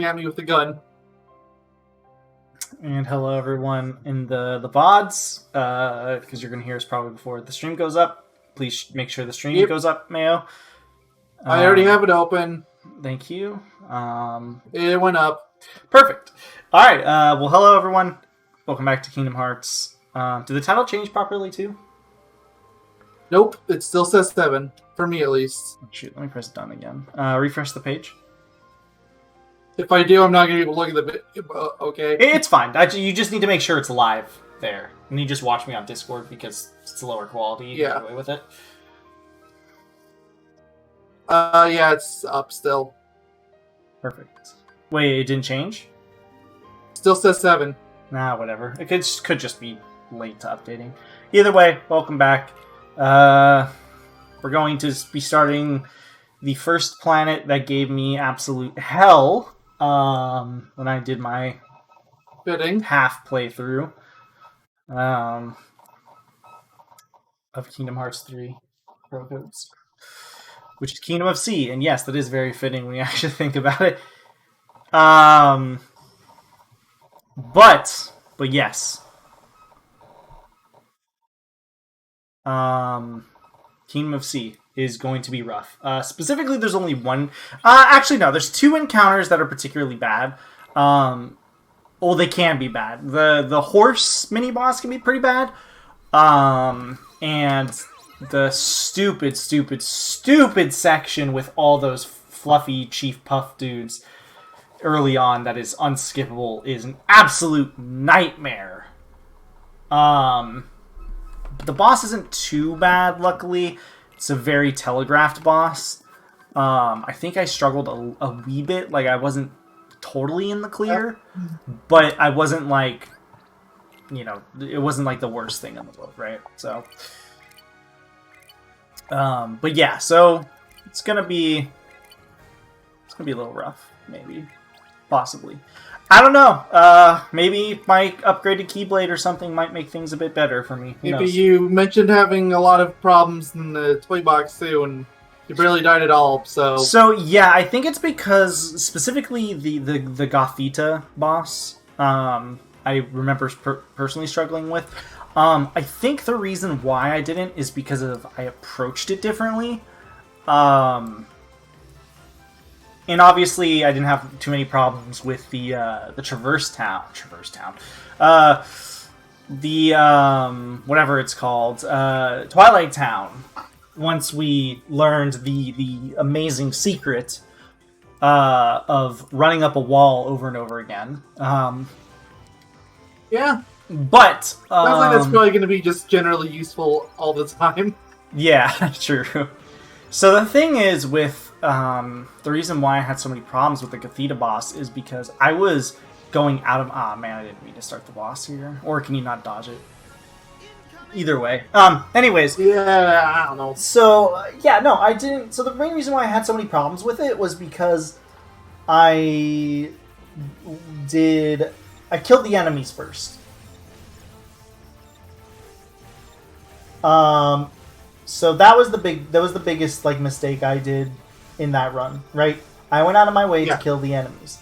at me with the gun. And hello everyone in the VODs, because you're going to hear us probably before the stream goes up. Please make sure the stream goes up, Mayo. I already have it open. Thank you. It went up. Perfect. All right. Well, hello everyone. Welcome back to Kingdom Hearts. Did the title change properly too? Nope. It still says 7. For me, at least. Shoot, let me press done again. Refresh the page. If I do, I'm not going to be able to look at the... Okay. It's fine. You just need to make sure it's live there. And you just watch me on Discord because it's lower quality. You Yeah. get away with it. Yeah, it's up still. Perfect. Wait, it didn't change? Still says 7. Nah, whatever. It could just be late to updating. Either way, welcome back. We're going to be starting the first planet that gave me absolute hell when I did my half playthrough of Kingdom Hearts 3 Pro Codes, which is Kingdom of Sea. And yes, that is very fitting when you actually think about it. But yes. Kingdom of Sea is going to be rough. Specifically, there's only one... actually, no. There's 2 encounters that are particularly bad. Well, they can be bad. The horse mini-boss can be pretty bad. And the stupid section with all those fluffy Chief Puff dudes early on that is unskippable is an absolute nightmare. The boss isn't too bad, luckily. It's a very telegraphed boss. I think I struggled a wee bit. Like, I wasn't totally in the clear, but I wasn't like, it wasn't like the worst thing in the world, right? So, but yeah, so it's gonna be a little rough, maybe, possibly. I don't know. Maybe my upgraded Keyblade or something might make things a bit better for me. Maybe you mentioned having a lot of problems in the toy box too, and you barely died at all. So yeah, I think it's because specifically the Gothita boss. I remember personally struggling with. I think the reason why I didn't is because I approached it differently. And obviously, I didn't have too many problems with the Traverse Town. Whatever it's called, Twilight Town. Once we learned the amazing secret of running up a wall over and over again. Yeah. But sounds like that's probably going to be just generally useful all the time. Yeah, true. So the thing is with the reason why I had so many problems with the Gothita boss is because I was going out of... man, I didn't mean to start the boss here. Or can you not dodge it? Either way. Anyways. Yeah, I don't know. So, yeah, no, I didn't... So the main reason why I had so many problems with it was because I killed the enemies first. So that was the biggest mistake I did in that run, right? I went out of my way to kill the enemies,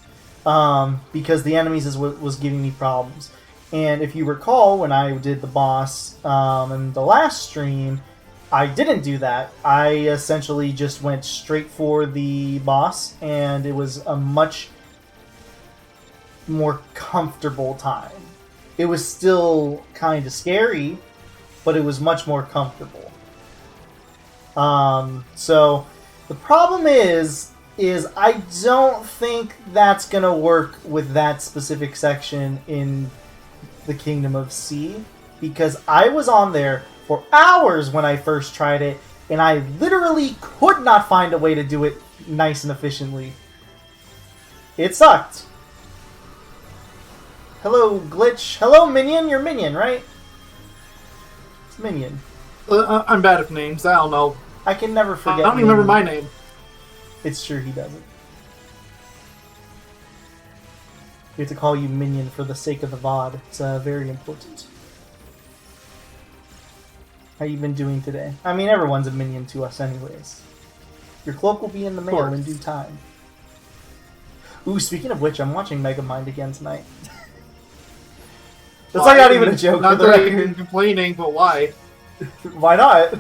because the enemies is what was giving me problems. And if you recall, when I did the boss in the last stream, I didn't do that. I essentially just went straight for the boss, and it was a much more comfortable time. It was still kind of scary, but it was much more comfortable. So the problem is I don't think that's gonna work with that specific section in the Kingdom of Sea, because I was on there for hours when I first tried it, and I literally could not find a way to do it nice and efficiently. It sucked. Hello, Glitch. Hello, Minion. You're Minion, right? It's Minion. I'm bad at names. I don't know. I can never forget. I don't even remember my name. It's true, he doesn't. We have to call you Minion for the sake of the VOD. It's very important. How you been doing today? I mean, everyone's a minion to us anyways. Your cloak will be in the mail in due time. Ooh, speaking of which, I'm watching Megamind again tonight. That's like not even a joke. Not that I'm complaining, but why? Why not?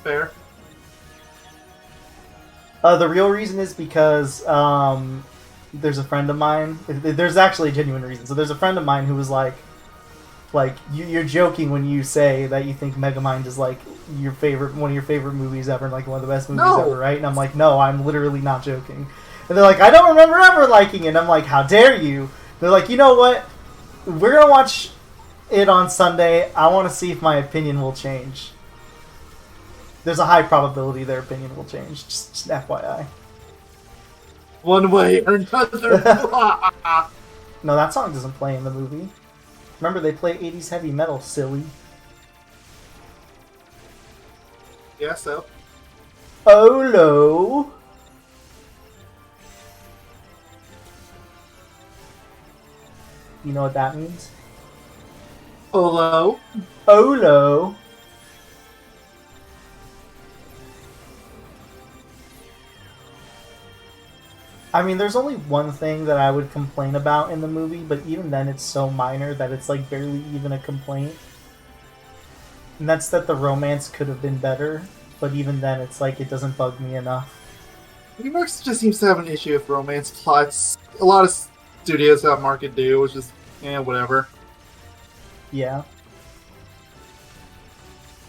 Fair. The real reason is because there's a friend of mine. There's actually a genuine reason. So there's a friend of mine who was like you're joking when you say that you think Megamind is like one of your favorite movies ever, and like one of the best movies ever, right? And I'm like, no, I'm literally not joking. And they're like, I don't remember ever liking it. And I'm like, how dare you? They're like, you know what? We're gonna watch it on Sunday. I want to see if my opinion will change. There's a high probability their opinion will change. Just FYI. One way or another. No, that song doesn't play in the movie. Remember, they play 80s heavy metal, silly. Yeah, so. Olo. You know what that means? Olo. Olo. I mean, there's only one thing that I would complain about in the movie, but even then it's so minor that it's like barely even a complaint. And that's that the romance could have been better, but even then it's like it doesn't bug me enough. DreamWorks just seems to have an issue with romance plots. A lot of studios that market do, which is, whatever. Yeah.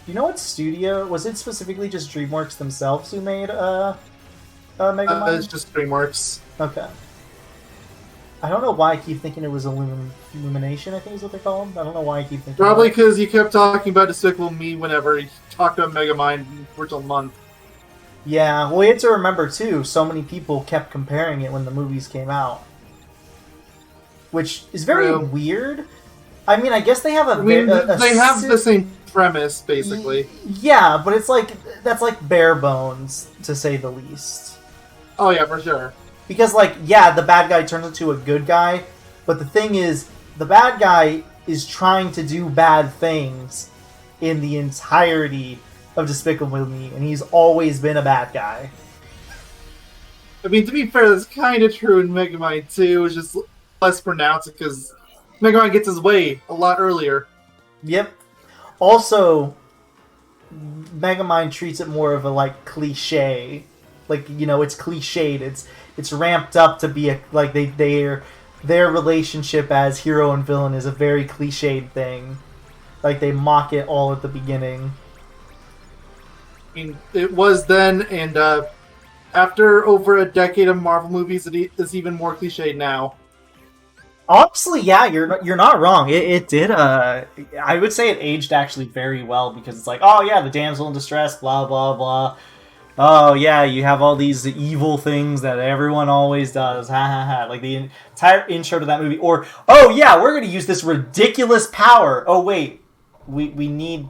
You know what studio? Was it specifically just DreamWorks themselves who made Megamind? It's just DreamWorks. Okay. I don't know why I keep thinking it was Illumination, I think is what they're called. I don't know why I keep thinking Probably because you kept talking about Despicable Me whenever you talked about Megamind for a month. Yeah, well, you have to remember, too, so many people kept comparing it when the movies came out. Which is very weird. I mean, I guess they have they have the same premise, basically. Yeah, but it's like, that's like bare bones, to say the least. Oh yeah, for sure. Because, like, yeah, the bad guy turns into a good guy, but the thing is, the bad guy is trying to do bad things in the entirety of Despicable Me, and he's always been a bad guy. I mean, to be fair, that's kind of true in Megamind 2, it's just less pronounced because Megamind gets his way a lot earlier. Yep. Also, Megamind treats it more of a, like, cliche. Like, it's cliched. It's ramped up to be like their relationship as hero and villain is a very cliched thing. Like, they mock it all at the beginning. I mean, it was then, and after over a decade of Marvel movies, it's even more cliched now. Honestly, yeah, you're not wrong. It did. I would say it aged actually very well because it's like, oh yeah, the damsel in distress, blah blah blah. Oh yeah, you have all these evil things that everyone always does. Ha ha ha! Like the entire intro to that movie. Or oh yeah, we're gonna use this ridiculous power. Oh wait, we need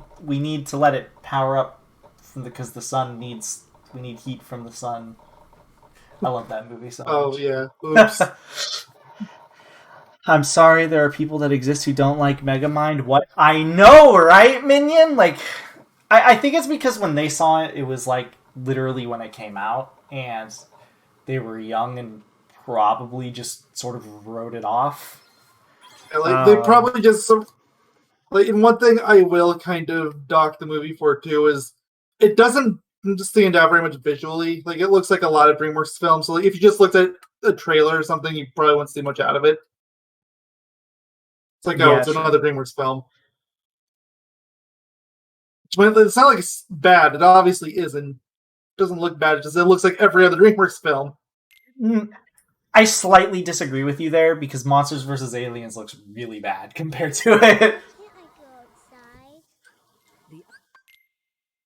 to let it power up because the sun needs. We need heat from the sun. I love that movie so much. Oh yeah. Oops. I'm sorry, there are people that exist who don't like Megamind. What? I know, right, Minion? Like, I think it's because when they saw it, it was like literally when it came out, and they were young and probably just sort of wrote it off. Like they probably just like. And one thing I will kind of dock the movie for too is it doesn't stand out very much visually. Like it looks like a lot of DreamWorks films. So like, if you just looked at a trailer or something, you probably wouldn't see much out of it. It's like, oh, it's another DreamWorks film. It's not like it's bad. It obviously isn't. It doesn't look bad. It looks like every other DreamWorks film. I slightly disagree with you there because Monsters vs. Aliens looks really bad compared to it.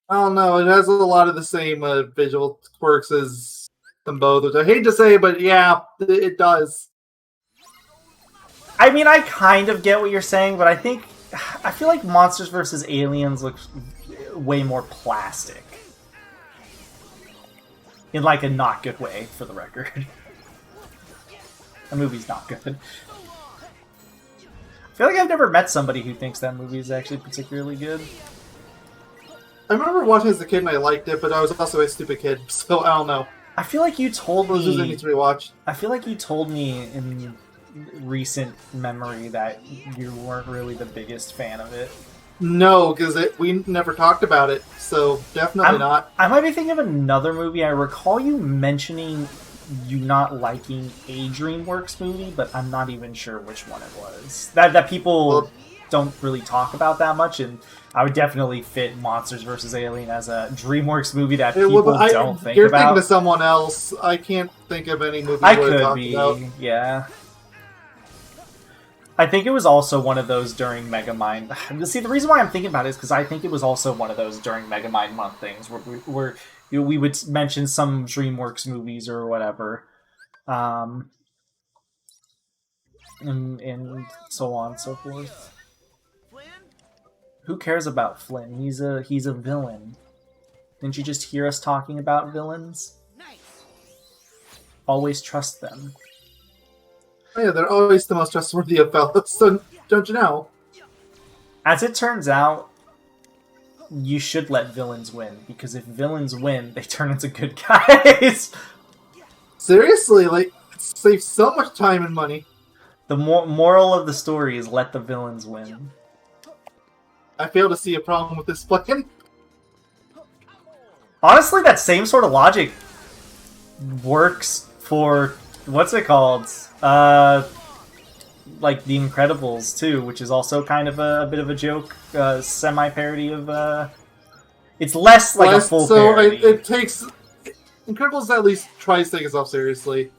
I don't know. It has a lot of the same visual quirks as them both, which I hate to say, but yeah, it does. I mean, I kind of get what you're saying, but I feel like Monsters vs. Aliens looks way more plastic. In, like, a not good way, for the record. The movie's not good. I feel like I've never met somebody who thinks that movie is actually particularly good. I remember watching it as a kid and I liked it, but I was also a stupid kid, so I don't know. I feel like you told me. Needs to be watched. I feel like you told me in recent memory that you weren't really the biggest fan of it. No, because we never talked about it, so definitely not. I might be thinking of another movie. I recall you mentioning you not liking a DreamWorks movie, but I'm not even sure which one it was. That people don't really talk about that much, and I would definitely fit Monsters vs. Alien as a DreamWorks movie that people don't think you're about. You're thinking of someone else. I can't think of any movie I could be, yeah. I think it was also one of those during Megamind. See, the reason why I'm thinking about it is because I think it was also one of those during Megamind month things where we would mention some DreamWorks movies or whatever, and so on and so forth. Who cares about Flynn? He's a villain. Didn't you just hear us talking about villains? Always trust them. Oh, yeah, they're always the most trustworthy of fellows, so don't you know? As it turns out, you should let villains win, because if villains win, they turn into good guys. Seriously, like, it saves so much time and money. The moral of the story is let the villains win. I fail to see a problem with this plan. Honestly, that same sort of logic works for... what's it called? Like The Incredibles too, which is also kind of a bit of a joke, semi-parody of. It's less like a full parody. It takes Incredibles at least tries to take itself seriously.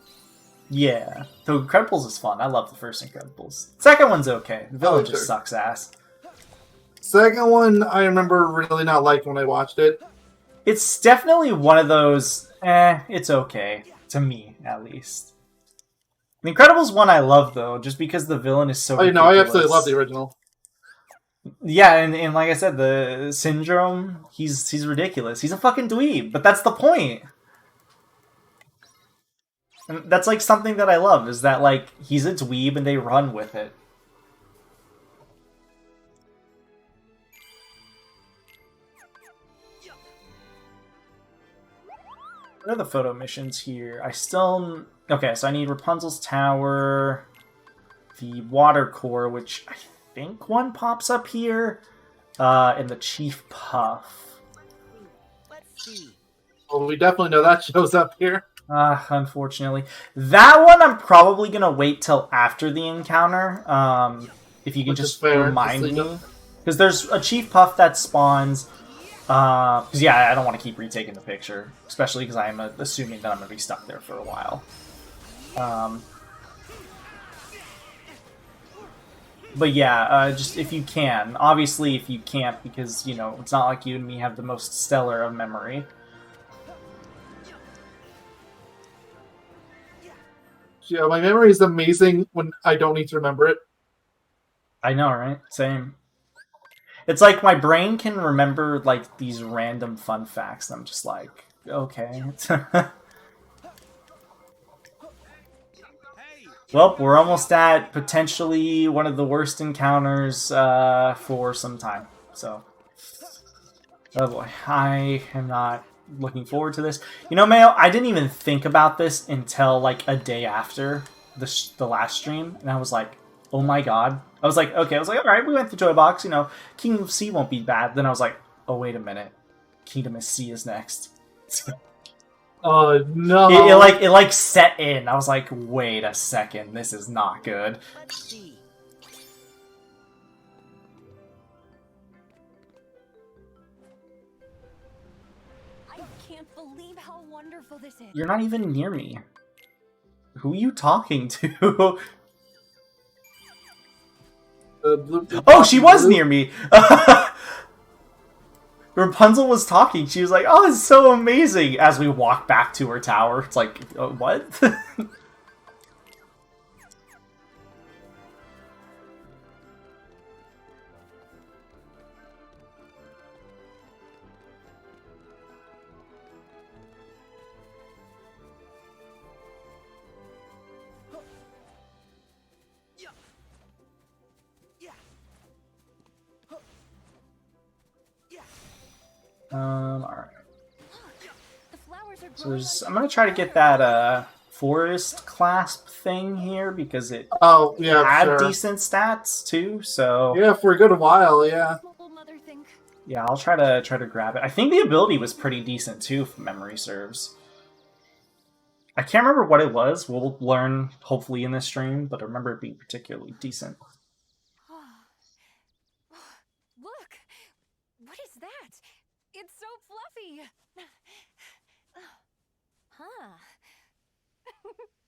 Yeah, the Incredibles is fun. I love the first Incredibles. Second one's okay. The villain just sucks ass. Second one, I remember really not liking when I watched it. It's definitely one of those. It's okay to me at least. The Incredibles one I love, though, just because the villain is so ridiculous. I absolutely love the original. Yeah, and like I said, the Syndrome, he's ridiculous. He's a fucking dweeb, but that's the point. And that's, like, something that I love, is that, like, he's a dweeb and they run with it. What are the photo missions here? I still... Okay, so I need Rapunzel's Tower, the Water Core, which I think one pops up here, and the Chief Puff. Let's see. Well, we definitely know that shows up here. Unfortunately. That one I'm probably going to wait till after the encounter, if you can just remind me. Because there's a Chief Puff that spawns... Because, yeah, I don't want to keep retaking the picture. Especially because I'm assuming that I'm going to be stuck there for a while. But yeah, just if you can. Obviously, if you can't, because, you know, it's not like you and me have the most stellar of memory. Yeah, my memory is amazing when I don't need to remember it. I know, right? Same. It's like my brain can remember, like, these random fun facts, and I'm just like, okay. Well, we're almost at potentially one of the worst encounters for some time. So, oh boy, I am not looking forward to this. You know, Mayo, I didn't even think about this until like a day after the last stream, and I was like, oh my god. I was like, okay, all right, we went through Toy Box, you know, Kingdom of Sea won't be bad. Then I was like, oh, wait a minute. Kingdom of Sea is next. Oh, no. It like set in. I was like, wait a second, this is not good. Let's see. I can't believe how wonderful this is. You're not even near me. Who are you talking to? Oh, she was near me! Rapunzel was talking. She was like, oh, it's so amazing! As we walk back to her tower. It's like, what? Alright. The flowers are So I'm gonna try to get that forest clasp thing here because it had decent stats too. So yeah, for a good while, yeah. Yeah, I'll try to grab it. I think the ability was pretty decent too, if memory serves. I can't remember what it was. We'll learn hopefully in this stream, but I remember it being particularly decent. Look! What is that? It's so fluffy! Huh.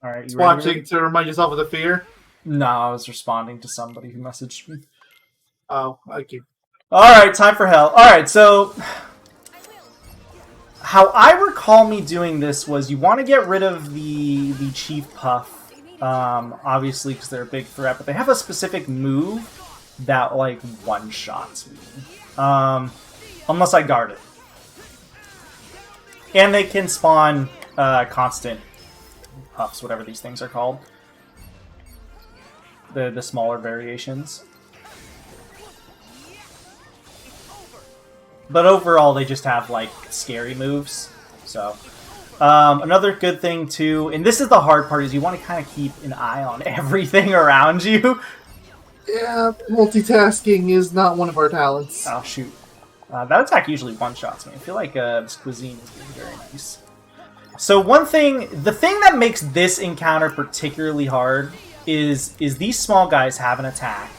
Alright, you watching to remind yourself of the fear? No, I was responding to somebody who messaged me. Oh, okay. Alright, time for hell. Alright, so how I recall me doing this was you want to get rid of the Chief Puff, obviously because they're a big threat, but they have a specific move that like one-shots me. Unless I guard it. And they can spawn constant puffs, whatever these things are called. The smaller variations. But overall, they just have, like, scary moves. So, another good thing, too, and this is the hard part, is you want to kind of keep an eye on everything around you. Yeah, multitasking is not one of our talents. Oh, shoot. That attack usually one-shots me. I feel like this cuisine is very nice. So the thing that makes this encounter particularly hard is these small guys have an attack.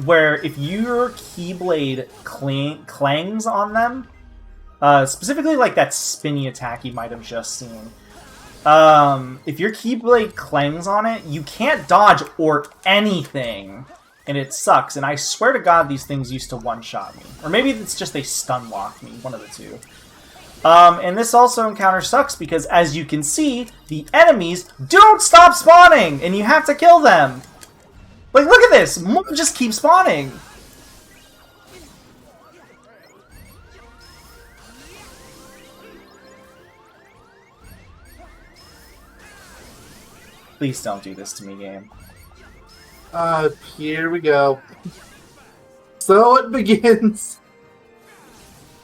Where if your Keyblade clangs on them, specifically like that spinny attack you might have just seen, if your Keyblade clangs on it, you can't dodge or anything, and it sucks. And I swear to God, these things used to one-shot me. Or maybe it's just they stun-lock me, one of the two. And this also encounter sucks because, as you can see, the enemies don't stop spawning, and you have to kill them. Like, look at this! More just keep spawning! Please don't do this to me, game. Here we go. So it begins.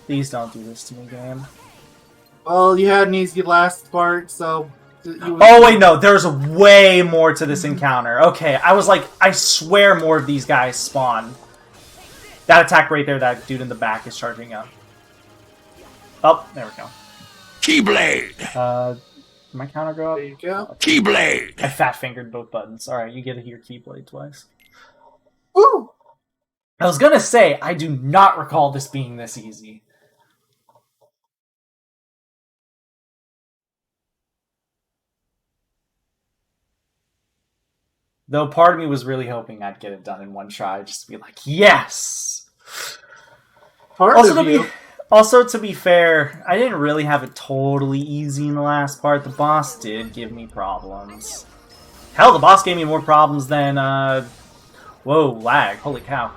Please don't do this to me, game. Well, you had an easy last part, so... Oh, wait, no. There's way more to this encounter. Okay, I was like, I swear more of these guys spawn. That attack right there, that dude in the back is charging up. Oh, there we go. Keyblade! Did my counter go up? There you go. Keyblade! I fat-fingered both buttons. Alright, you get to hear Keyblade twice. Woo! I was gonna say, I do not recall this being this easy. Though part of me was really hoping I'd get it done in one try, just to be like, yes! Also, to be fair, I didn't really have it totally easy in the last part. The boss did give me problems. Hell, the boss gave me more problems than, whoa, lag. Holy cow.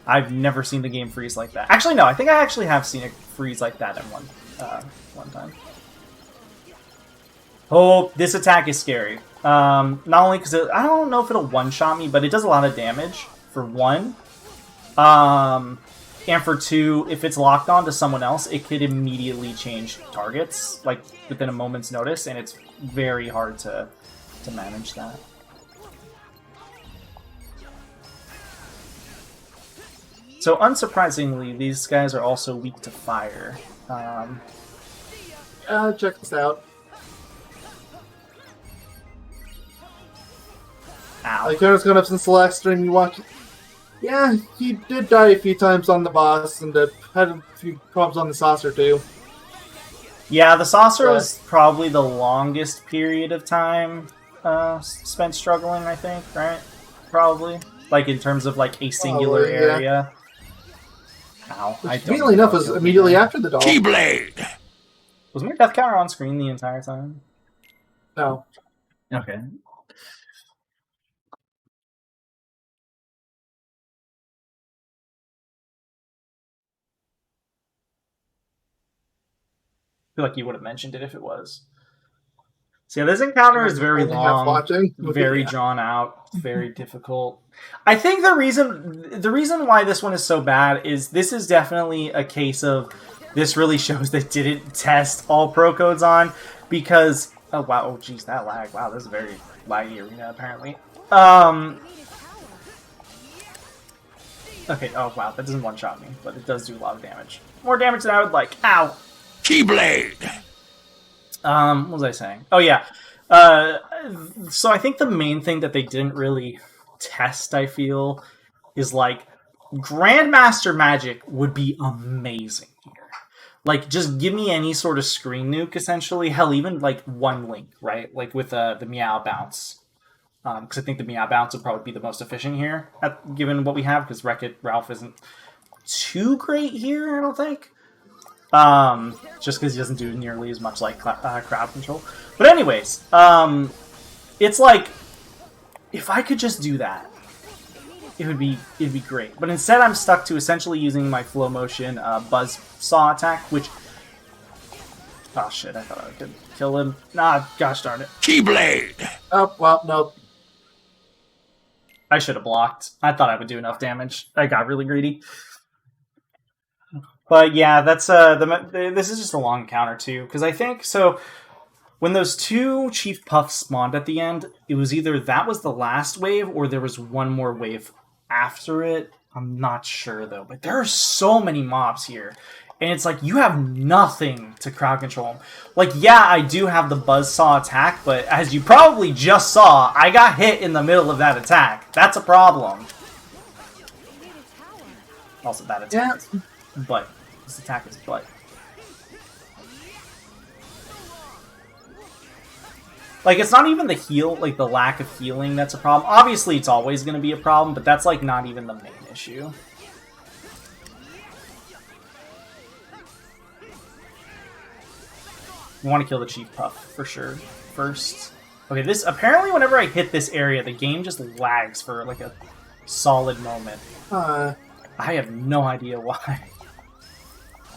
I've never seen the game freeze like that. Actually, no, I think I actually have seen it freeze like that at one time. Oh, this attack is scary. Not only because I don't know if it'll one-shot me, but it does a lot of damage, for one. And for two, if it's locked on to someone else, it could immediately change targets, like, within a moment's notice, and it's very hard to manage that. So, unsurprisingly, these guys are also weak to fire. Check this out. Ow. Like, I was going up since the last stream you watched. Yeah, he did die a few times on the boss, and had a few problems on the saucer, too. Yeah, the saucer was probably the longest period of time spent struggling, I think, right? Probably. Like, in terms of, like, a singular area. Ow. Funnily enough, was immediately after the doll. Keyblade! Was my death counter on screen the entire time? No. Okay. I feel like you would have mentioned it if it was. So yeah, this encounter is very Only half long, watching. very drawn out, very difficult. I think the reason why this one is so bad is this is definitely a case of this really shows they didn't test all pro codes on, because oh wow, oh geez, that lag. Wow, this is a very laggy arena apparently. Okay, oh wow, that doesn't one-shot me, but it does do a lot of damage. More damage than I would like. Ow! Keyblade! What was I saying? Oh yeah. So I think the main thing that they didn't really test, I feel, is like Grandmaster Magic would be amazing here. Like, just give me any sort of screen nuke, essentially. Hell, even like one link, right? Like with the Meow Bounce. Because I think the Meow Bounce would probably be the most efficient here, given what we have, because Wreck-It Ralph isn't too great here, I don't think. Just because he doesn't do nearly as much like crowd control. But anyways, it's like if I could just do that, it'd be great. But instead, I'm stuck to essentially using my flow motion buzz saw attack, which oh shit, I thought I could kill him. Nah, gosh darn it. Keyblade. Oh well, no. I should have blocked. I thought I would do enough damage. I got really greedy. But yeah, that's this is just a long encounter too, because I think so. When those two Chief Puffs spawned at the end, it was either that was the last wave or there was one more wave after it. I'm not sure though, but there are so many mobs here, and it's like you have nothing to crowd control them. Like, yeah, I do have the buzzsaw attack, but as you probably just saw, I got hit in the middle of that attack. That's a problem. Also, that attack. Yeah. But this attack is butt. Like, it's not even the heal, like the lack of healing that's a problem. Obviously, it's always going to be a problem, but that's like not even the main issue. You want to kill the Chief Puff for sure first. Okay, this apparently whenever I hit this area, the game just lags for like a solid moment. I have no idea why.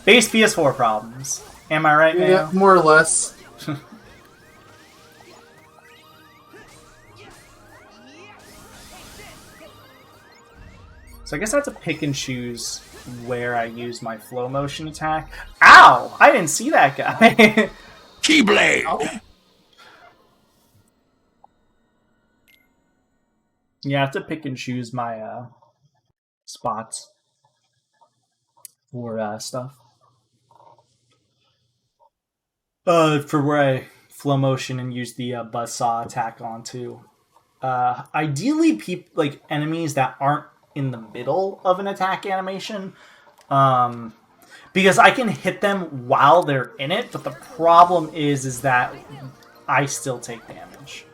Base PS4 problems. Am I right, man? Yeah, more or less. So I guess I have to pick and choose where I use my flow motion attack. Ow! I didn't see that guy. Keyblade! Oh. Yeah, I have to pick and choose my spots for stuff. For where I flow motion and use the buzzsaw attack onto. Ideally, like enemies that aren't in the middle of an attack animation, because I can hit them while they're in it. But the problem is that I still take damage.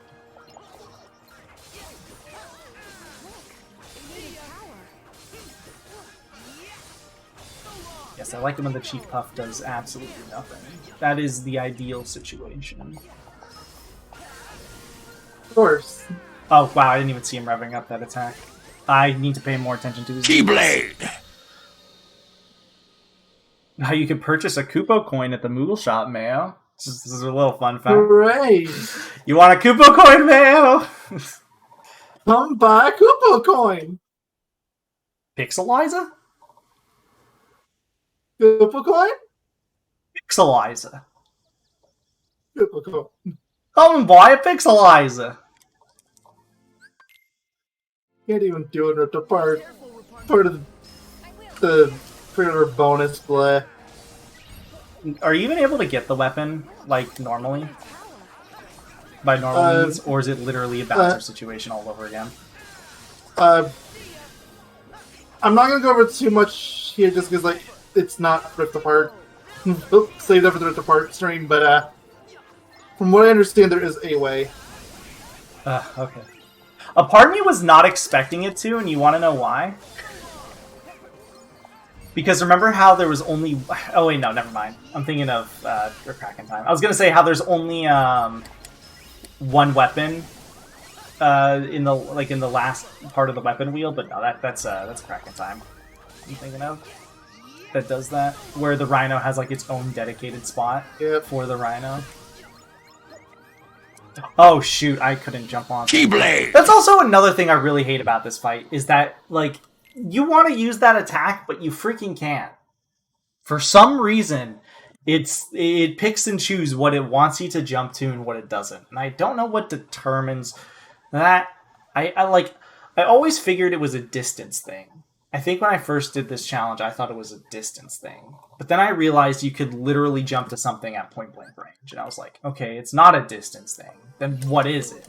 Yes, I like it when the Chief Puff does absolutely nothing. That is the ideal situation. Of course. Oh wow, I didn't even see him revving up that attack. I need to pay more attention to this. Keyblade! Now you can purchase a Koopo coin at the Moogle shop, Mayo. This is a little fun fact. Hooray! You want a Koopo coin, Mayo? Come buy a Koopo coin! Pixeliza? Koopo coin? Pixeliza. Koopo coin. Come and buy a Pixeliza. Can't even do it at the part of the predator bonus play. Are you even able to get the weapon like normally? By normal means, or is it literally a Bowser situation all over again? I'm not gonna go over too much here just because like it's not ripped apart. Oops, save that for the ripped apart stream, but from what I understand there is a way. Okay. A part of me was not expecting it to, and you want to know why? Because remember how there was only... Oh wait, no, never mind. I'm thinking of Kraken Time. I was going to say how there's only one weapon in the last part of the weapon wheel, but no, that's Kraken Time. I'm thinking of that does that, where the Rhino has like its own dedicated spot for the Rhino. Oh shoot, I couldn't jump on. Keyblade! That's also another thing I really hate about this fight, is that, like, you want to use that attack, but you freaking can't. For some reason, it picks and chooses what it wants you to jump to and what it doesn't. And I don't know what determines that. I always figured it was a distance thing. I think when I first did this challenge, I thought it was a distance thing. But then I realized you could literally jump to something at point blank range. And I was like, okay, it's not a distance thing. Then what is it?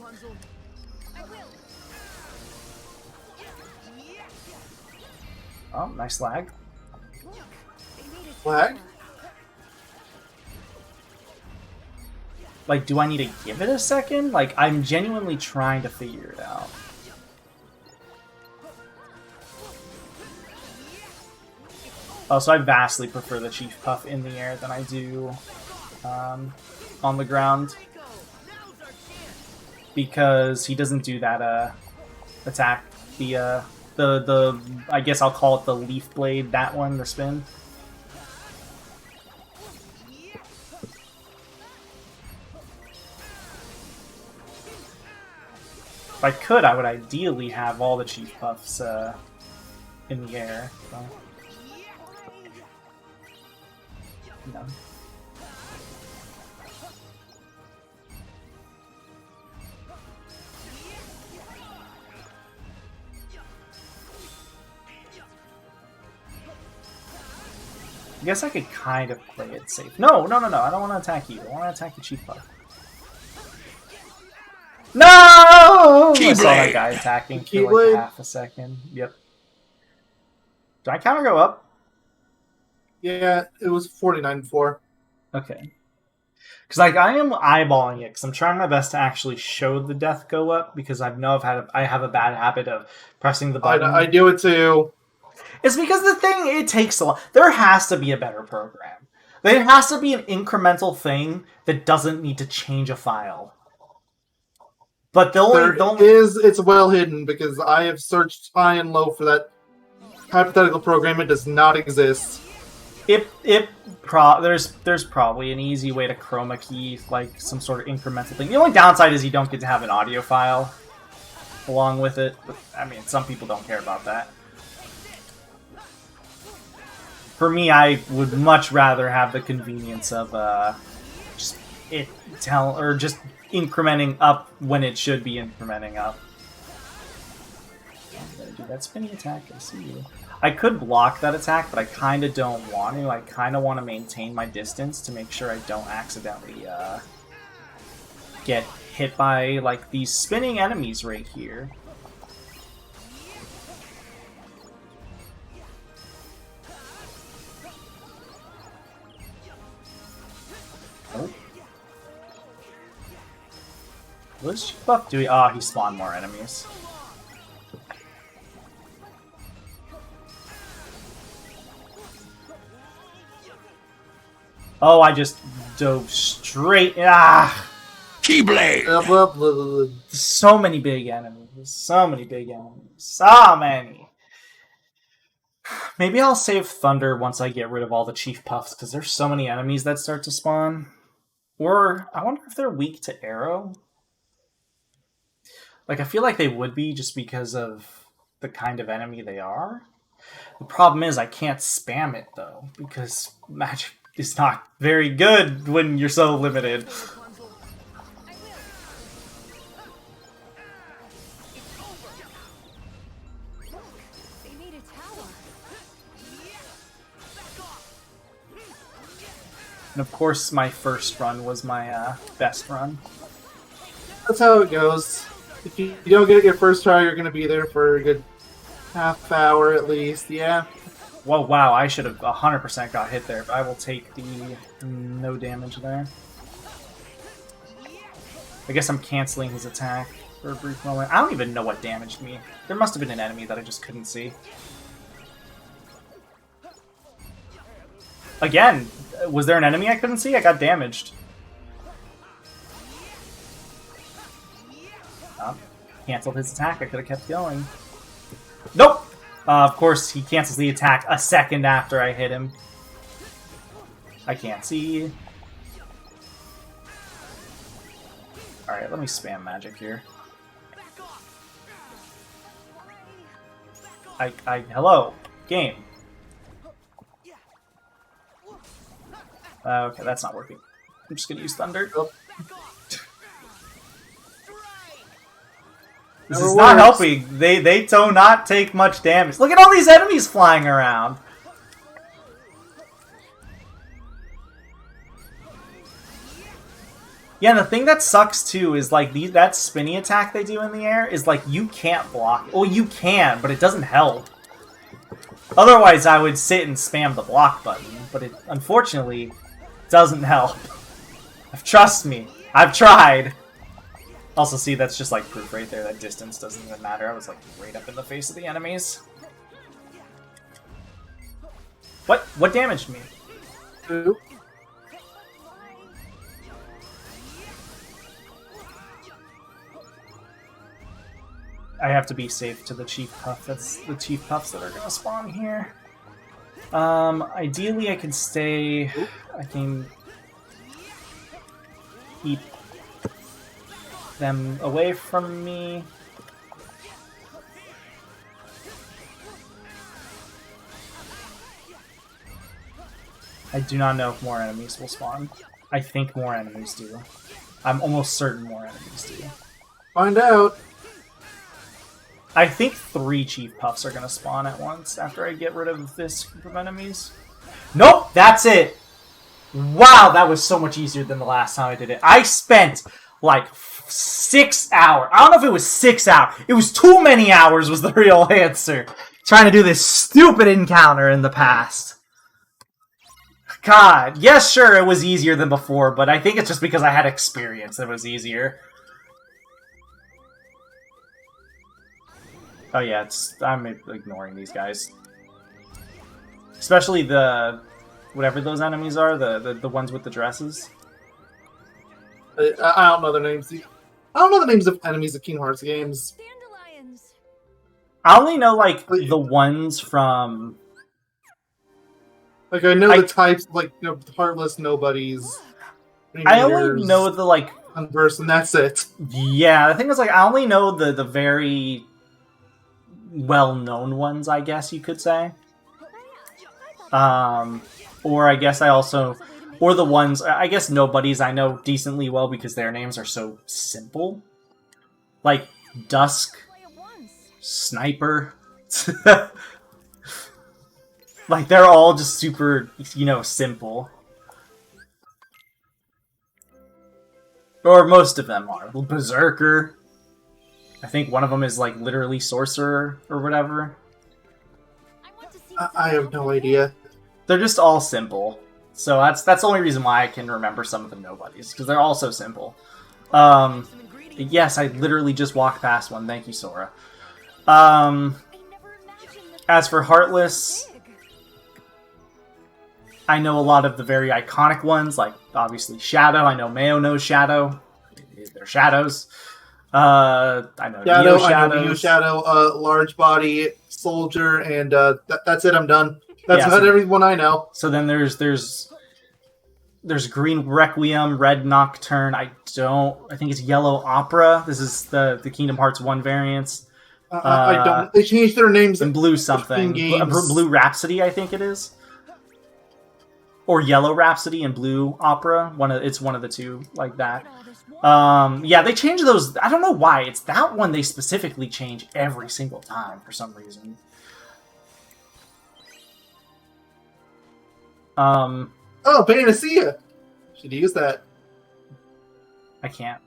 Oh, nice lag. Lag? Like, do I need to give it a second? Like, I'm genuinely trying to figure it out. Oh, so I vastly prefer the Chief Puff in the air than I do on the ground. Because he doesn't do that attack. The I guess I'll call it the Leaf Blade, that one, the spin. If I could, I would ideally have all the Chief Puffs in the air. So. No. I guess I could kind of play it safe. No, no, no, no. I don't want to attack you. I want to attack the Chief Puff. No! I saw that guy attacking for like half a second. Yep. Did my counter go up? Yeah, it was 49 before. Okay. Because like I am eyeballing it because I'm trying my best to actually show the death go up because I know I have a bad habit of pressing the button. I do it too. It's because the thing, it takes a lot. There has to be a better program. There has to be an incremental thing that doesn't need to change a file. But it's well hidden because I have searched high and low for that hypothetical program. It does not exist. There's probably an easy way to chroma key like some sort of incremental thing. The only downside is you don't get to have an audio file along with it. But, I mean, some people don't care about that. For me, I would much rather have the convenience of just incrementing up when it should be incrementing up. I'm gonna do that spinning attack. I see you. I could block that attack, but I kind of don't want to. I kind of want to maintain my distance to make sure I don't accidentally get hit by like these spinning enemies right here. Oh. What's Chief Puff doing? Ah, he spawned more enemies. Oh, I just dove straight. Ah! Keyblade! So many big enemies. So many big enemies. So many. Maybe I'll save Thunder once I get rid of all the Chief Puffs, because there's so many enemies that start to spawn. Or, I wonder if they're weak to Arrow? Like, I feel like they would be just because of the kind of enemy they are. The problem is I can't spam it, though, because magic is not very good when you're so limited. And of course, my first run was my best run. That's how it goes. If you don't get your first try, you're going to be there for a good half hour at least, yeah. Whoa, wow, I should have 100% got hit there, but I will take the no damage there. I guess I'm canceling his attack for a brief moment. I don't even know what damaged me. There must have been an enemy that I just couldn't see. Again, was there an enemy I couldn't see? I got damaged. Oh, canceled his attack. I could have kept going. Nope! Of course, he cancels the attack a second after I hit him. I can't see. Alright, let me spam magic here. Hello, game. Okay, that's not working. I'm just gonna use thunder. This is not helping. They do not take much damage. Look at all these enemies flying around. Yeah, and the thing that sucks too is like that spinny attack they do in the air is like you can't block. Well, you can, but it doesn't help. Otherwise, I would sit and spam the block button, but it unfortunately doesn't help. Trust me, I've tried. Also, see, that's just like proof right there that distance doesn't even matter. I was like right up in the face of the enemies. What damaged me? Ooh. I have to be safe to the Chief Puff. That's the Chief Puffs that are gonna spawn here. Ideally I can stay... I can keep them away from me. I do not know if more enemies will spawn. I think more enemies do. I'm almost certain more enemies do. Find out. I think 3 Chief Puffs are going to spawn at once after I get rid of this group of enemies. Nope, that's it! Wow, that was so much easier than the last time I did it. I spent like 6 hours. I don't know if it was 6 hours. It was too many hours was the real answer. Trying to do this stupid encounter in the past. God, yes, sure, it was easier than before, but I think it's just because I had experience that it was easier. Oh yeah, I'm ignoring these guys. Especially the... whatever those enemies are, the ones with the dresses. I don't know their names. I don't know the names of enemies of Kingdom Hearts games. Dandelions. I only know, like, the ones from... Like, I know the types, like, you know, Heartless Nobodies. I only know the, like... Unverse, and that's it. Yeah, the thing is, like, I only know the very well-known ones, I guess you could say. Or I guess I also... Or the ones... I guess Nobodies I know decently well because their names are so simple. Like, Dusk, Sniper... Like, they're all just super, you know, simple. Or most of them are. Berserker. I think one of them is, like, literally Sorcerer or whatever. I have no idea. They're just all simple. So that's the only reason why I can remember some of the Nobodies, because they're all so simple. Yes, I literally just walked past one. Thank you, Sora. As for Heartless... I know a lot of the very iconic ones, like, obviously, Shadow. I know Mayo knows Shadow. They're Shadows. I know Neo Shadows. I know Neo Shadow, Large Body, Soldier, and that's it, I'm done. That's about everyone I know. So then there's Green Requiem, Red Nocturne, I think it's Yellow Opera. This is the Kingdom Hearts 1 variants. I don't... They changed their names. And Blue something. Blue Rhapsody, I think it is. Or Yellow Rhapsody and Blue Opera. It's one of the two, like that. Yeah, they change those. I don't know why. It's that one they specifically change every single time for some reason. Oh, Panacea! Should use that. I can't.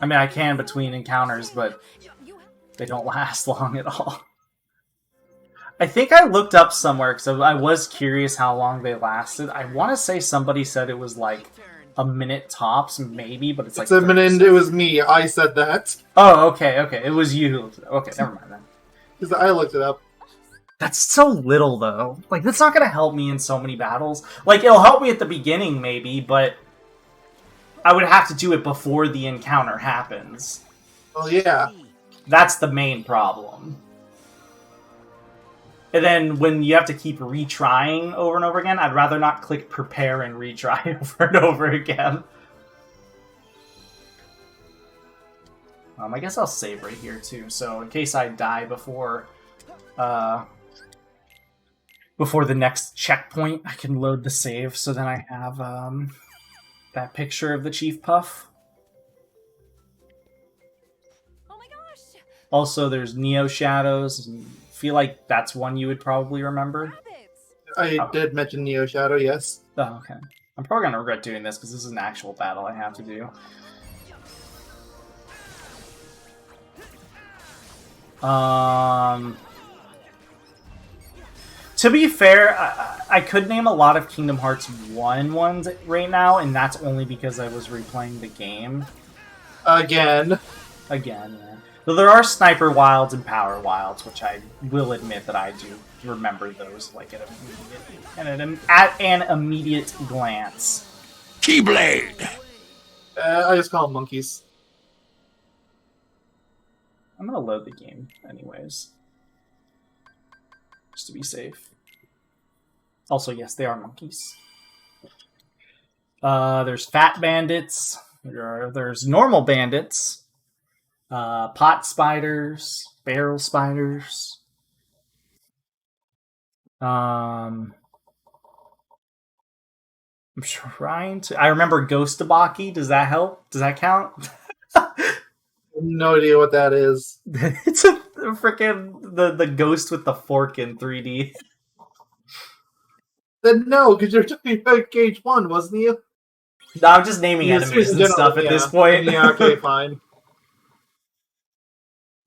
I mean, I can between encounters, but they don't last long at all. I think I looked up somewhere, because I was curious how long they lasted. I want to say somebody said it was like a minute tops, maybe, but it's like... It's a minute, it was me. I said that. Oh, okay. It was you who looked it up. Okay, never mind then. Because I looked it up. That's so little, though. Like, that's not going to help me in so many battles. Like, it'll help me at the beginning, maybe, but I would have to do it before the encounter happens. Well, yeah. That's the main problem. And then when you have to keep retrying over and over again, I'd rather not click prepare and retry over and over again. I guess I'll save right here too, so in case I die before the next checkpoint, I can load the save, so then I have that picture of the Chief Puff. Oh my gosh! Also, there's Neo Shadows. I feel like that's one you would probably remember. Rabbits! I did mention Neo Shadow, yes. Oh, okay. I'm probably gonna regret doing this because this is an actual battle I have to do. To be fair, I could name a lot of Kingdom Hearts 1 ones right now, and that's only because I was replaying the game. Again. Yeah. Though there are Sniper Wilds and Power Wilds, which I will admit that I do remember those like at an immediate glance. Keyblade! I just call them monkeys. I'm gonna load the game anyways. Just to be safe. Also, yes, they are monkeys. There's fat bandits. There's normal bandits. Pot spiders. Barrel spiders. I'm trying to... I remember Ghost Tabaki. Does that help? Does that count? No idea what that is. It's a freaking the ghost with the fork in 3D. Then no, because you're talking about Gauge 1, wasn't you? No, I'm just naming enemies and stuff at this point. Yeah, okay, fine.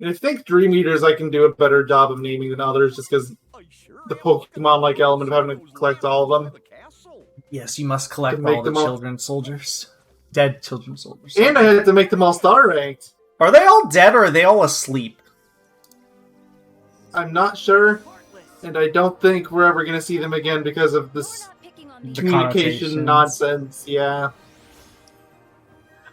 I think Dream Eaters I can do a better job of naming than others, just because the Pokemon-like element of having to collect all of them. Yes, you must collect all the children soldiers. Dead children soldiers. And I had to make them all star ranked. Are they all dead or are they all asleep? I'm not sure, and I don't think we're ever going to see them again because of this communication nonsense. Yeah.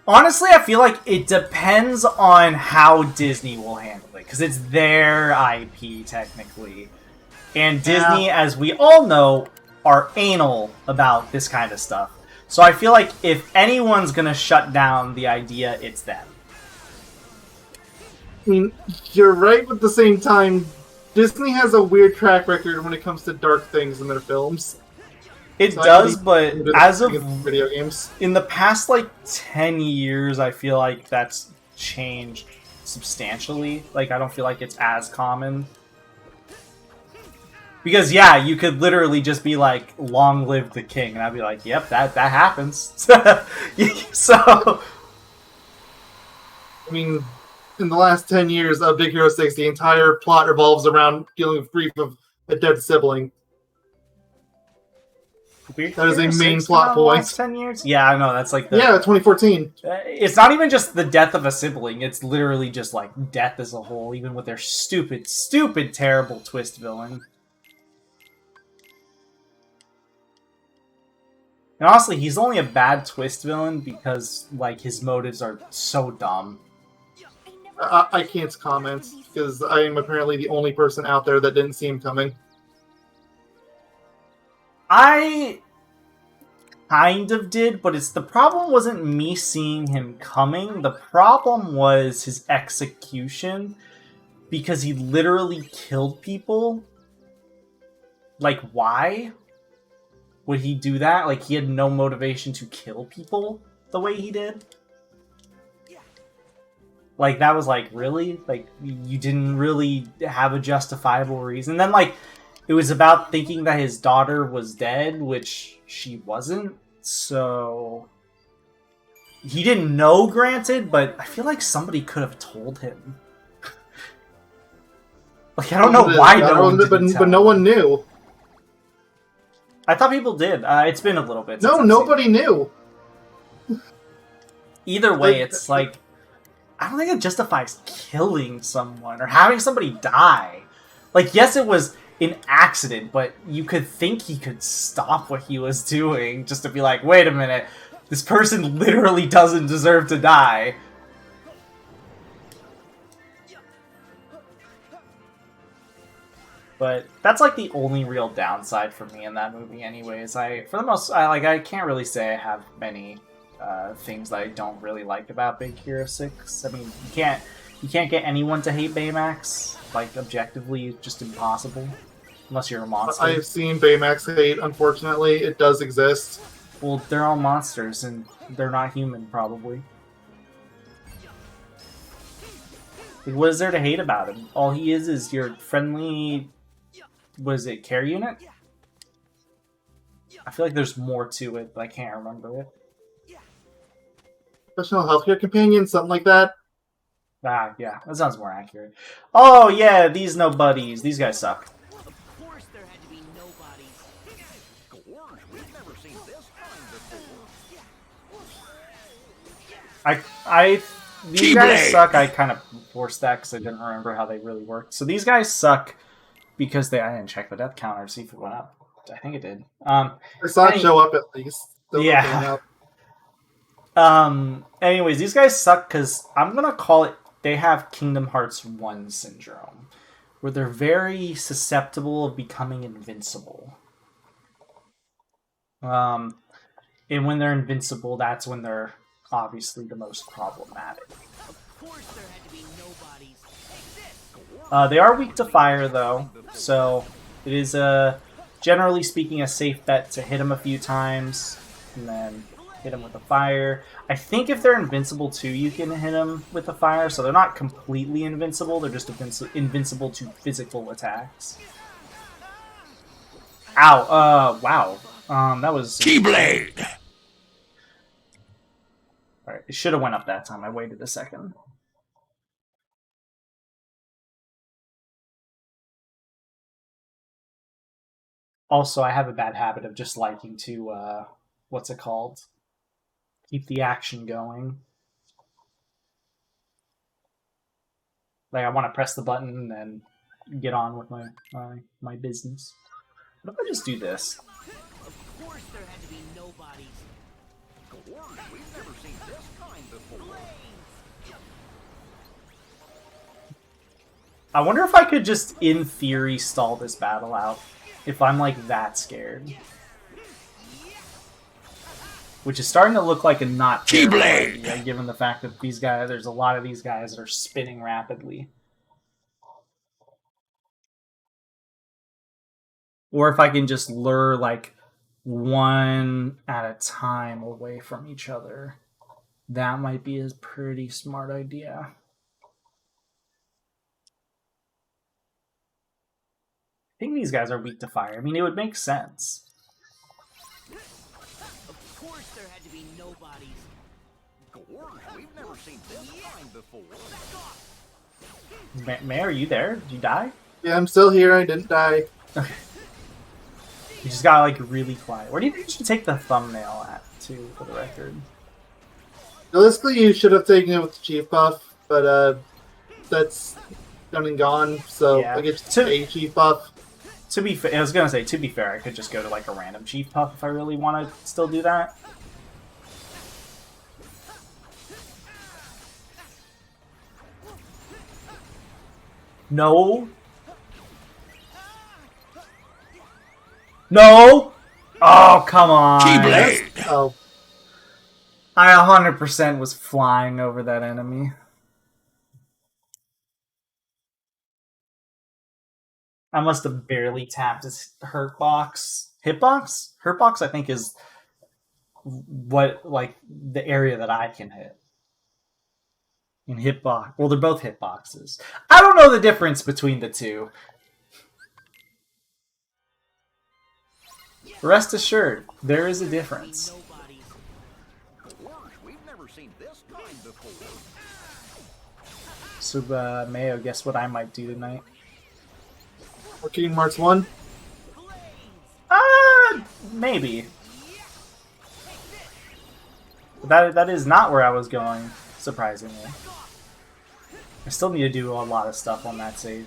Honestly, I feel like it depends on how Disney will handle it, because it's their IP, technically. And Disney, as we all know, are anal about this kind of stuff. So I feel like if anyone's going to shut down the idea, it's them. I mean, you're right, but at the same time, Disney has a weird track record when it comes to dark things in their films. It does, but as of video games, in the past, like, 10 years, I feel like that's changed substantially. Like, I don't feel like it's as common. Because, yeah, you could literally just be like, long live the king, and I'd be like, yep, that happens. So... I mean, in the last 10 years of Big Hero 6, the entire plot revolves around dealing with grief of a dead sibling. That is a main plot point. 10 years? Yeah, I know, that's like the... Yeah, 2014. It's not even just the death of a sibling, it's literally just, like, death as a whole, even with their stupid, terrible twist villain. And honestly, he's only a bad twist villain because, like, his motives are so dumb. I can't comment, because I am apparently the only person out there that didn't see him coming. I kind of did, but the problem wasn't me seeing him coming. The problem was his execution, because he literally killed people. Like, why would he do that? Like, he had no motivation to kill people the way he did. Like, that was like, really? Like, you didn't really have a justifiable reason? Then, like, it was about thinking that his daughter was dead, which she wasn't. So he didn't know, granted, but I feel like somebody could have told him. Like, I don't know why no one didn't tell but no one knew. I thought people did. It's been a little bit. No, nobody knew. Either way, it's like, I don't think it justifies killing someone or having somebody die. Like, yes, it was an accident, but you could think he could stop what he was doing just to be like, wait a minute, this person literally doesn't deserve to die. But that's like the only real downside for me in that movie anyways. I can't really say I have many things that I don't really like about Big Hero 6. I mean, you can't get anyone to hate Baymax. Like, objectively, it's just impossible. Unless you're a monster. I've seen Baymax hate, unfortunately. It does exist. Well, they're all monsters, and they're not human, probably. Like, what is there to hate about him? All he is your friendly... What is it, care unit? I feel like there's more to it, but I can't remember it. Professional healthcare companion, something like that. Ah, yeah, that sounds more accurate. Oh, yeah, these nobodies. These guys suck. Of course there had to be nobodies. Gorge, we've never seen this kind before. These guys suck. I kind of forced that because I didn't remember how they really worked. So these guys suck because I didn't check the death counter to see if it went up. I think it did. I saw it show up at least. Still yeah. Anyways, these guys suck because I'm gonna call it. They have Kingdom Hearts 1 syndrome, where they're very susceptible of becoming invincible. And when they're invincible, that's when they're obviously the most problematic. Of course there had to be nobodies. They are weak to fire, though, so it is generally speaking a safe bet to hit them a few times and then hit them with a fire. I think if they're invincible too, you can hit them with a fire, so they're not completely invincible. They're just invincible to physical attacks. Ow! Wow. That was Keyblade. All right. It should have went up that time. I waited a second. Also, I have a bad habit of just liking to, what's it called? Keep the action going. Like, I want to press the button and then get on with my business. What if I just do this? Of course there had to be nobodies. Gorge, we've never seen this kind before. I wonder if I could just, in theory, stall this battle out. If I'm, like, that scared. Which is starting to look like a not terrible idea, given the fact that these guys, there's a lot of these guys that are spinning rapidly. Or if I can just lure, like, one at a time away from each other. That might be a pretty smart idea. I think these guys are weak to fire. I mean, it would make sense. Of course there had to be nobodies. Gorge, we've never seen this kind before. May, are you there? Did you die? Yeah, I'm still here. I didn't die. Okay. You just got, like, really quiet. Where do you think you should take the thumbnail at, too, for the record? Realistically, you should have taken it with the Chief Buff, but that's done and gone, so Yeah. I guess a Chief Buff. To be fair, I was gonna say, to be fair, I could just go to, like, a random Chief Puff if I really want to still do that. No! No! Oh, come on! Keyblade. Oh, I 100% was flying over that enemy. I must have barely tapped his hurt box. Hitbox? Hurtbox, I think, is what, like, the area that I can hit. And hitbox. Well, they're both hitboxes. I don't know the difference between the two. Rest assured, there is a difference. Gorge, we've never seen this kind before. So, Mayo, guess what I might do tonight? Kingdom Hearts 1. Maybe. But that is not where I was going, surprisingly. I still need to do a lot of stuff on that save.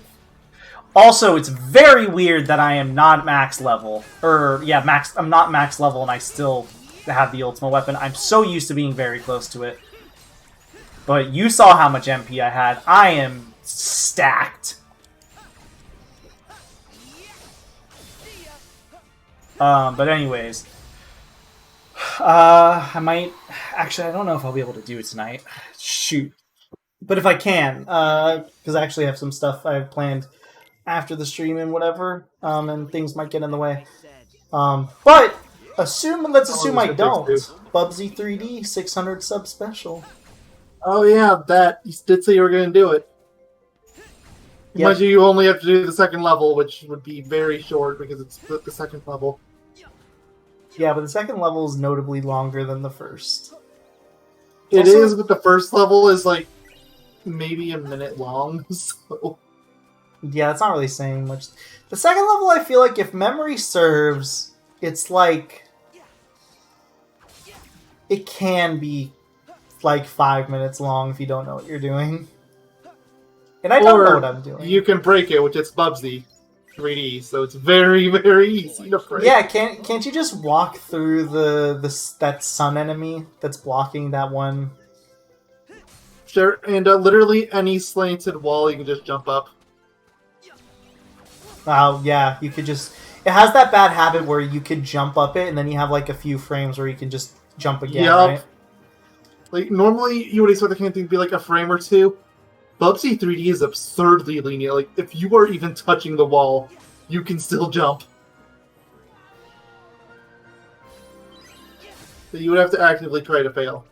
Also, it's very weird that I am not max level. I'm not max level and I still have the ultimate weapon. I'm so used to being very close to it. But you saw how much MP I had. I am stacked. But anyways, I might. Actually, I don't know if I'll be able to do it tonight. Shoot. But if I can, because I actually have some stuff I have planned after the stream and whatever, and things might get in the way. But let's assume I don't. Bubsy 3D 600 sub special. Oh yeah, that you did say you were going to do it. Yep. Mind you only have to do the second level, which would be very short because it's the second level. Yeah, but the second level is notably longer than the first. It is, but the first level is like maybe a minute long. So yeah, that's not really saying much. The second level, I feel like, if memory serves, it's like it can be like 5 minutes long if you don't know what you're doing. And I don't know what I'm doing. You can break it, which is Bubsy 3D, so it's very, very easy to break. Yeah, can't you just walk through that sun enemy that's blocking that one? Sure, and literally any slanted wall you can just jump up. Oh, yeah, you could just... It has that bad habit where you could jump up it, and then you have like a few frames where you can just jump again, right? Like, normally you would expect the kind of thing to be like a frame or two. Bubsy 3D is absurdly lenient. Like, if you are even touching the wall, you can still jump. So you would have to actively try to fail.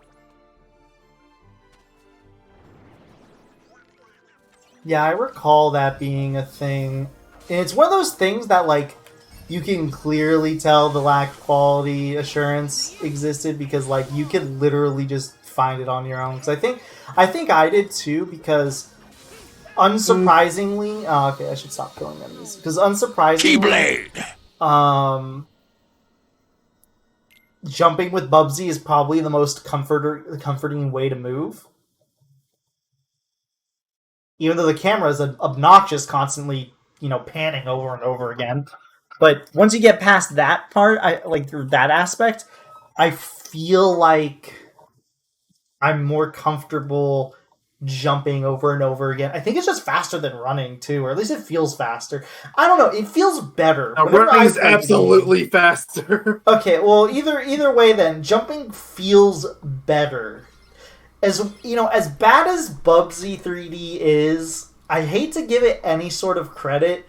Yeah, I recall that being a thing. And it's one of those things that, like, you can clearly tell the lack of quality assurance existed because, like, you could literally just find it on your own. Because I think I did too, because unsurprisingly... Oh, okay, I should stop killing enemies. Because unsurprisingly... Keyblade! Jumping with Bubsy is probably the most comforting way to move. Even though the camera is obnoxious, constantly, panning over and over again. But once you get past that part, through that aspect, I feel like I'm more comfortable jumping over and over again. I think it's just faster than running, too, or at least it feels faster. I don't know, it feels better. Running is absolutely faster. Okay, well, either way then, jumping feels better. As bad as Bubsy 3D is, I hate to give it any sort of credit,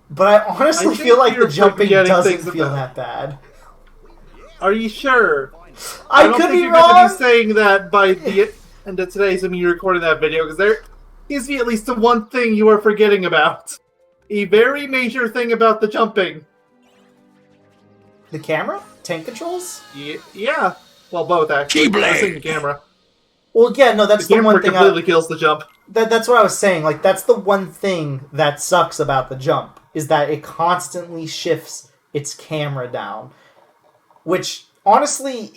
but I honestly feel like the jumping doesn't feel that bad. Are you sure? I don't could think be you're wrong. going to be saying that by the end of today's when you're recording that video, because there seems to be at least the one thing you are forgetting about. A very major thing about the jumping. The camera? Tank controls? Yeah. Well, both, actually. I was saying the camera. Well, yeah, no, that's the one thing. The camera completely kills the jump. That's what I was saying. Like, that's the one thing that sucks about the jump, is that it constantly shifts its camera down. Which, honestly,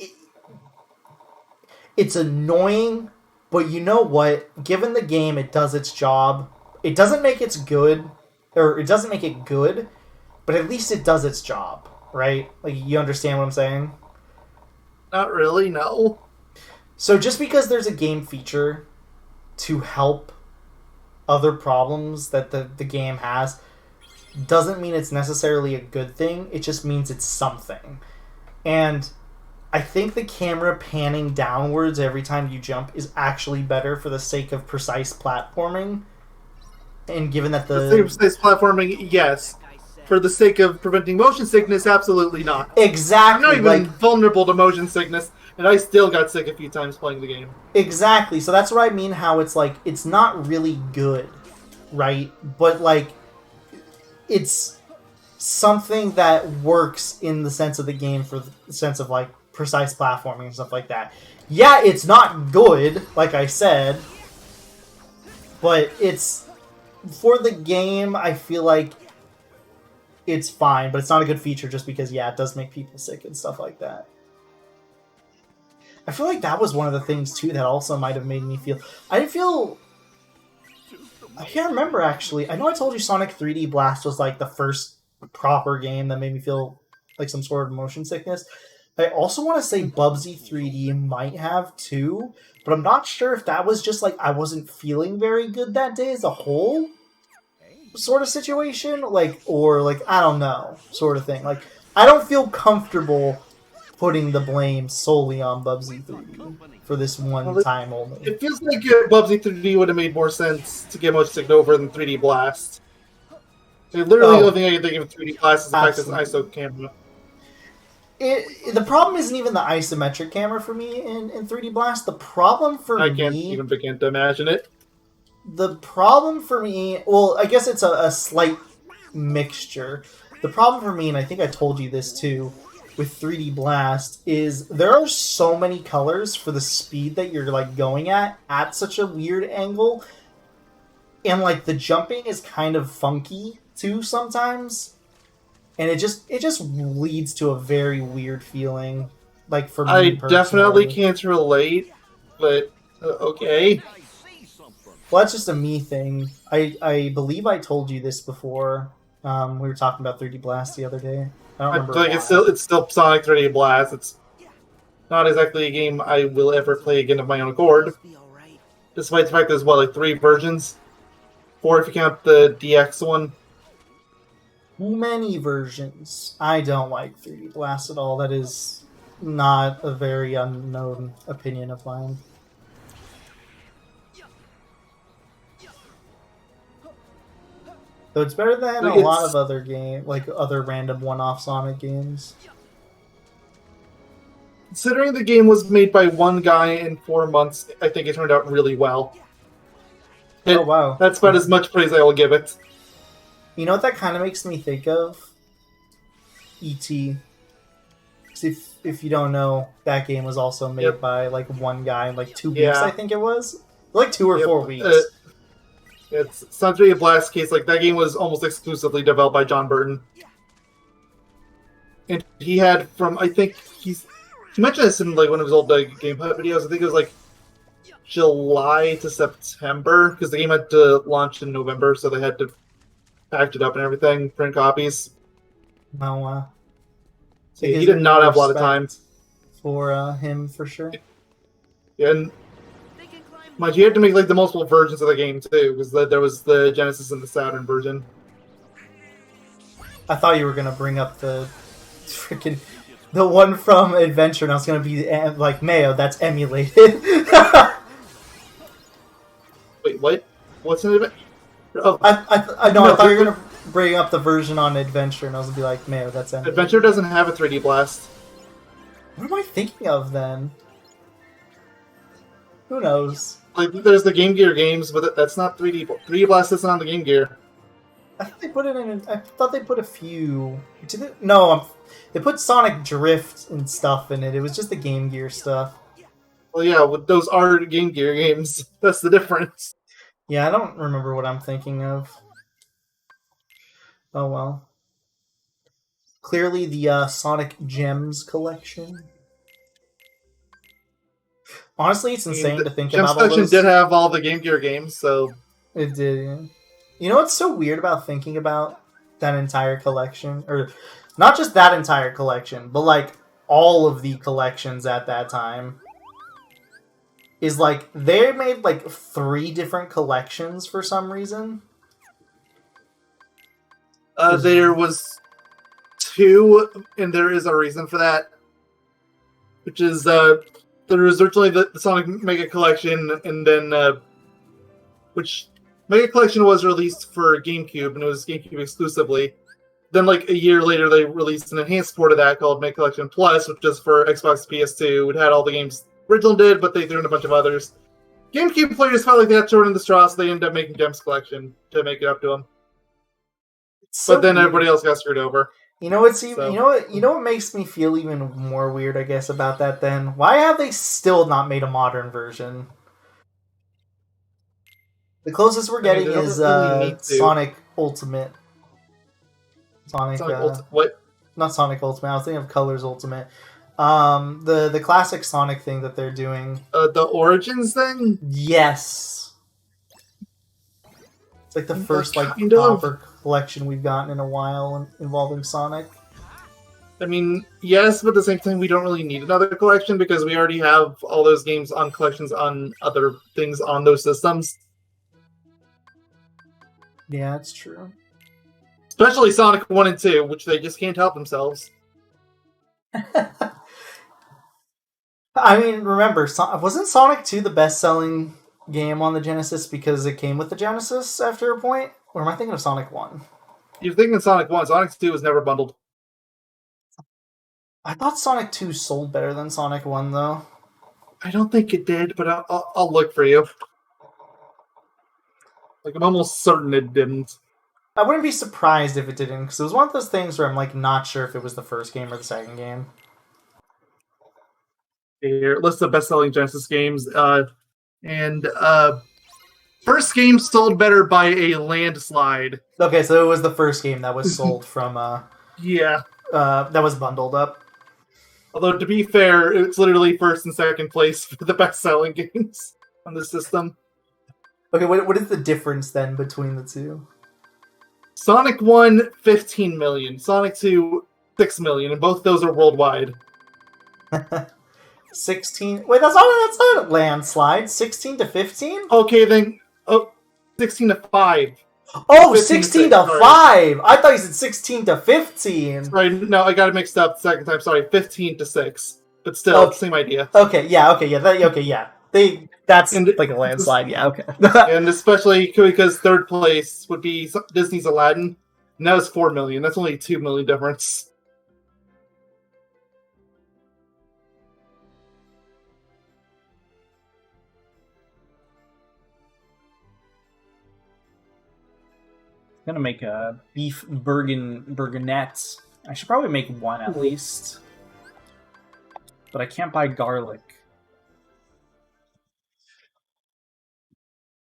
it's annoying, but you know what? Given the game, it does its job. It doesn't make it good, but at least it does its job, right? Like, you understand what I'm saying? Not really, no. So just because there's a game feature to help other problems that the game has doesn't mean it's necessarily a good thing. It just means it's something. And I think the camera panning downwards every time you jump is actually better for the sake of precise platforming. And given that the sake of precise platforming, yes. For the sake of preventing motion sickness, absolutely not. Exactly. I'm not even vulnerable to motion sickness, and I still got sick a few times playing the game. Exactly. So that's what I mean, how it's like, it's not really good, right? But, like, it's something that works in the sense of the game for the sense of, like, precise platforming and stuff like that. Yeah, it's not good, like I said, but it's, for the game, I feel like it's fine, but it's not a good feature just because, yeah, it does make people sick and stuff like that. I feel like that was one of the things, too, that also might have made me feel... I can't remember, actually. I know I told you Sonic 3D Blast was, like, the first proper game that made me feel like some sort of motion sickness. I also want to say Bubsy 3D might have, too, but I'm not sure if that was just, like, I wasn't feeling very good that day as a whole sort of situation, like, or, like, I don't know, sort of thing. Like, I don't feel comfortable putting the blame solely on Bubsy 3D for this one time only. It feels like Bubsy 3D would have made more sense to get Motion Signal over than 3D Blast. Literally, the only thing I can think of 3D Blast is the fact that it's ISO camera. The problem isn't even the isometric camera for me in 3D Blast. The problem for me... I can't even begin to imagine it. The problem for me... Well, I guess it's a slight mixture. The problem for me, and I think I told you this too, with 3D Blast, is there are so many colors for the speed that you're like going at such a weird angle, and like the jumping is kind of funky too sometimes, and it just leads to a very weird feeling. Like for me, I personally. definitely can't relate, but okay. Well, that's just a me thing. I believe I told you this before. We were talking about 3D Blast the other day. I don't remember. Like it's still Sonic 3D Blast. It's not exactly a game I will ever play again of my own accord. Despite the fact there's like 3 versions, 4 if you count the DX one. Too many versions. I don't like 3D Blast at all. That is not a very unknown opinion of mine. So it's better than a lot of other other random one-off Sonic games. Considering the game was made by one guy in 4 months, I think it turned out really well. Oh wow! That's about as much praise I will give it. You know what that kind of makes me think of? E.T. If you don't know, that game was also made by like one guy in like 2 weeks. I think it was like 2 or 4 weeks. It's Sonic 3D Blast case. Like that game was almost exclusively developed by John Burton, and he had from he mentioned this in like one of his old gameplay videos. I think it was like July to September because the game had to launch in November, so they had to package it up and everything, print copies. No, so he did not have a lot of time for him for sure. Yeah, and mind you, had to make like the multiple versions of the game too, because there was the Genesis and the Saturn version. I thought you were gonna bring up the one from Adventure, and I was gonna be like, Mayo, that's emulated. Wait, what? What's in it? Oh. I thought you were gonna bring up the version on Adventure, and I was gonna be like, Mayo, that's emulated. Adventure doesn't have a 3D Blast. What am I thinking of then? Who knows? Like, there's the Game Gear games, but that's not 3D. 3D Blast isn't on the Game Gear. I thought they put it in. I thought they put a few. No, they put Sonic Drift and stuff in it. It was just the Game Gear stuff. Well, yeah, those are Game Gear games. That's the difference. Yeah, I don't remember what I'm thinking of. Oh well. Clearly, the Sonic Gems collection. Honestly, it's insane to think about all those. Gems section did have all the Game Gear games, so... It did, yeah. You know what's so weird about thinking about that entire collection? Or, not just that entire collection, but, like, all of the collections at that time. Is, like, they made, like, 3 different collections for some reason. There was 2, and there is a reason for that. Which is, there was originally the Sonic Mega Collection, and then, which Mega Collection was released for GameCube, and it was GameCube exclusively. Then, like, a year later, they released an enhanced port of that called Mega Collection Plus, which is for Xbox PS2. It had all the games the original did, but they threw in a bunch of others. GameCube players felt like they had short in the straw, so they ended up making Gems Collection to make it up to them. But then everybody else got screwed over. You know what's even, you know what makes me feel even more weird, I guess, about that then? Why have they still not made a modern version? The closest we're getting is Sonic Ultimate. Sonic what? Not Sonic Ultimate. I was thinking of Colors Ultimate. The classic Sonic thing that they're doing. The Origins thing? Yes. It's like the first proper collection we've gotten in a while involving Sonic. I mean, yes, but at the same time, we don't really need another collection because we already have all those games on collections on other things on those systems. Yeah, that's true. Especially Sonic 1 and 2, which they just can't help themselves. I mean, remember, wasn't Sonic 2 the best-selling game on the Genesis because it came with the Genesis after a point? Or am I thinking of Sonic 1? You're thinking Sonic 1. Sonic 2 was never bundled. I thought Sonic 2 sold better than Sonic 1, though. I don't think it did, but I'll look for you. Like, I'm almost certain it didn't. I wouldn't be surprised if it didn't, because it was one of those things where I'm like not sure if it was the first game or the second game. Here, list of best-selling Genesis games. First game sold better by a landslide. Okay, so it was the first game that was sold from... yeah. That was bundled up. Although, to be fair, it's literally first and second place for the best-selling games on the system. Okay, what is the difference then between the two? Sonic 1, 15 million. Sonic 2, 6 million. And both those are worldwide. 16... Wait, that's not a landslide. 16 to 15? Okay, then... Oh, 16 to 5. Oh, 16 to 5! I thought you said 16 to 15! Sorry, no, I got it mixed up the second time. Sorry, 15 to 6. But still, same idea. Okay, yeah. That's like a landslide, yeah, okay. And especially because third place would be Disney's Aladdin. And that was 4 million. That's only a 2 million difference. I'm gonna make a beef burgonette. I should probably make one at least. But I can't buy garlic.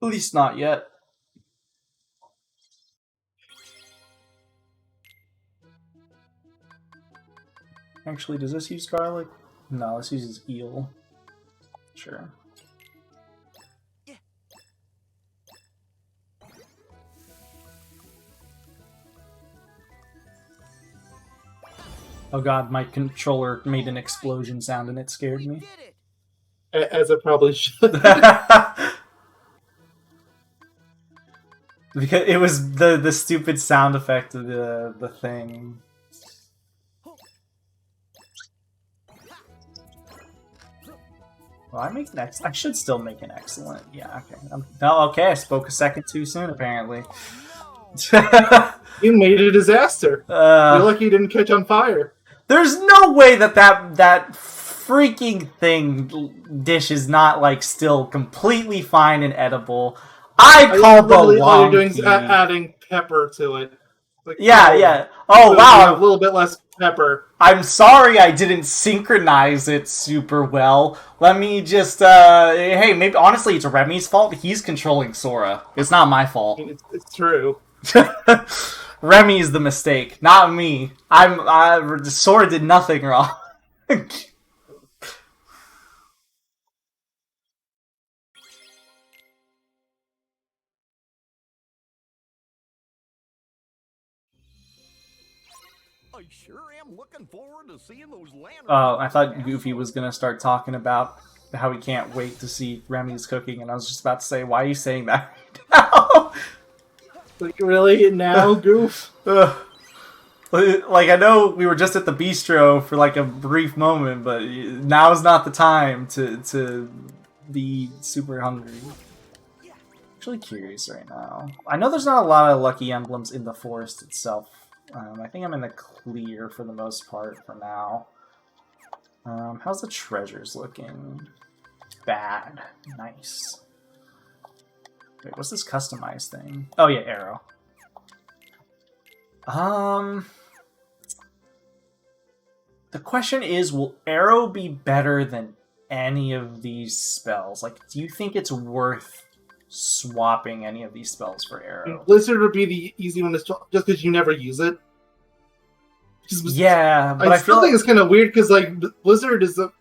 At least not yet. Actually, does this use garlic? No, this uses eel. Sure. Oh god, my controller made an explosion sound and it scared me. As it probably should. Because it was the stupid sound effect of the thing. Well, I should still make an excellent. Yeah, okay. Okay, I spoke a second too soon, apparently. You made a disaster. You're lucky you didn't catch on fire. There's no way that freaking dish is not, like, still completely fine and edible. I call the all you're doing is adding pepper to it. Like, yeah. Oh, so wow. A little bit less pepper. I'm sorry I didn't synchronize it super well. Let me just, hey, maybe, honestly, it's Remy's fault. He's controlling Sora. It's not my fault. I mean, it's true. Remy is the mistake, not me. Sora did nothing wrong. I sure am looking forward to seeing those lanterns. Oh, I thought Goofy was gonna start talking about how he can't wait to see Remy's cooking, and I was just about to say, why are you saying that right now? Like, really? Now, Goof? Like, I know we were just at the bistro for, like, a brief moment, but now is not the time to be super hungry. Actually curious right now. I know there's not a lot of lucky emblems in the forest itself. I think I'm in the clear for the most part for now. How's the treasures looking? Bad. Nice. Wait, what's this customized thing? Oh yeah, arrow. The question is, will arrow be better than any of these spells? Like, do you think it's worth swapping any of these spells for arrow? Blizzard would be the easy one to swap, just because you never use it. Yeah, but I still think it's kind of weird because, like, Blizzard is a...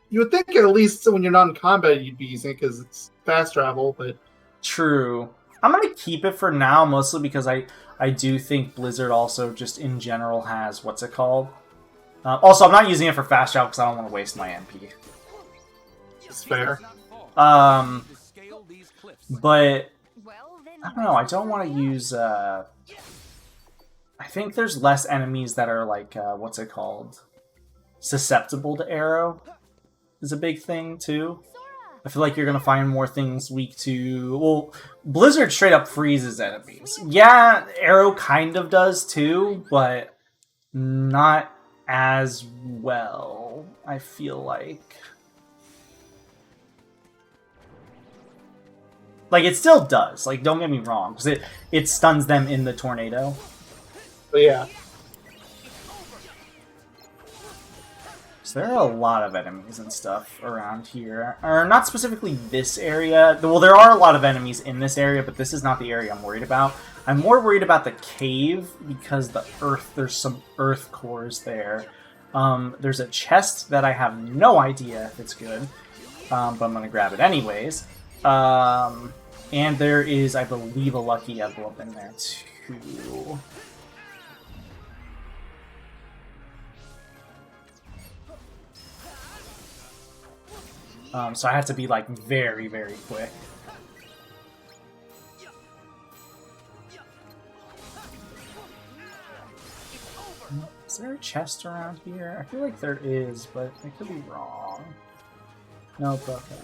You would think at least when you're not in combat you'd be using it because it's fast travel, but... True. I'm going to keep it for now, mostly because I do think Blizzard also just in general has... What's it called? Also, I'm not using it for fast travel because I don't want to waste my MP. It's fair. But... I don't know, I don't want to use... I think there's less enemies that are like, what's it called? Susceptible to arrow. is a big thing too. I feel like you're gonna find more things weak to... Well, Blizzard straight up freezes enemies. Yeah, Arrow kind of does too, but not as well, I feel like. Like, it still does. Like, don't get me wrong, because it stuns them in the tornado. But yeah. So there are a lot of enemies and stuff around here. Or not specifically this area. Well, there are a lot of enemies in this area, but this is not the area I'm worried about. I'm more worried about the cave because there's some earth cores there. There's a chest that I have no idea if it's good, but I'm going to grab it anyways. And there is, I believe, a lucky envelope in there too. So I have to be, like, very, very quick. Is there a chest around here? I feel like there is, but I could be wrong. Nope, okay.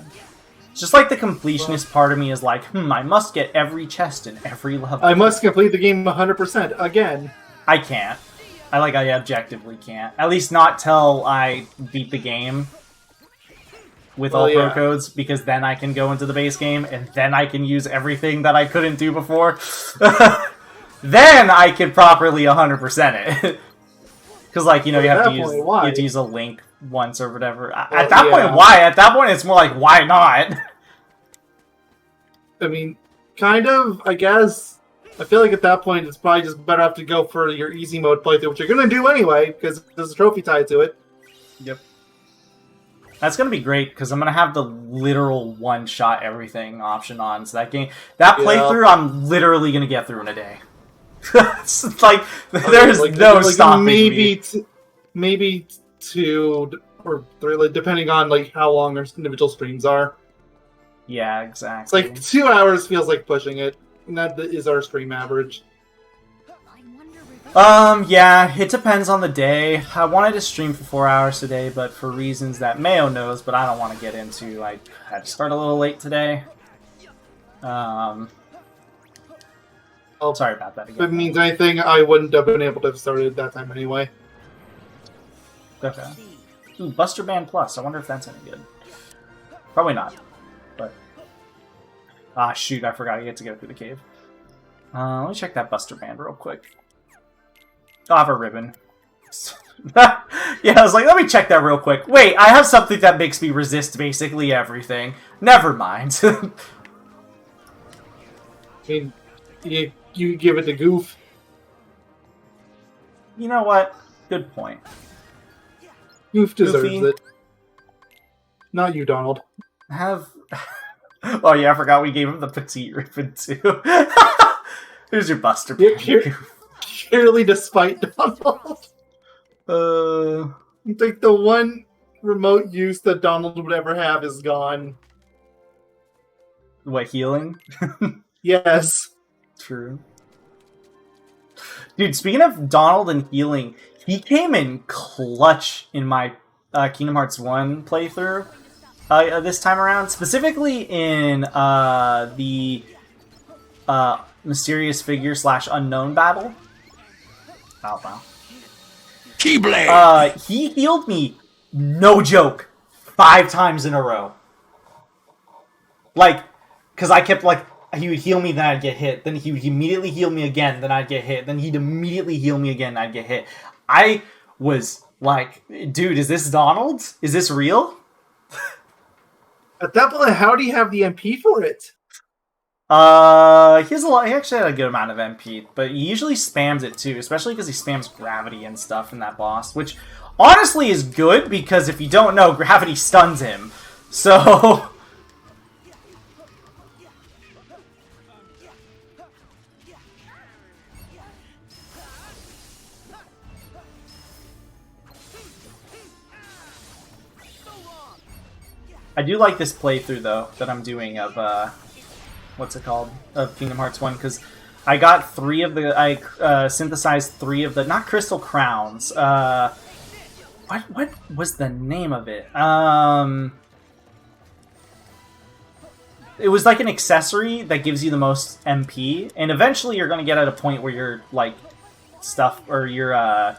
It's just like the completionist part of me is like, I must get every chest in every level. I must complete the game 100% again. I can't. I objectively can't. At least not till I beat the game with all pro codes, because then I can go into the base game, and then I can use everything that I couldn't do before. Then I could properly 100% it. Because, like, you know, you have to use a link once or whatever. At that point, why? At that point, it's more like, why not? I mean, kind of, I guess. I feel like at that point, it's probably just better off to go for your easy mode playthrough, which you're going to do anyway, because there's a trophy tied to it. Yep. That's going to be great, because I'm going to have the literal one-shot everything option on. So that playthrough, I'm literally going to get through in a day. It's like, there's no stopping me. Maybe 2 or 3, like, depending on like how long our individual streams are. Yeah, exactly. It's like 2 hours feels like pushing it, and that is our stream average. Yeah, it depends on the day. I wanted to stream for 4 hours today, but for reasons that Mayo knows, but I don't want to get into, I had to start a little late today. Sorry about that again. If it means anything, I wouldn't have been able to have started at that time anyway. Okay. Ooh, Buster Band Plus. I wonder if that's any good. Probably not. But... Ah, shoot, I forgot. You get to go through the cave. Let me check that Buster Band real quick. I'll have a ribbon. Yeah, I was like, let me check that real quick. Wait, I have something that makes me resist basically everything. Never mind. I mean, you give it the goof. You know what? Good point. Goof deserves Goofy. it. Not you, Donald. Oh yeah, I forgot we gave him the petite ribbon too. Here's your Buster Band. Purely despite Donald. I think the one remote use that Donald would ever have is gone. What, healing? Yes. True. Dude, speaking of Donald and healing, he came in clutch in my Kingdom Hearts 1 playthrough this time around. Specifically in the Mysterious Figure / Unknown battle. Oh, wow. Keyblade! He healed me, no joke, 5 times in a row. Like, because I kept, like, he would heal me, then I'd get hit. Then he would immediately heal me again, then I'd get hit. Then he'd immediately heal me again, and I'd get hit. I was like, dude, is this Donald? Is this real? At that point, how do you have the MP for it? He has a lot. He actually had a good amount of MP, but he usually spams it too, especially because he spams gravity and stuff in that boss, which honestly is good because if you don't know, gravity stuns him. So I do like this playthrough though that I'm doing of what's it called, of Kingdom Hearts 1, because I got 3 of the, I synthesized 3 of the, not crystal crowns, What was the name of it? It was like an accessory that gives you the most MP, and eventually you're going to get at a point where your like stuff or your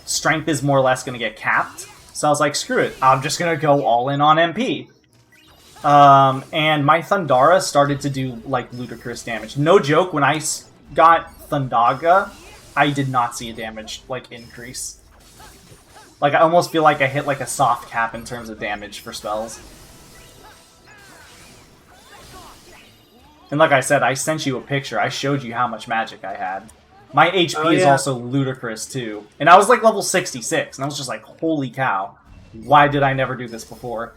strength is more or less going to get capped. So I was like, screw it, I'm just going to go all in on MP. And my Thundara started to do like ludicrous damage. No joke, when I got Thundaga, I did not see a damage like increase. Like I almost feel like I hit like a soft cap in terms of damage for spells. And like I said, I sent you a picture. I showed you how much magic I had. My HP is also ludicrous, too. And I was like level 66, and I was just like, holy cow. Why did I never do this before?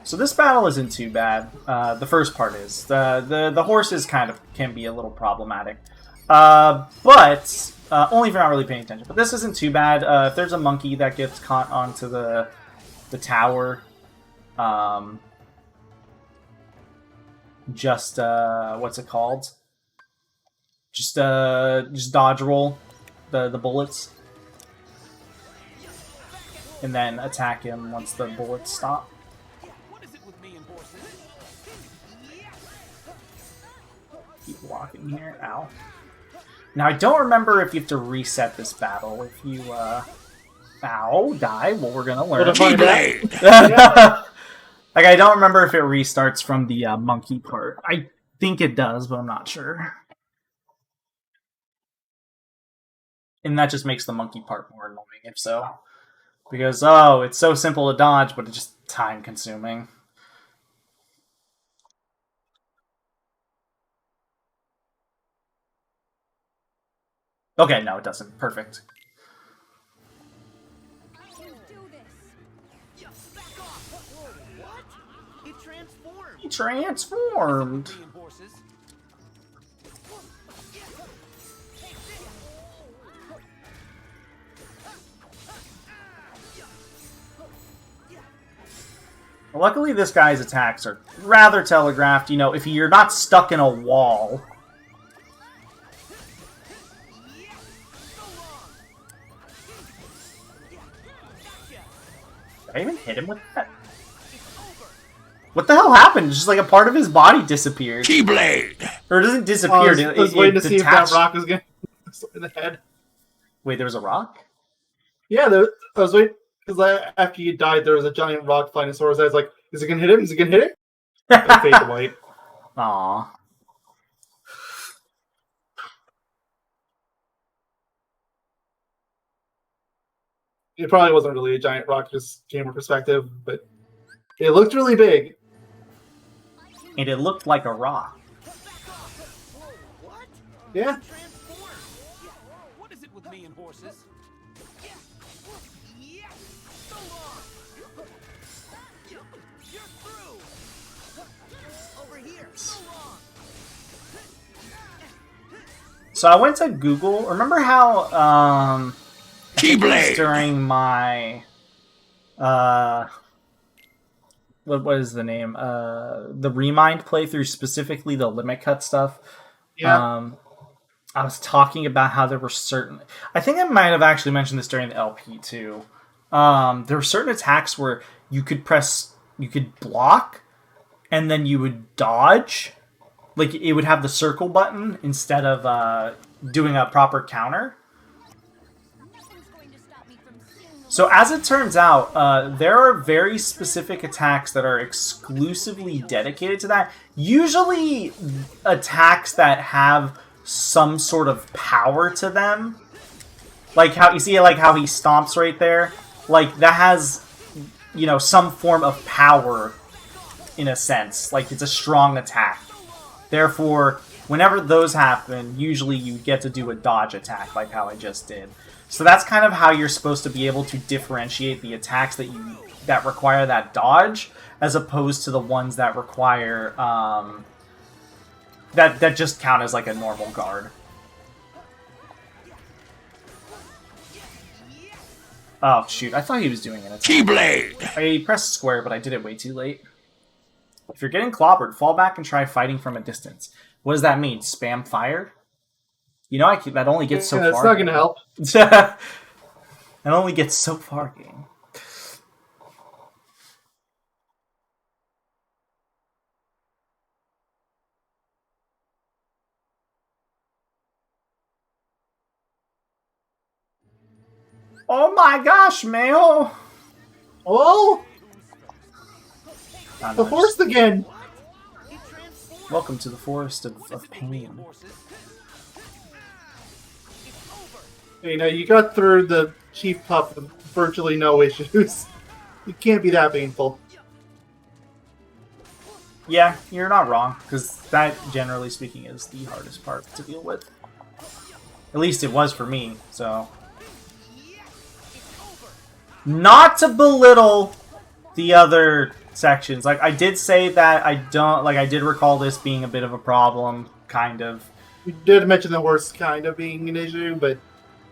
So this battle isn't too bad. The first part is. The horses kind of can be a little problematic. But only if you're not really paying attention. But this isn't too bad. If there's a monkey that gets caught onto the tower, what's it called? Just dodge roll the bullets, and then attack him once the bullets stop. Keep walking here. Ow. Now, I don't remember if you have to reset this battle. If you, ow, die, well, we're gonna learn. Like, I don't remember if it restarts from the monkey part. I think it does, but I'm not sure. And that just makes the monkey part more annoying, if so. Because, oh, it's so simple to dodge, but it's just time-consuming. Okay, no, it doesn't. Perfect. I can do this. Back off! What? It transformed! He transformed! Luckily, this guy's attacks are rather telegraphed. You know, if you're not stuck in a wall... Did I even hit him with that? What the hell happened? Just like a part of his body disappeared. Keyblade! Or it doesn't disappear. I was waiting to see if that rock was going to in the head. Wait, there was a rock? Yeah, I was waiting, because after you died, there was a giant rock flying towards us. I was like, is it going to hit him? Is it going to hit him? It faded away. Aww. It probably wasn't really a giant rock, just gamer perspective, but it looked really big. And it looked like a rock. What? Yeah. What is it with me and horses? So long! You're through! Over here! So long! So I went to Google. Remember how, Keyblade! during my, what is the name? The Remind playthrough, specifically the limit cut stuff. Yeah. I was talking about how there were certain... I think I might have actually mentioned this during the LP too. There were certain attacks where you could block, and then you would dodge. Like, it would have the circle button instead of doing a proper counter. So as it turns out, there are very specific attacks that are exclusively dedicated to that. Usually attacks that have some sort of power to them. Like how you see, like how he stomps right there? Like that has, you know, some form of power in a sense. Like it's a strong attack. Therefore, whenever those happen, usually you get to do a dodge attack like how I just did. So that's kind of how you're supposed to be able to differentiate the attacks that require that dodge, as opposed to the ones that require that just count as like a normal guard. Oh shoot! I thought he was doing an attack. Keyblade! I pressed square, but I did it way too late. If you're getting clobbered, fall back and try fighting from a distance. What does that mean? Spam fire? You know, that only gets so far. It's not going to help. That only gets so far, game. Oh my gosh, Mayo! Oh! Oh, The forest again! Welcome to the forest of pain. You know, you got through the Chief Puff with virtually no issues. It can't be that painful. Yeah, you're not wrong, because that, generally speaking, is the hardest part to deal with. At least it was for me, so... Not to belittle the other sections. Like, I did say that I did recall this being a bit of a problem, kind of. You did mention the horse kind of being an issue, but...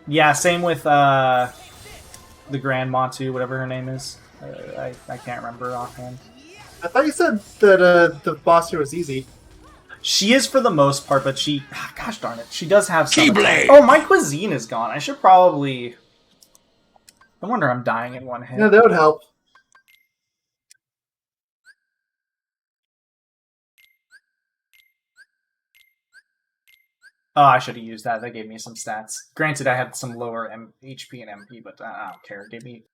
Yeah, same with, the Grandma, too, whatever her name is. I can't remember offhand. I thought you said that the boss here was easy. She is for the most part, but she... Gosh darn it. She does have some... Oh, my cuisine is gone. I should probably... No wonder I'm dying in one hit. Yeah, that would help. Oh, I should have used that. That gave me some stats. Granted, I had some lower HP and MP, but I don't care. It gave me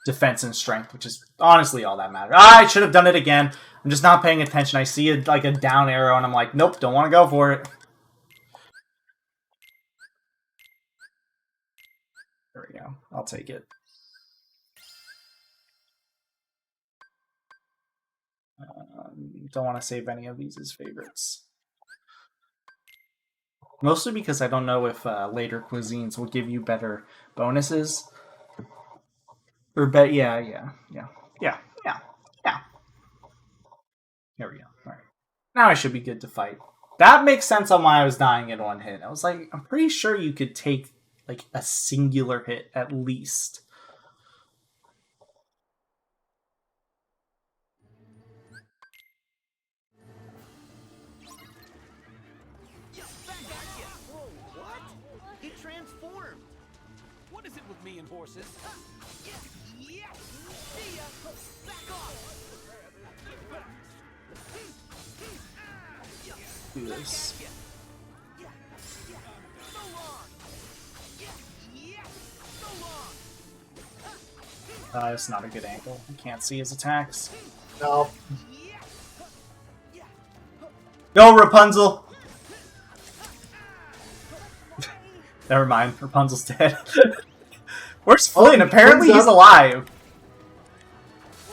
defense and strength, which is honestly all that matters. I should have done it again. I'm just not paying attention. I see a down arrow, and I'm like, nope, don't want to go for it. There we go. I'll take it. Don't want to save any of these as favorites. Mostly because I don't know if later cuisines will give you better bonuses. Or yeah. Here we go. Alright. Now I should be good to fight. That makes sense on why I was dying in one hit. I was like, I'm pretty sure you could take like a singular hit at least. He transformed. What is it with me and horses? Do this. It's not a good angle. I can't see his attacks. No. Go, Rapunzel! Never mind, Rapunzel's dead. Where's Flynn? Apparently he's alive.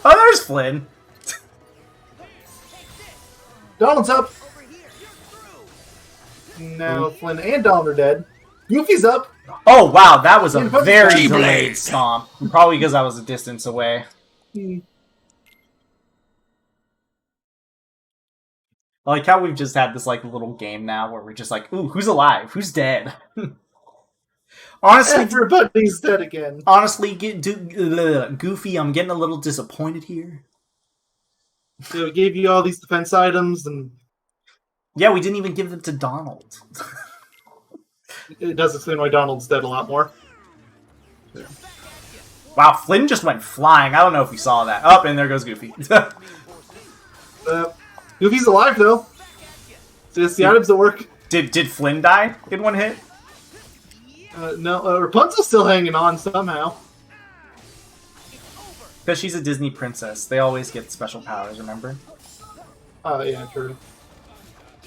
Oh, there's Flynn. Donald's up! Now Flynn and Donald are dead. Goofy's up! Oh, wow, that was a very delayed stomp. Probably because I was a distance away. I like how we've just had this like little game now where we're just like, ooh, who's alive? Who's dead? Honestly, everybody's dead again. Honestly, Goofy, I'm getting a little disappointed here. So we gave you all these defense items, and yeah, we didn't even give them to Donald. It does explain why Donald's dead a lot more. Wow, Flynn just went flying. I don't know if we saw that. Oh, and there goes Goofy. Goofy's alive though. So it's the items that work. Did Flynn die in one hit? No, Rapunzel's still hanging on somehow. Because she's a Disney princess. They always get special powers, remember? Oh, yeah, true.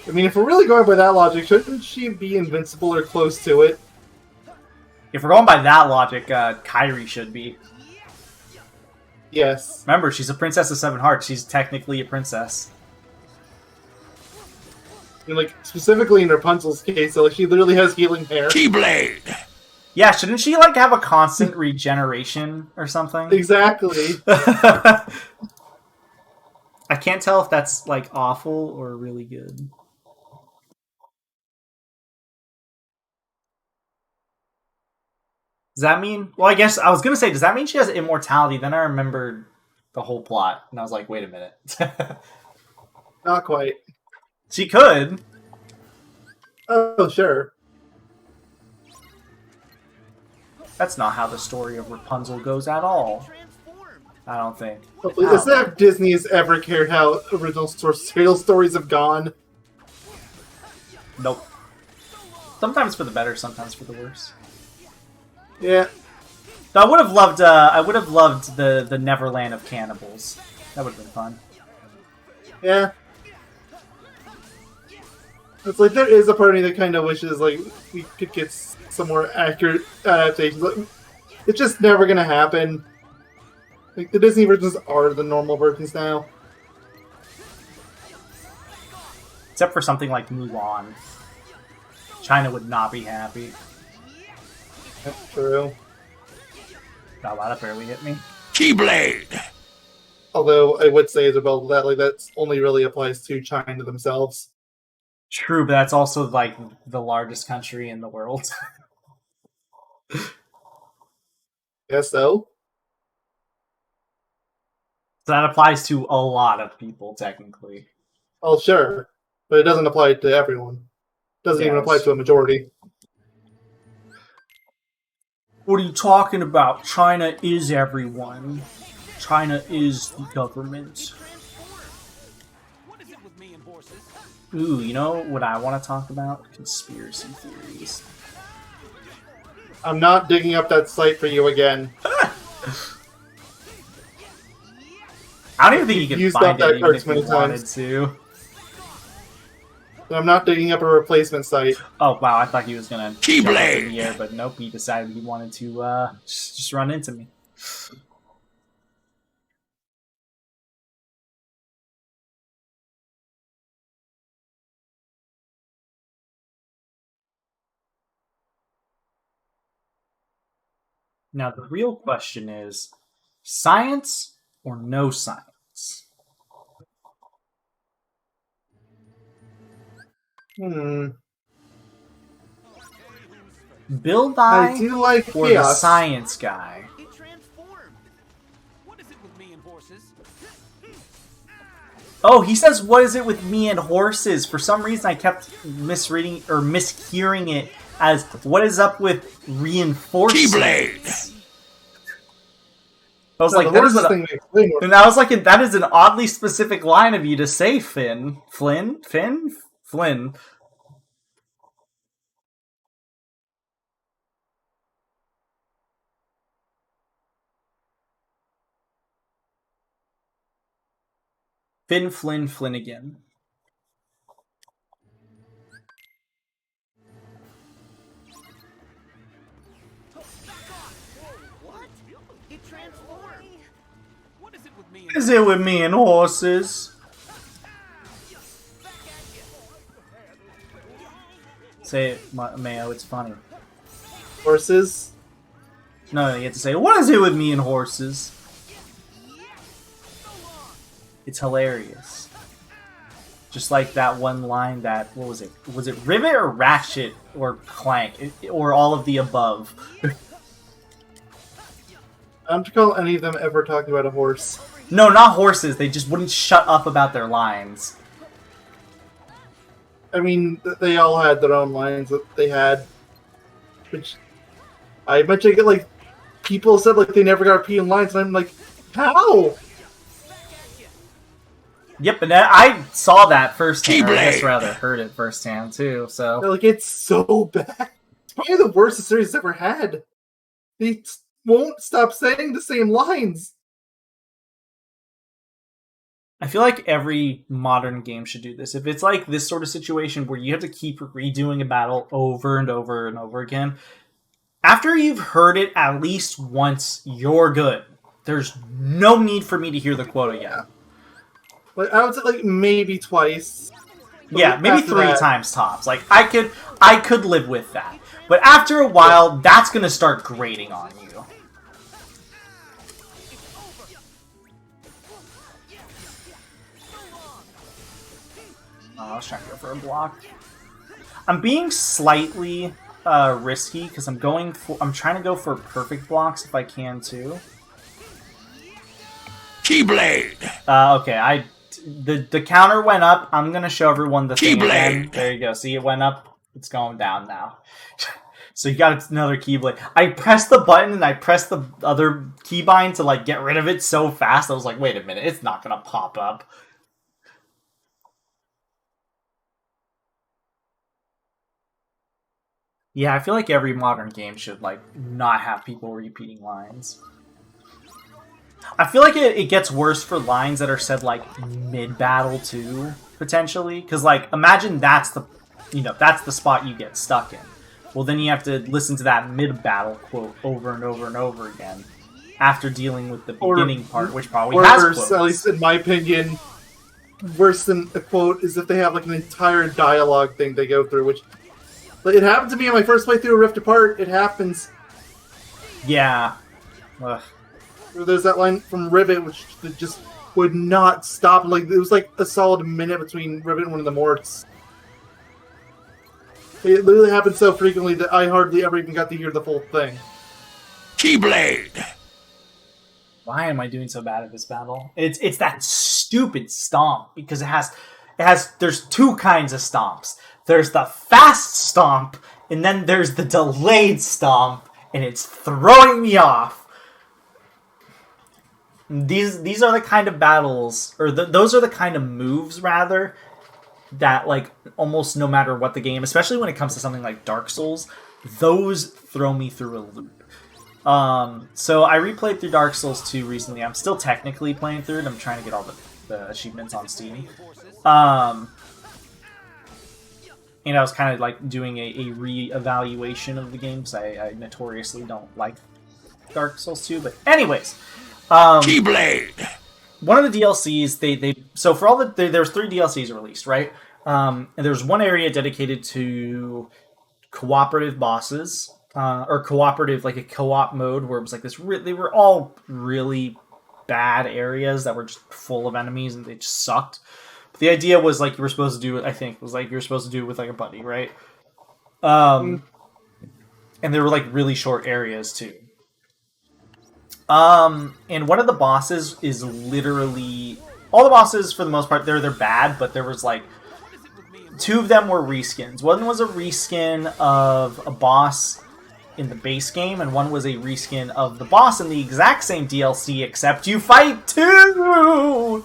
I mean, if we're really going by that logic, shouldn't she be invincible or close to it? If we're going by that logic, Kairi should be. Yes. Remember, she's a princess of 7 hearts. She's technically a princess. And, like, specifically in Rapunzel's case, so, like, she literally has healing hair. Keyblade! Yeah, shouldn't she, like, have a constant regeneration or something? Exactly. I can't tell if that's, like, awful or really good. Does that mean... Well, I guess I was going to say, does that mean she has immortality? Then I remembered the whole plot, and I was like, wait a minute. Not quite. She could. Oh, sure. That's not how the story of Rapunzel goes at all. I don't think. Is that if Disney's ever cared how original source material stories have gone? Nope. Sometimes for the better, sometimes for the worse. Yeah. So I would have loved. I would have loved the Neverland of Cannibals. That would have been fun. Yeah. It's like there is a part of me that kind of wishes like we could get some more accurate adaptations. Like, it's just never gonna happen. Like the Disney versions are the normal versions now. Except for something like Mulan. China would not be happy. That's true. Wow, that barely hit me. Keyblade! Although I would say, Isabel, that like that's only really applies to China themselves. True, but that's also like the largest country in the world. Guess so. So that applies to a lot of people, technically. Oh, sure. But it doesn't apply to everyone. It doesn't even apply to a majority. What are you talking about? China is everyone. China is the government. Ooh, you know what I want to talk about? Conspiracy theories. I'm not digging up that site for you again. I don't even think you can find it even if you wanted to. I'm not digging up a replacement site. Oh wow, I thought he was gonna jump up in the air, but nope, he decided he wanted to just run into me. Now the real question is, science or no science? Bill Nye I do like or chaos. the science guy? It transformed. What is it with me and horses? Oh, he says, what is it with me and horses? For some reason, I kept misreading or mishearing it as, what is up with reinforcements? Keyblade! I was like, that is an oddly specific line of you to say, Finn. Flynn? Flynn. Finn Flynn again. What? It transformed. What is it with me? What is it with me and horses? Say it, Mayo, it's funny. Horses? No, you have to say, what is it with me and horses? It's hilarious. Just like that one line that, what was it? Was it Rivet or Ratchet or Clank? Or all of the above? I don't recall any of them ever talking about a horse. No, not horses. They just wouldn't shut up about their lines. I mean, they all had their own lines that they had. Which I bet you get like people said like they never got repeating lines, and I'm like, how? Yep, and I saw that firsthand. Or I guess rather heard it firsthand too. So like it's so bad. It's probably the worst the series ever had. They won't stop saying the same lines. I feel like every modern game should do this. If it's like this sort of situation where you have to keep redoing a battle over and over and over again, after you've heard it at least once, you're good. There's no need for me to hear the quote again. Like I would say like maybe twice. Yeah, maybe 3 times tops. Like I could live with that. But after a while, that's gonna start grating on you. I was trying to go for a block. I'm being slightly risky because I'm trying to go for perfect blocks if I can too. Keyblade. Okay, the counter went up. I'm gonna show everyone the thing again. Keyblade. There you go. See, it went up It's going down now. So you got another Keyblade. I pressed the button and I pressed the other keybind to like get rid of it so fast. I was like, wait a minute, it's not gonna pop up. Yeah, I feel like every modern game should like not have people repeating lines. I feel like it gets worse for lines that are said like mid-battle too, potentially. Because like, imagine that's the, that's the spot you get stuck in. Well, then you have to listen to that mid-battle quote over and over and over again after dealing with the beginning part, which probably has quotes. At least in my opinion, worse than a quote is if they have like an entire dialogue thing they go through, which it happened to me on my first playthrough of Rift Apart. It happens. Yeah. Ugh. There's that line from Rivet, which just would not stop. Like it was like a solid minute between Rivet and one of the Morts. It literally happened so frequently that I hardly ever even got to hear the full thing. Keyblade! Why am I doing so bad at this battle? It's that stupid stomp, because there's two kinds of stomps. There's the fast stomp, and then there's the delayed stomp, and it's throwing me off. These are the kind of battles, or those are the kind of moves, rather, that, like, almost no matter what the game, especially when it comes to something like Dark Souls, those throw me through a loop. So I replayed through Dark Souls 2 recently. I'm still technically playing through it. I'm trying to get all the achievements on Steam. And I was kind of, like, doing a re-evaluation of the game, because I notoriously don't like Dark Souls 2. But anyways... Keyblade! One of the DLCs, so for all there was 3 DLCs released, right? And there was one area dedicated to cooperative bosses, or cooperative, like a co-op mode, where it was like this, they were all really bad areas that were just full of enemies and they just sucked. But the idea was like you were supposed to do it, I think, was like you were supposed to do it with like a buddy, right? And they were like really short areas too. And one of the bosses is literally... All the bosses, for the most part, they're bad, but there was, like... 2 of them were reskins. One was a reskin of a boss in the base game, and one was a reskin of the boss in the exact same DLC, except you fight 2!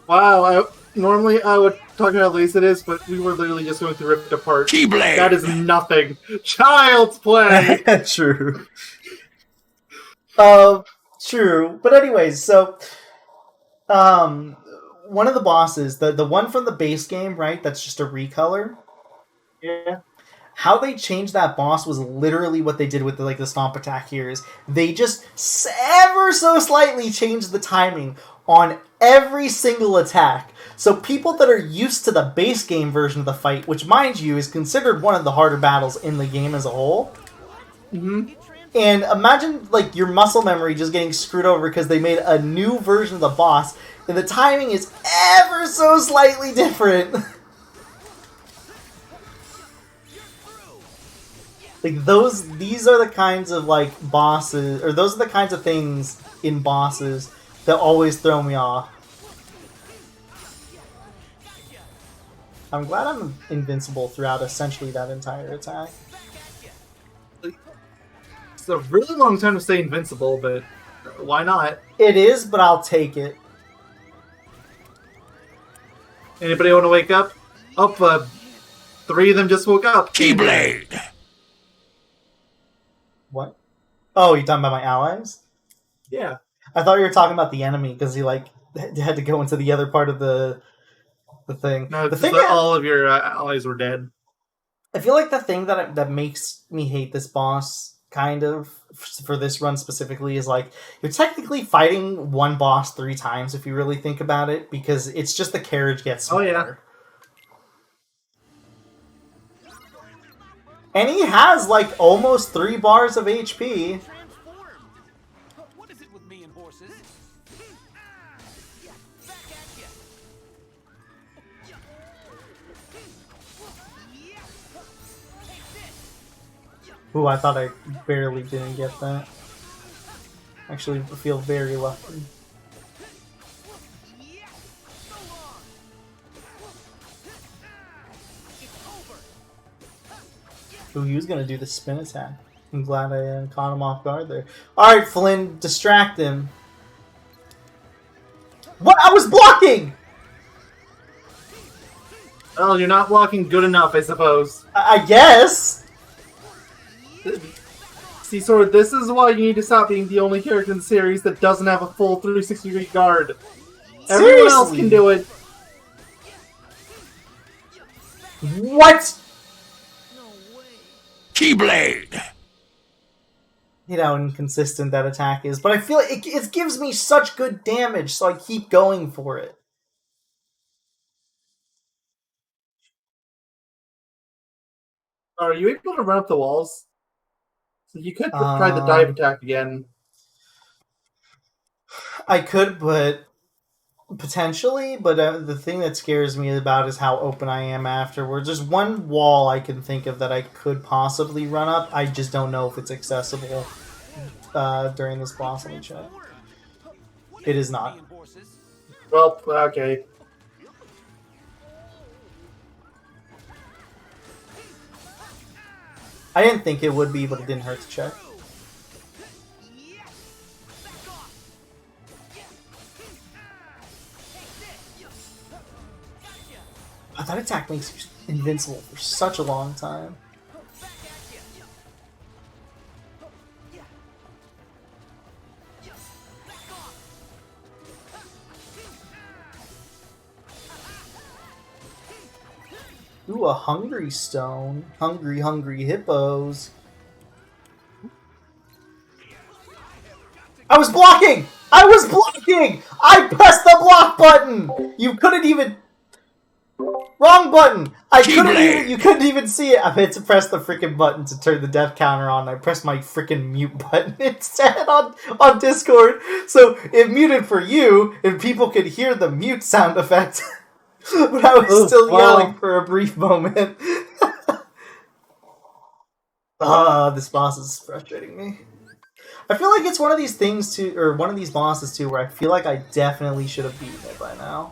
Wow, normally I would talk about how lazy it is, but we were literally just going through Rift Apart. Keyblade! That is nothing. Child's play! True. True. But anyways, so, one of the bosses, the one from the base game, right, that's just a recolor. Yeah. How they changed that boss was literally what they did with the stomp attack here, is they just ever so slightly changed the timing on every single attack. So people that are used to the base game version of the fight, which mind you is considered one of the harder battles in the game as a whole. Mm-hmm. And imagine, like, your muscle memory just getting screwed over because they made a new version of the boss, and the timing is ever so slightly different. Like, these are the kinds of, like, bosses, or those are the kinds of things in bosses that always throw me off. I'm glad I'm invincible throughout essentially that entire attack. It's a really long time to stay invincible, but why not? It is, but I'll take it. Anybody want to wake up? Oh, 3 of them just woke up. Keyblade! What? Oh, you're talking about my allies? Yeah. I thought you were talking about the enemy, because he, like, had to go into the other part of the thing. No, the thing all of your allies were dead. I feel like the thing that makes me hate this boss, kind of, for this run specifically, is like, you're technically fighting one boss 3 times if you really think about it, because it's just the carriage gets smaller. Oh, yeah. And he has, like, almost 3 bars of HP. What is it with me and horses? Ooh, I thought I barely didn't get that. Actually, I feel very lucky. Ooh, he was gonna do the spin attack. I'm glad I caught him off guard there. Alright, Flynn, distract him. What? I was blocking! Oh, you're not blocking good enough, I suppose. I guess! See, Sword, this is why you need to stop being the only character in the series that doesn't have a full 360-degree guard. Everyone else can do it. What? Keyblade! You know how inconsistent that attack is, but I feel like it gives me such good damage, so I keep going for it. Are you able to run up the walls? So you could try the dive attack again. I could, but potentially. But the thing that scares me about is how open I am afterwards. There's one wall I can think of that I could possibly run up. I just don't know if it's accessible during this boss. Let me check. It is not. Well, okay. I didn't think it would be, but it didn't hurt to check. Oh, that attack makes you invincible for such a long time. Ooh, a hungry stone. Hungry, hungry hippos. I was blocking! I was blocking! I pressed the block button! You couldn't even... Wrong button! You couldn't even see it! I meant to press the freaking button to turn the death counter on. I pressed my freaking mute button instead on Discord. So it muted for you, and people could hear the mute sound effect. But I was still yelling for a brief moment. This boss is frustrating me. I feel like it's one of these things too, or one of these bosses too, where I feel like I definitely should have beaten it by now.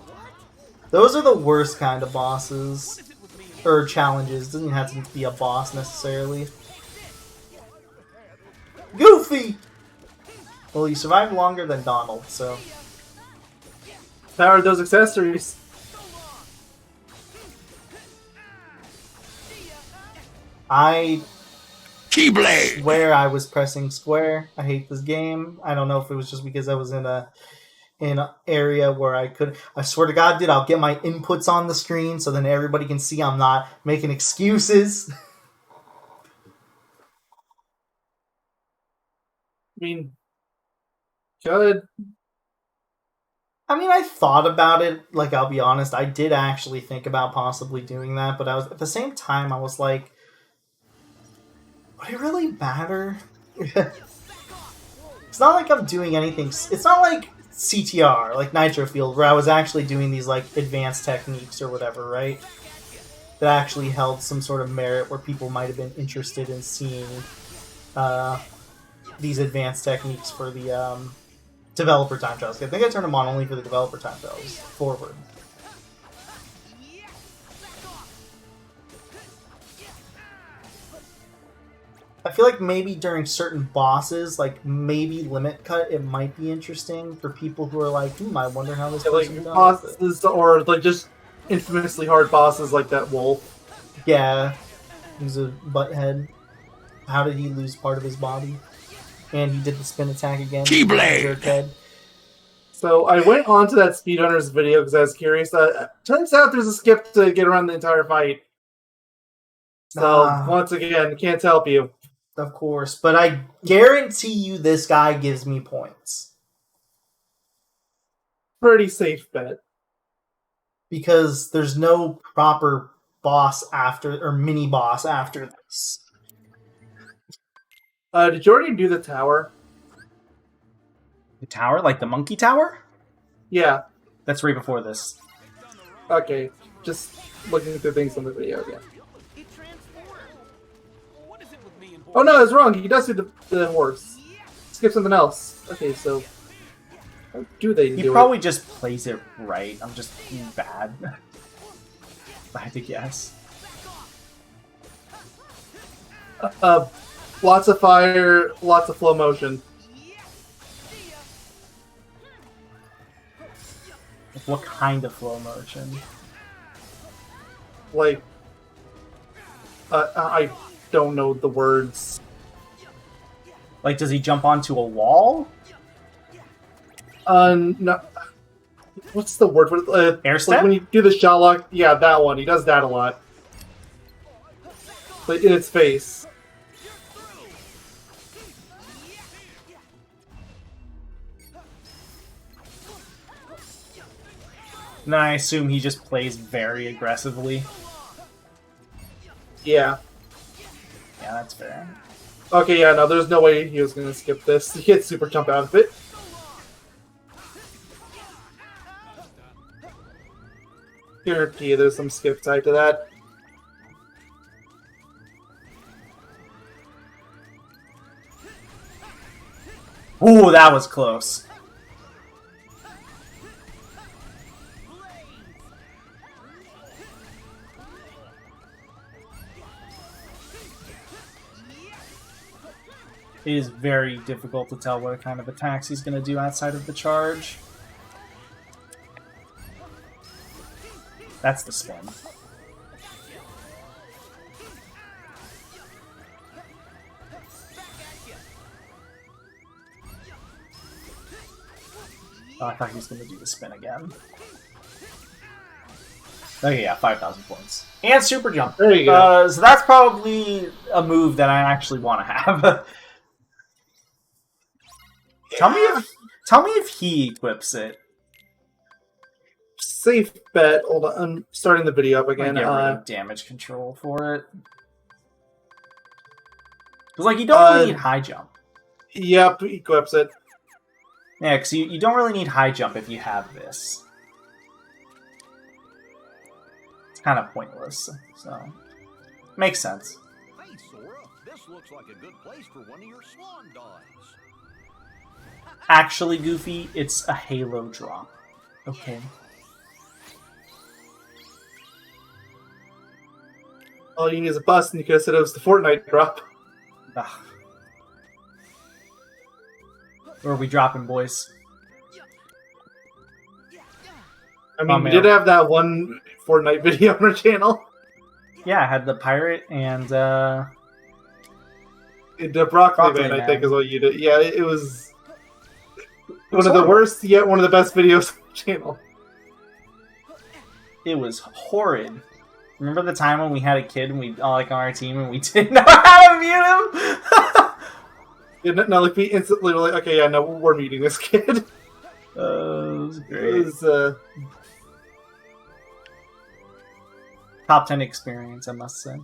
Those are the worst kind of bosses. Or challenges. It doesn't even have to be a boss necessarily. Goofy! Well, you survived longer than Donald, so... Power of those accessories. I Keyblade! swear I was pressing square. I hate this game. I don't know if it was just because I was in an area where I could... I swear to God, dude, I'll get my inputs on the screen so then everybody can see I'm not making excuses. I mean, good. I mean, I thought about it. Like, I'll be honest, I did actually think about possibly doing that, but I was at the same time, I was like, would it really matter? It's not like I'm doing anything... It's not like CTR, like Nitro Field, where I was actually doing these, like, advanced techniques or whatever, right? That actually held some sort of merit where people might have been interested in seeing these advanced techniques for the developer time trials. I think I turned them on only for the developer time trials. Forward. I feel like maybe during certain bosses, like maybe Limit Cut, it might be interesting for people who are like, I wonder how this person like does bosses, or like just infamously hard bosses like that wolf. Yeah, he's a butthead. How did he lose part of his body? And he did the spin attack again. Keyblade! So I went on to that speedrunners video because I was curious. Turns out there's a skip to get around the entire fight. So once again, can't help you. Of course, but I guarantee you this guy gives me points. Pretty safe bet. Because there's no proper boss after, or mini boss after this. Did you already do the tower? The tower? Like the monkey tower? Yeah. That's right before this. Okay. Just looking through things on the video again. Oh no, that's wrong. He does do the horse. Skip something else. Okay, so how do they do it? He probably just plays it right. I'm just bad. I had to guess. Lots of fire, lots of flow motion. What kind of flow motion? Like, I don't know the words. Like, does he jump onto a wall? No. What's the word for it? Air Like step? when you do the shot lock, yeah, that one. He does that a lot. But in its face. And then I assume he just plays very aggressively. Yeah. Yeah, that's fair. Okay, yeah, no, there's no way he was gonna skip this. He hit super jump out of it. Guarantee there's some skip tied to that. Ooh, that was close. It is very difficult to tell what kind of attacks he's going to do outside of the charge. That's the spin. Oh, I thought he was going to do the spin again. Okay, yeah, 5,000 points. And super jump. There you go. So that's probably a move that I actually want to have. Tell me if he equips it. Safe bet. Hold on, I'm starting the video up again. Get rid of damage control for it. Because, like, you don't really need high jump. Yep, he equips it. Yeah, because you don't really need high jump if you have this. It's kind of pointless, so... Makes sense. Hey, Sora, this looks like a good place for one of your swan dives. Actually, Goofy, it's a Halo drop. Okay. All you need is a bus, and you could have said it was the Fortnite drop. Ugh. Where are we dropping, boys? I mean, we did have that one Fortnite video on our channel. Yeah, I had the pirate and, The Broccoli Man, I think, is what you did. Yeah, it was one of the worst, yet one of the best videos on the channel. It was horrid. Remember the time when we had a kid and we all like on our team and we didn't know how to mute him? No, like we instantly were like, okay, yeah, no, we're muting this kid. It was great. It was, Top 10 experience, I must say.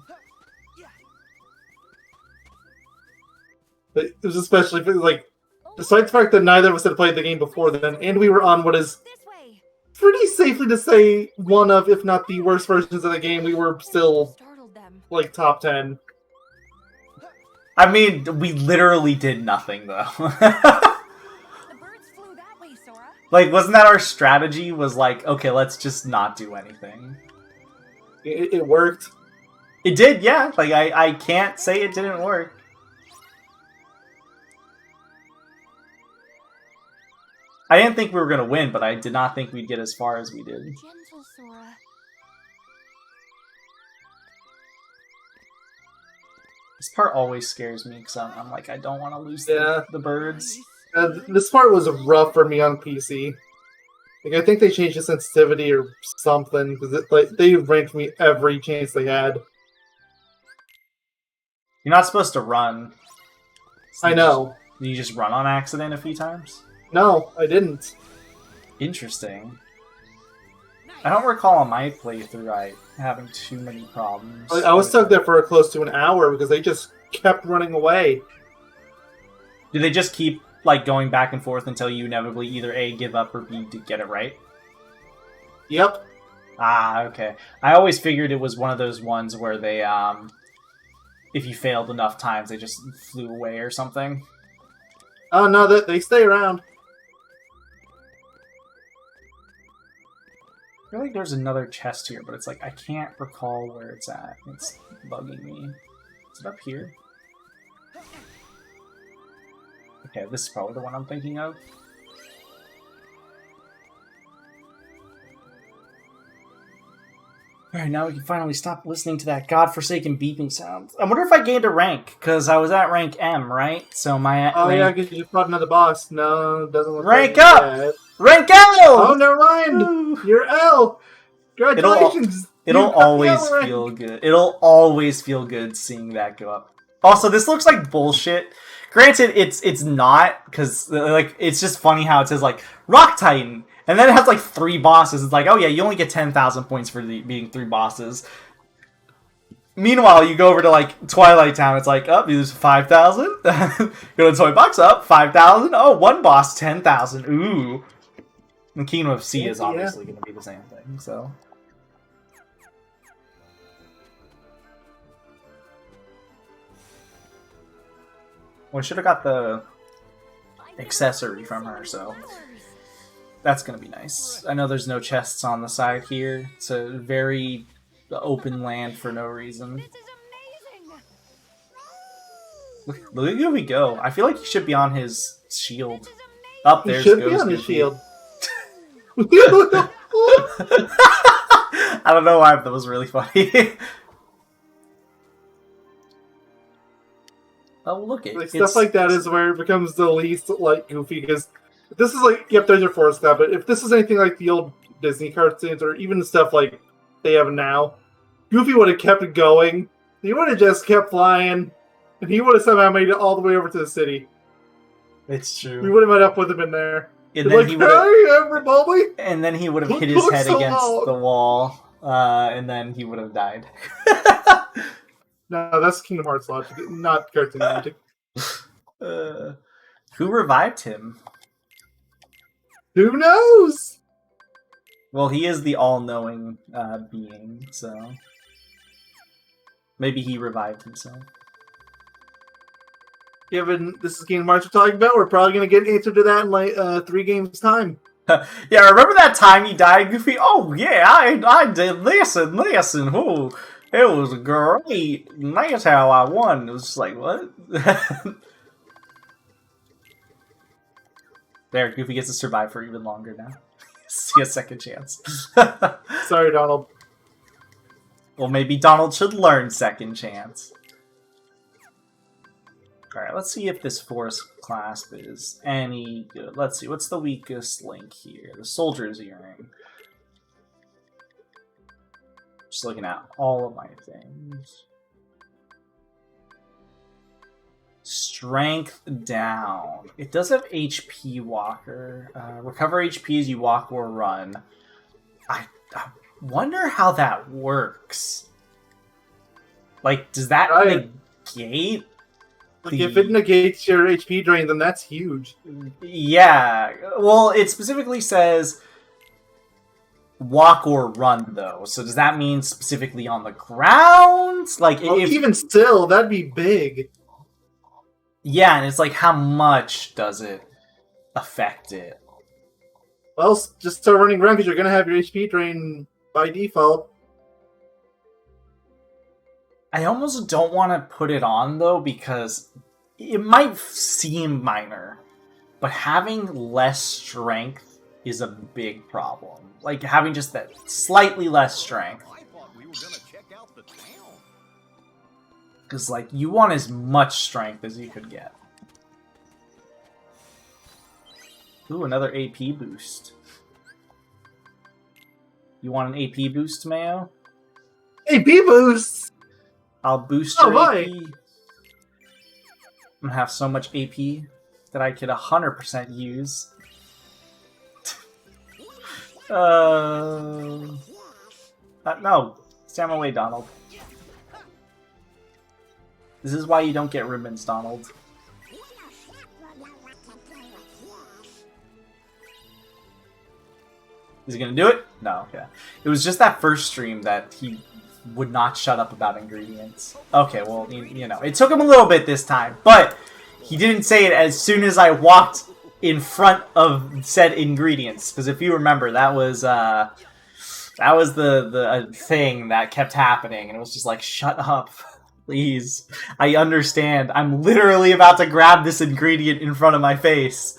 but it was especially like, despite the fact that neither of us had played the game before then, and we were on what is This way. pretty safely to say one of, if not the worst versions of the game, we were still Startled them. like top 10. I mean, we literally did nothing, though. The birds flew that way, Sora. Like, wasn't that our strategy? Was like, okay, let's just not do anything. It worked. It did, yeah. Like, I can't say it didn't work. I didn't think we were going to win, but I did not think we'd get as far as we did. Gentle, Sora. This part always scares me, because I'm like, I don't want to lose Yeah. the birds. This part was rough for me on PC. Like, I think they changed the sensitivity or something, because like they ranked me every chance they had. You're not supposed to run. I know. You just run on accident a few times? No, I didn't. Interesting. I don't recall on my playthrough having too many problems. I was stuck there for close to an hour because they just kept running away. Do they just keep like going back and forth until you inevitably either A, give up, or B, to get it right? Yep. Ah, okay. I always figured it was one of those ones where they, if you failed enough times, they just flew away or something. Oh no, they stay around. I feel like there's another chest here, but it's like, I can't recall where it's at. It's bugging me. Is it up here? Okay, this is probably the one I'm thinking of. Alright, now we can finally stop listening to that godforsaken beeping sound. I wonder if I gained a rank, because I was at rank M, right? So my Oh rank... yeah, because you fought another boss. No, it doesn't look Rank like up! it yet. Rank L! Oh, never mind! Ooh. You're L! Congratulations! It'll You got the always L rank. feel good. It'll always feel good seeing that go up. Also, this looks like bullshit. Granted, it's not, because like it's just funny how it says like Rock Titan, and then it has like 3 bosses. It's like, oh yeah, you only get 10,000 points for beating 3 bosses. Meanwhile, you go over to like Twilight Town, it's like, oh, there's 5,000. Go to Toy Box, up 5,000. Oh, 1 boss, 10,000. Ooh. And Kingdom of Sea is obviously going to be the same thing. So. Well, I should have got the accessory from her, so that's going to be nice. I know there's no chests on the side here. It's a very open land for no reason. This is amazing. Look at Goofy go. I feel like he should be on his shield. Up He there should goes be on his Goofy. shield. I don't know why, but that was really funny. Oh, look it. Like, stuff like that is where it becomes the least like Goofy, because this is like, yep, there's your force now, but if this is anything like the old Disney cartoons or even the stuff like they have now, Goofy would have kept going. He would have just kept flying, and he would have somehow made it all the way over to the city. It's true. We would have met up with him in there. And like, hey, everybody! And then he would have What hit his took head so against long? the wall, and then he would have died. No, that's Kingdom Hearts logic, not cartoon logic. Who revived him? Who knows? Well, he is the all-knowing being, so maybe he revived himself. Given this is Kingdom Hearts we're talking about, we're probably going to get an answer to that in like 3 games time. Yeah, remember that time he died, Goofy? Oh yeah, I did this and this and who. It was great. And that's how I won. It was just like, what? There, Goofy gets to survive for even longer now. See a second chance. Sorry, Donald. Well, maybe Donald should learn second chance. Alright, let's see if this force clasp is any good. Let's see, what's the weakest link here? The soldier's earring. Just looking at all of my things. Strength down. It does have HP walker. Recover HP as you walk or run. I wonder how that works. Like, does that negate? Like, if it negates your HP drain, then that's huge. Yeah. Well, it specifically says walk or run, though. So does that mean specifically on the ground? Like, Well, even still, that'd be big. Yeah, and it's like, how much does it affect it? Well, just start running around because you're going to have your HP drain by default. I almost don't want to put it on, though, because it might seem minor, but having less strength is a big problem. Like, having just that slightly less strength. I thought we were gonna check out the town. Because, like, you want as much strength as you could get. Ooh, another AP boost. You want an AP boost, Mayo? AP boosts! I'll boost your Oh, AP. I'm gonna have so much AP that I could 100% use. No. Stand away, Donald. This is why you don't get ribbons, Donald. Is he gonna do it? No, okay. It was just that first stream that he would not shut up about ingredients. Okay, well, you know, it took him a little bit this time, but he didn't say it as soon as I walked in front of said ingredients. Because if you remember, that was the thing that kept happening, and it was just like, shut up. Please. I understand. I'm literally about to grab this ingredient in front of my face.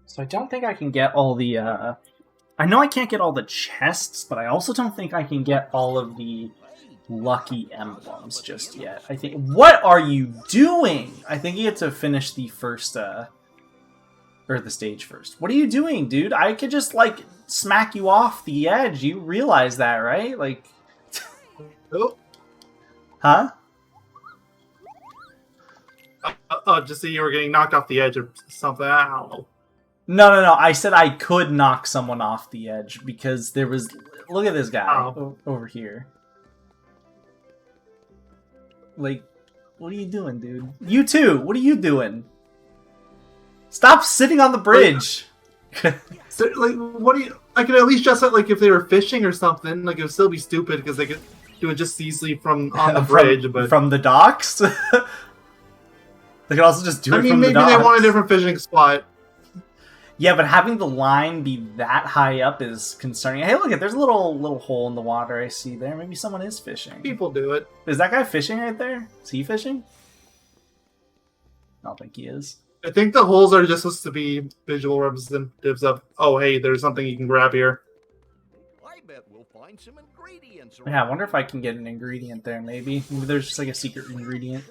So I don't think I can get all the, I know I can't get all the chests, but I also don't think I can get all of the lucky emblems just yet. I think... What are you doing? I think you have to finish the first, or the stage first. What are you doing, dude? I could just, like, smack you off the edge. You realize that, right? Like... Oh. Huh? Just see you were getting knocked off the edge or something. I don't know. No. I said I could knock someone off the edge because there was... Look at this guy over here. Like, what are you doing, dude? You too! What are you doing? Stop sitting on the bridge! So, like, what do you... I could at least just, like, if they were fishing or something, like, it would still be stupid because they could do it just easily from on the bridge, but... From the docks? They could also just do it from the docks. Maybe they want a different fishing spot. Yeah, but having the line be that high up is concerning. Hey, look, there's a little hole in the water I see there. Maybe someone is fishing. People do it. Is that guy fishing right there? Is he fishing? I don't think he is. I think the holes are just supposed to be visual representatives of, oh, hey, there's something you can grab here. I bet we'll find some ingredients. Yeah, I wonder if I can get an ingredient there, maybe. Maybe there's just like a secret ingredient.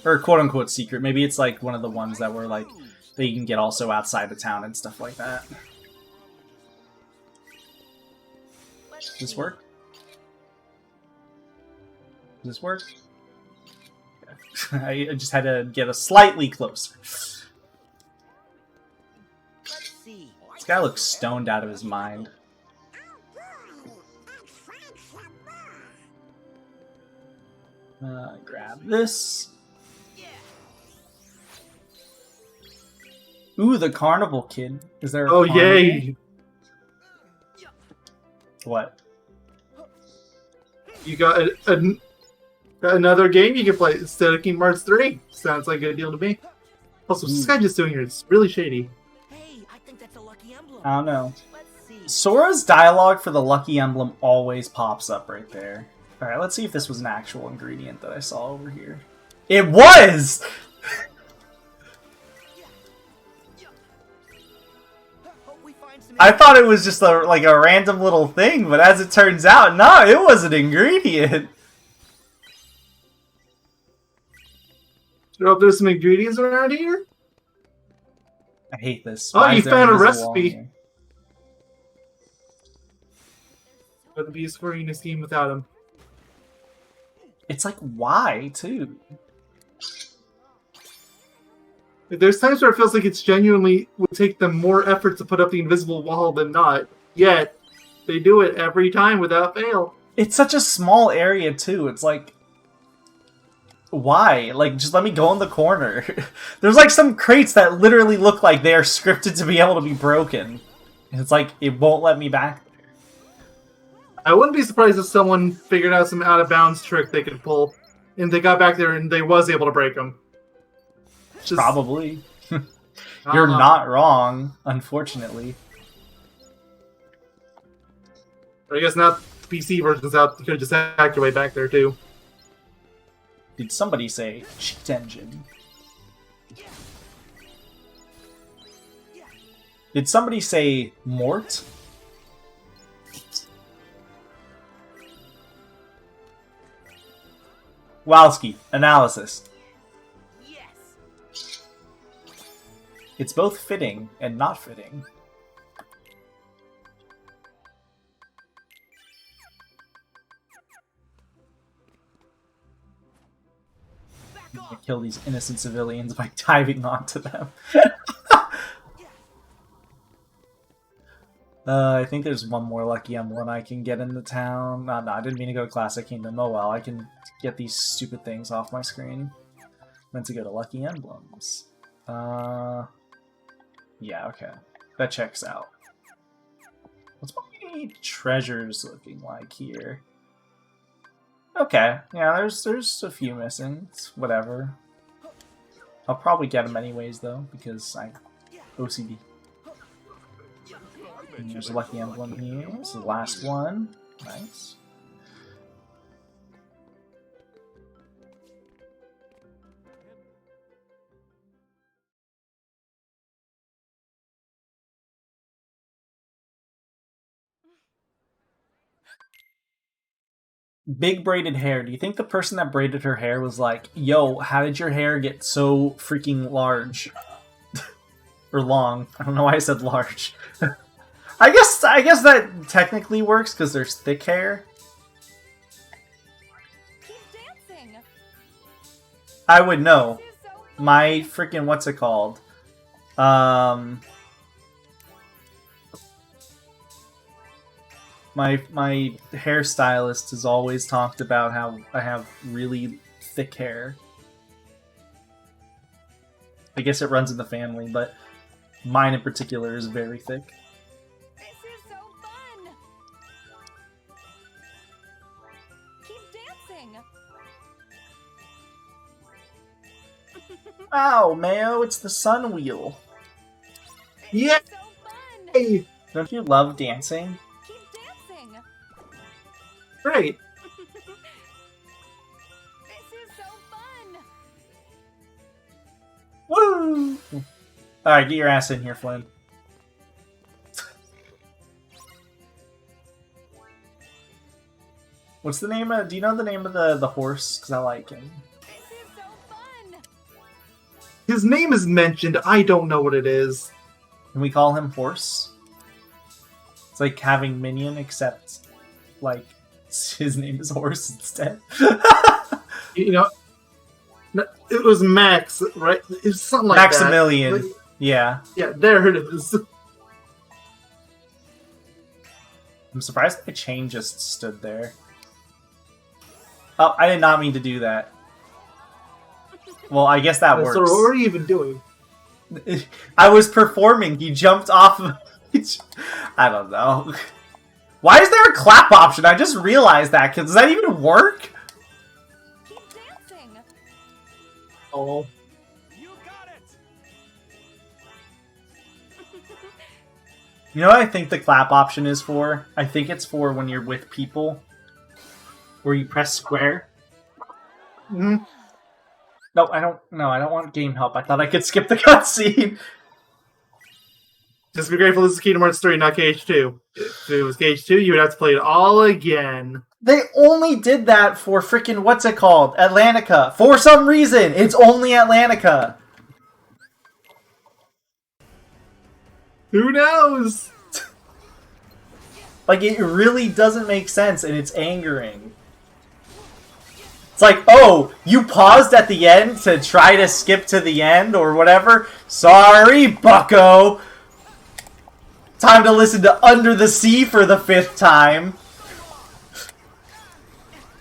Or quote-unquote secret. Maybe it's like one of the ones that were like, that you can get also outside the town and stuff like that. Does this work? Does this work? I just had to get a slightly closer. This guy looks stoned out of his mind. Grab this. Ooh, the carnival kid. Is there a carnival? Yay! What? You got another game you can play instead of Kingdom Hearts 3. Sounds like a good deal to me. Also, what's this guy just doing here? It's really shady. Hey, I think that's a lucky emblem. I don't know. Let's see. Sora's dialogue for the lucky emblem always pops up right there. Alright, let's see if this was an actual ingredient that I saw over here. It was! I thought it was just like a random little thing, but as it turns out, no, it was an ingredient. You know if there's some ingredients around here? I hate this. Oh, Why you is there found a invisible wall recipe. here? Wouldn't be a Square Enix game without him. It's like, why, too? There's times where it feels like it's genuinely would take them more effort to put up the invisible wall than not. Yet, they do it every time without fail. It's such a small area, too. It's like, why? Like, just let me go in the corner. There's like some crates that literally look like they are scripted to be able to be broken. And it's like, it won't let me back there. I wouldn't be surprised if someone figured out some out-of-bounds trick they could pull, and they got back there and they was able to break them. Just, probably. You're not wrong, unfortunately. I guess now PC version's out, you could just hack your way back there too. Did somebody say cheat engine? Did somebody say Mort? Wowski, analysis. It's both fitting and not fitting. I kill these innocent civilians by diving onto them. I think there's one more lucky emblem I can get in the town. No, I didn't mean to go to Classic Kingdom. Oh well, I can get these stupid things off my screen. Meant to go to lucky emblems. Yeah, okay. That checks out. What's my treasures looking like here? Okay, yeah, there's a few missing. It's whatever. I'll probably get them anyways, though, because I OCD. There's a lucky emblem here. This is the last one. Nice. Big braided hair. Do you think the person that braided her hair was like, yo, how did your hair get so freaking large? Or long. I don't know why I said large. I guess that technically works because there's thick hair. Keep dancing. I would know. My freaking what's it called? My hairstylist has always talked about how I have really thick hair. I guess it runs in the family, but mine in particular is very thick. This is so fun. Keep dancing. Ow, Mayo, it's the sun wheel. Yeah. So fun. Hey, Don't you love dancing? Keep dancing. great. This is so fun. Woo! Alright, get your ass in here, Flynn. What's the name of... Do you know the name of the horse? Because I like him. This is so fun. His name is mentioned. I don't know what it is. Can we call him Horse? It's like having Minion, except, like, his name is Horse instead. You know, it was Max, right? It was something like Maximilian. that. Yeah. Yeah, there it is. I'm surprised the chain just stood there. Oh, I did not mean to do that. Well, I guess that works. So what were you even doing? I was performing. He jumped off of... I don't know. Why is there a clap option? I just realized that. Does that even work? Keep dancing. Oh. You got it. You know what I think the clap option is for? I think it's for when you're with people. Where you press square. Hmm. No, I don't want game help. I thought I could skip the cutscene. Just be grateful this is Kingdom Hearts 3, not KH2. If it was KH2, you would have to play it all again. They only did that for freaking, what's it called? Atlantica. For some reason, it's only Atlantica. Who knows? Like, it really doesn't make sense, and it's angering. It's like, oh, you paused at the end to try to skip to the end or whatever? Sorry, bucko. Time to listen to Under the Sea for the 5th time.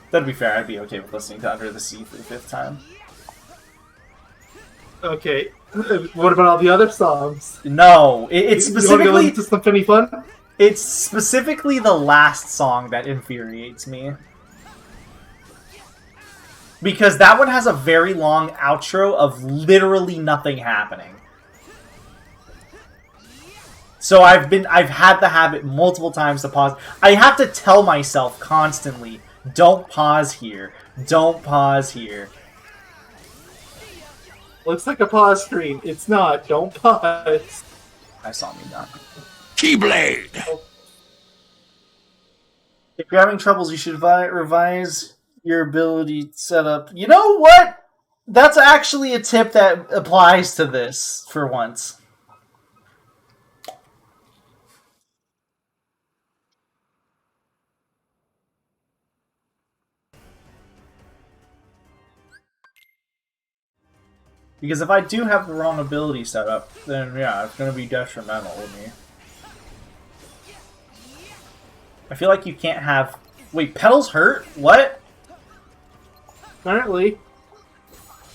That'd be fair, I'd be okay with listening to Under the Sea for the 5th time. Okay. What about all the other songs? No, it's You want to go specifically... listen to some Penny Fun? It's specifically the last song that infuriates me. Because that one has a very long outro of literally nothing happening. So I've had the habit multiple times to pause. I have to tell myself constantly, don't pause here. Don't pause here. Looks like a pause screen. It's not. Don't pause. I saw me done. Keyblade! If you're having troubles, you should revise your ability setup. You know what? That's actually a tip that applies to this, for once. Because if I do have the wrong ability set up, then yeah, it's going to be detrimental to me. I feel like you can't have... Wait, petals hurt? What? Apparently.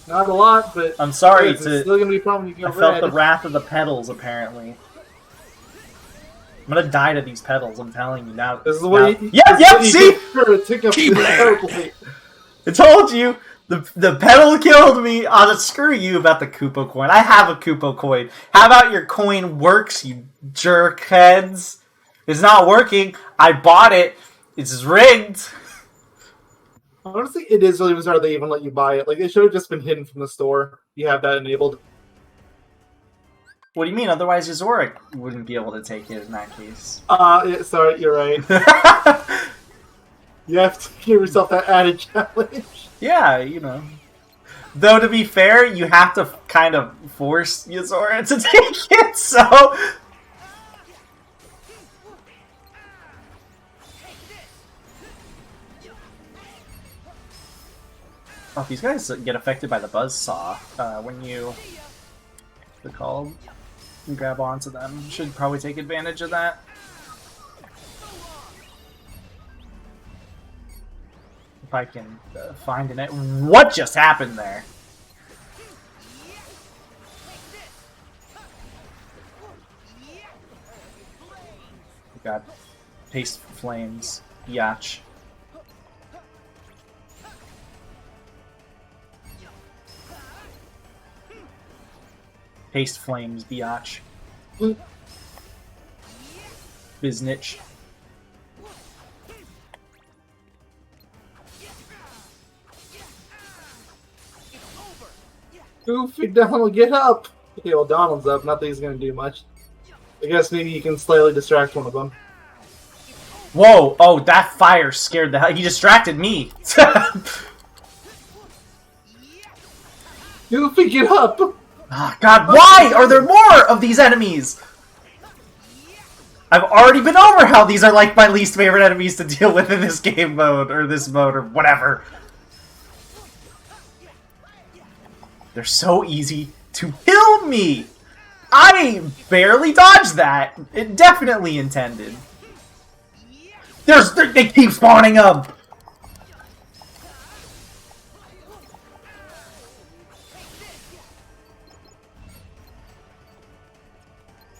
Not a lot, but... I'm sorry it's still going to be a problem. You I felt the wrath of the petals, apparently. I'm gonna die to these petals, I'm telling you now. This is what you... Yep, see? Keyblade! I told you! The pedal killed me! Oh, screw you about the Koopa coin. I have a Koopa coin. How about your coin works, you jerk heads? It's not working. I bought it. It's rigged. Honestly, it is really bizarre they even let you buy it. Like, it should have just been hidden from the store. You have that enabled. What do you mean? Otherwise, Yozora wouldn't be able to take it in that case. Yeah, sorry, you're right. You have to give yourself that added challenge. Yeah, you know. Though, to be fair, you have to kind of force Yozora to take it, so... Oh, these guys get affected by the buzzsaw when you... What's it called? You grab onto them. Should probably take advantage of that. If I can find an... What just happened there? We got paste flames. Yach. Paste flames, biatch. Biznitch. Goofy, Donald, get up! Okay, well, Donald's up. Not that he's gonna do much. I guess maybe you can slightly distract one of them. Whoa! Oh, that fire scared the hell. He distracted me. Goofy, get up! Oh, God, why are there more of these enemies? I've already been over how these are like my least favorite enemies to deal with in this game mode, or this mode, or whatever. They're so easy to kill me! I barely dodged that. It definitely intended. They keep spawning up!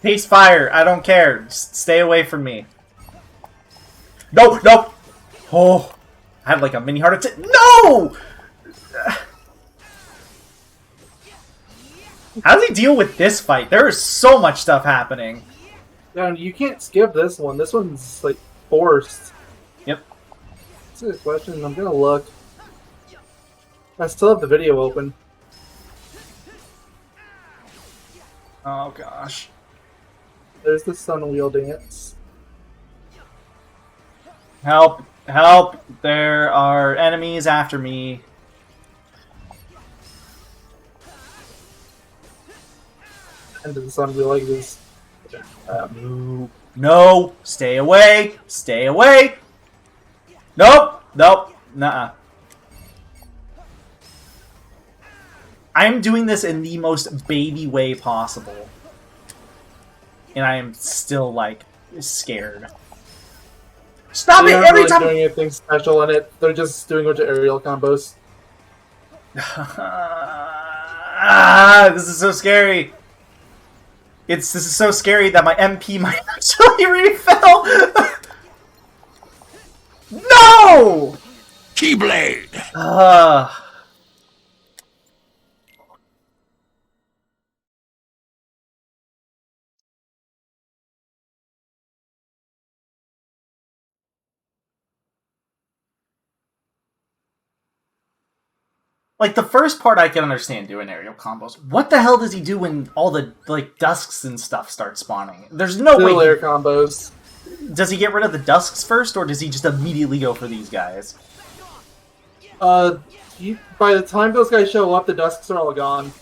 Pace fire, I don't care. Just stay away from me. No, no! Oh, I had like a mini heart attack. No! How does he deal with this fight? There is so much stuff happening. Yeah, you can't skip this one. This one's, like, forced. Yep. That's a good question. I'm gonna look. I still have the video open. Oh, gosh. There's the sun wheel dance. Help! Help! There are enemies after me. And the sun wheel like this. No! Stay away! Stay away! Nope! Nope! Nuh-uh. I'm doing this in the most baby way possible. And I am still, like, scared. Stop it! Every time! They're not really doing anything special in it. They're just doing a bunch of aerial combos. This is so scary. This is so scary that my MP might actually refill. No! Keyblade! Like, the first part I can understand doing aerial combos. What the hell does he do when all the, like, dusks and stuff start spawning? There's no way... air combos. Does he get rid of the dusks first, or does he just immediately go for these guys? By the time those guys show up, the dusks are all gone.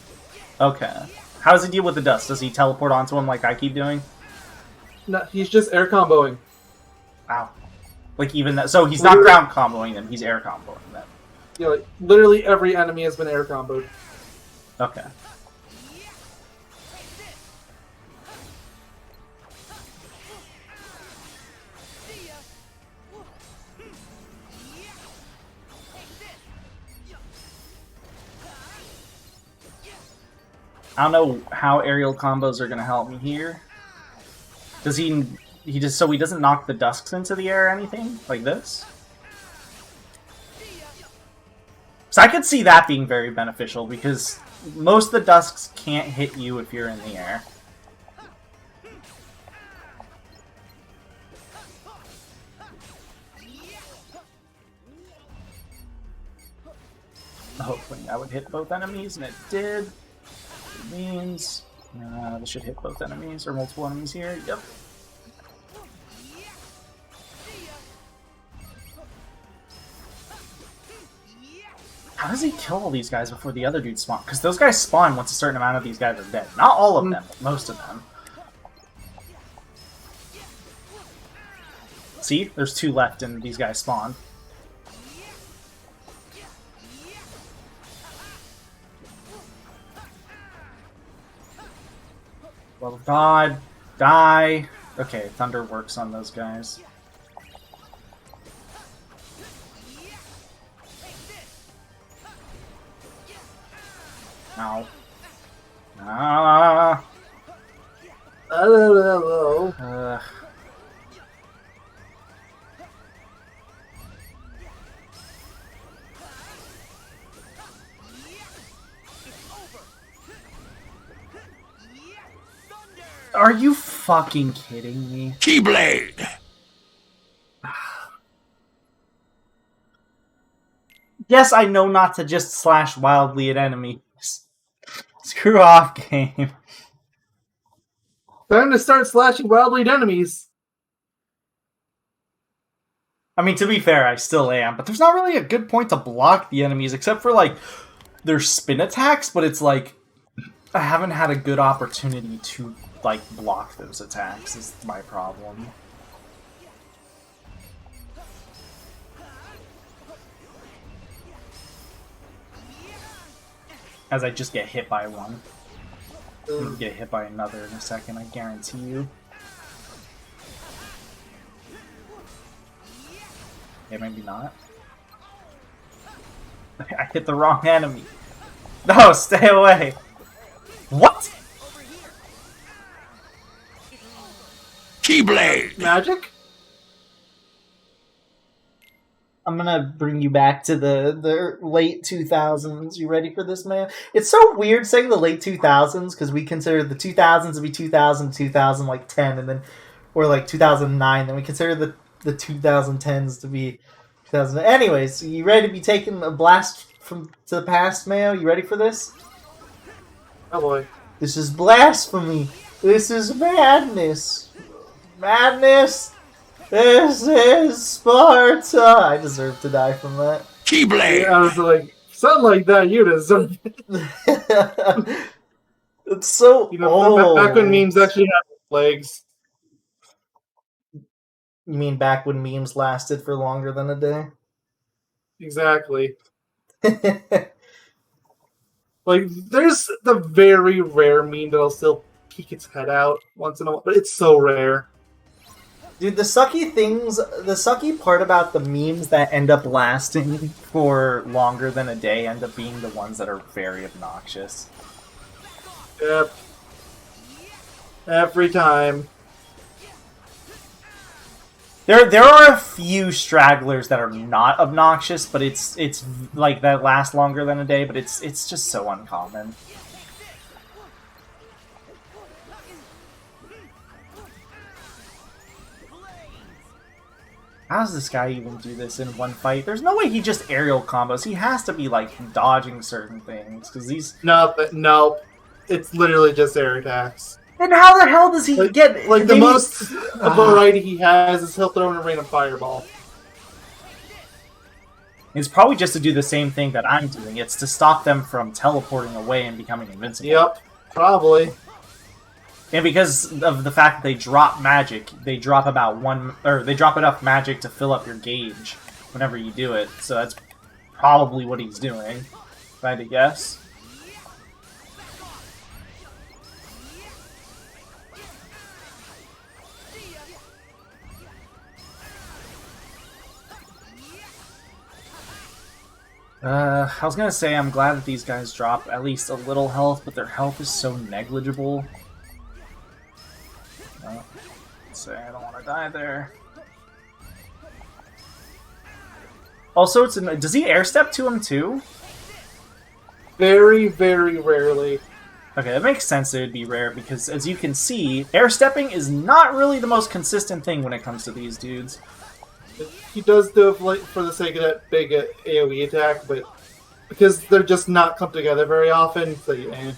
Okay. How does he deal with the dust? Does he teleport onto them like I keep doing? No, he's just air comboing. Wow. Like, even that... So he's not ground comboing them, he's air comboing them. Yeah, like, literally every enemy has been air comboed. Okay. I don't know how aerial combos are going to help me here. Does he just... So he doesn't knock the dusks into the air or anything? Like this? So I could see that being very beneficial, because most of the dusks can't hit you if you're in the air. hoping that would hit both enemies, and it did. It means this should hit both enemies, or multiple enemies here. Yep. How does he kill all these guys before the other dudes spawn? Because those guys spawn once a certain amount of these guys are dead. Not all of them, but most of them. See? There's 2 left and these guys spawn. Well, God, die. Okay, thunder works on those guys. Ow. Ah. Hello. Are you fucking kidding me? Keyblade! Yes, I know not to just slash wildly at enemies. Screw off, game. Time to start slashing wildly at enemies. I mean, to be fair, I still am, but there's not really a good point to block the enemies, except for, like, their spin attacks, but it's like, I haven't had a good opportunity to, like, block those attacks, is my problem. As I just get hit by one. I'm gonna get hit by another in a second, I guarantee you. Yeah, maybe not. I hit the wrong enemy. No, stay away! What? Keyblade! Magic? I'm gonna bring you back to the late 2000s. You ready for this, man? It's so weird saying the late 2000s because we consider the 2000s to be 2000 to 2010, and then or like 2009. Then we consider the 2010s to be 2000. Anyways, so you ready to be taking a blast to the past, Mayo? You ready for this? Oh boy. This is blasphemy. This is madness. Madness. This is Sparta! I deserve to die from that. Keyblade! I was like, something like that, you deserve. It's so old. Back when memes actually had legs. You mean back when memes lasted for longer than a day? Exactly. Like, there's the very rare meme that'll still peek its head out once in a while, but it's so rare. Dude, the sucky part about the memes that end up lasting For longer than a day end up being the ones that are very obnoxious. Yep. Every time. There are a few stragglers that are not obnoxious, but it's like that last longer than a day, but it's just so uncommon. How does this guy even do this in one fight? There's no way he just aerial combos. He has to be like dodging certain things because these. No. It's literally just air attacks. And how the hell does he get? Like the most variety he has is he'll throw in a random fireball. It's probably just to do the same thing that I'm doing. It's to stop them from teleporting away and becoming invincible. Yep, probably. And because of the fact that they drop magic, they drop they drop enough magic to fill up your gauge whenever you do it. So that's probably what he's doing, if I had to guess. I was gonna say I'm glad that these guys drop at least a little health, but their health is so negligible. Say I don't want to die there. Also, does he air step to him too? Very, very rarely. Okay, that makes sense that it'd be rare because, as you can see, air stepping is not really the most consistent thing when it comes to these dudes. He does do it for the sake of that big AoE attack, but because they're just not come together very often. So yeah.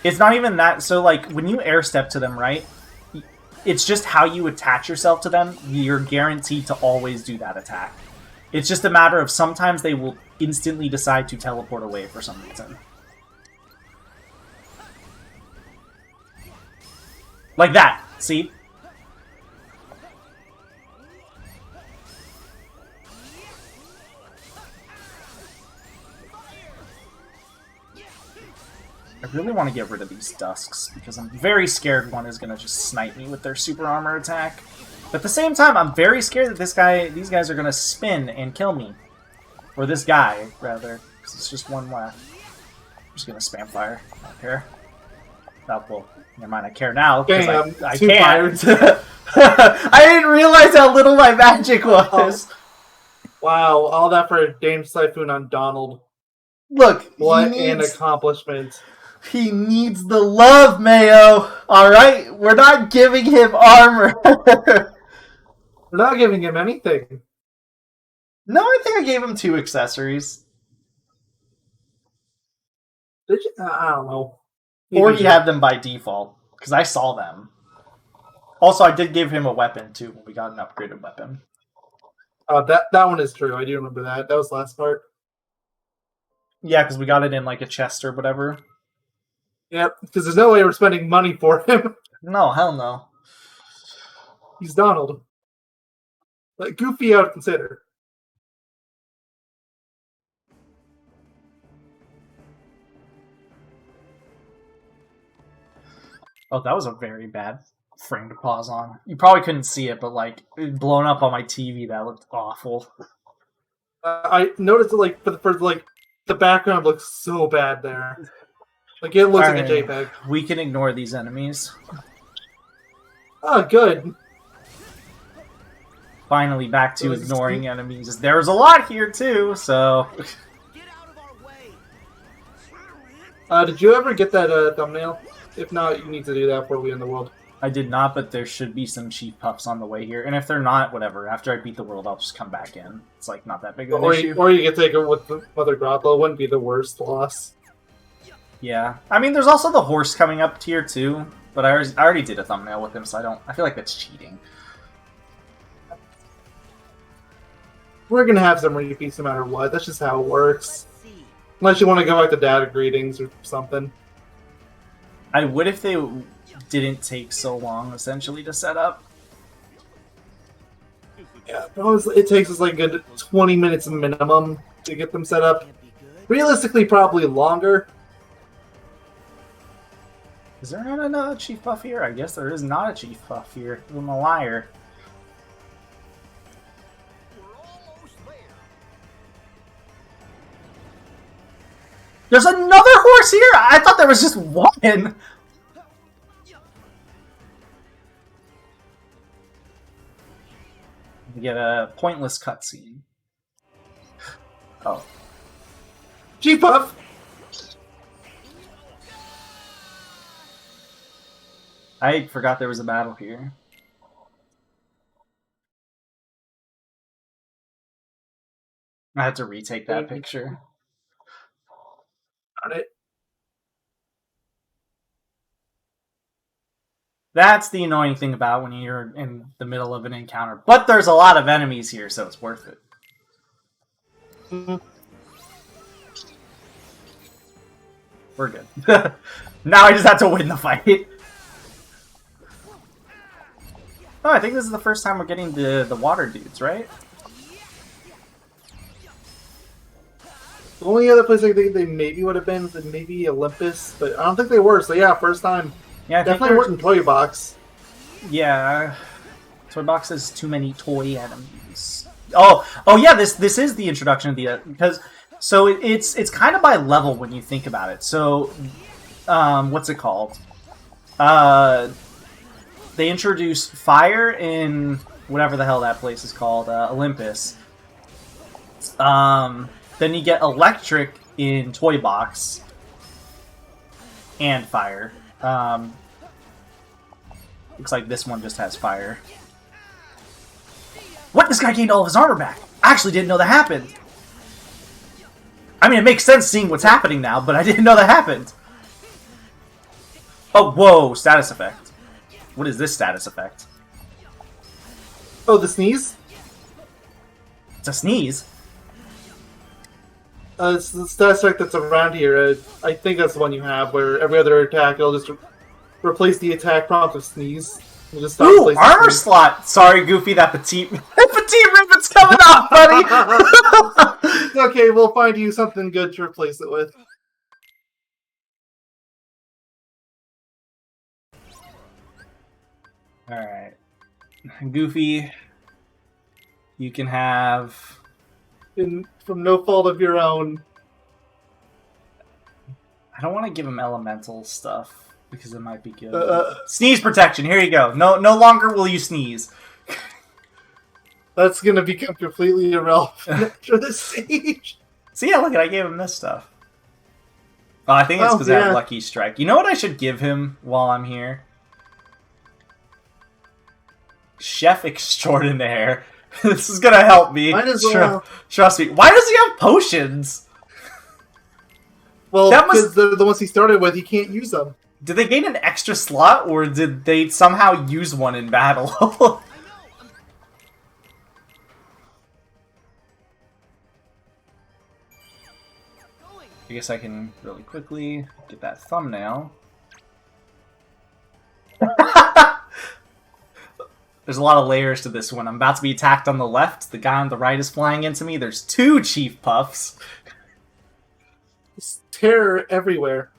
It's not even that. So like when you air step to them, right? It's just how you attach yourself to them. You're guaranteed to always do that attack. It's just a matter of sometimes they will instantly decide to teleport away for some reason. Like that. See? I really want to get rid of these Dusks, because I'm very scared one is going to just snipe me with their super armor attack. But at the same time, I'm very scared that these guys are going to spin and kill me. Or this guy, rather, because it's just one left. I'm just going to spam fire. I don't care. Oh, well, never mind, I care now, because I can't. I didn't realize how little my magic was. Wow, all that for a Dame Typhoon on Donald. Look, what an accomplishment. He needs the love, Mayo. Alright? We're not giving him armor. We're not giving him anything. No, I think I gave him 2 accessories. Did you? I don't know. Or he had them by default, because I saw them. Also, I did give him a weapon, too, when we got an upgraded weapon. That one is true. I do remember that. That was the last part. Yeah, because we got it in, like, a chest or whatever. Yep, because there's no way we're spending money for him. No, hell no. He's Donald. Like, Goofy out to consider. Oh, that was a very bad frame to pause on. You probably couldn't see it, but, like, blown up on my TV, that looked awful. I noticed, like, for the first, like, the background looks so bad there. Like, it looks like a JPEG. We can ignore these enemies. Oh, good. Finally back to ignoring enemies. There's a lot here, too, so... Get out of our way. Did you ever get that thumbnail? If not, you need to do that before we end the world. I did not, but there should be some Chief Puffs on the way here. And if they're not, whatever. After I beat the world, I'll just come back in. It's, like, not that big of an issue. Or you can take it with the Mother Grotlo. Wouldn't be the worst loss. Yeah. I mean, there's also the horse coming up tier 2. But I already did a thumbnail with him, so I feel like that's cheating. We're gonna have some repeats no matter what. That's just how it works. Unless you want to go back to data greetings or something. I would if they didn't take so long, essentially, to set up. Yeah, it takes us like a good 20 minutes minimum to get them set up. Realistically, probably longer. Is there not a Chief Puff here? I guess there is not a Chief Puff here. I'm a liar. There's another horse here? I thought there was just one! We get a pointless cutscene. Oh. G-Puff! I forgot there was a battle here. I had to retake that picture. Got it. That's the annoying thing about when you're in the middle of an encounter. But there's a lot of enemies here, so it's worth it. Mm-hmm. We're good. Now I just have to win the fight. Oh, I think this is the first time we're getting the water dudes, right? The only other place I think they maybe would have been is maybe Olympus, but I don't think they were. So yeah, first time. Yeah, I definitely weren't in Toy Box. Yeah, Toy Box has too many toy enemies. Oh yeah, this is the introduction of the because so it's kind of by level when you think about it. So, what's it called? They introduce fire in whatever the hell that place is called, Olympus. Then you get electric in Toy Box. And fire. Looks like this one just has fire. What? This guy gained all of his armor back! I actually didn't know that happened! I mean, it makes sense seeing what's happening now, but I didn't know that happened. Oh, whoa, status effect. What is this status effect? Oh, the sneeze? It's a sneeze. It's the status effect that's around here. I think that's the one you have, where every other attack, it'll just replace the attack prompt with sneeze. It'll just stop Ooh, replacing armor sneeze. slot! Sorry, Goofy, that petite ribbon's coming off, buddy! It's okay, we'll find you something good to replace it with. Alright. Goofy, you can have... From no fault of your own. I don't want to give him elemental stuff, because it might be good. Sneeze protection, here you go. No longer will you sneeze. That's gonna become completely irrelevant after this stage. So yeah, look, I gave him this stuff. Oh, I think it's because I have Lucky Strike. You know what I should give him while I'm here? Chef Extraordinaire. This is gonna help me. Might as well. Trust me. Why does he have potions? Well, because they're the ones he started with, he can't use them. Did they gain an extra slot, or did they somehow use one in battle? I guess I can really quickly get that thumbnail. There's a lot of layers to this one. I'm about to be attacked on the left. The guy on the right is flying into me. There's 2 Chief Puffs. There's terror everywhere.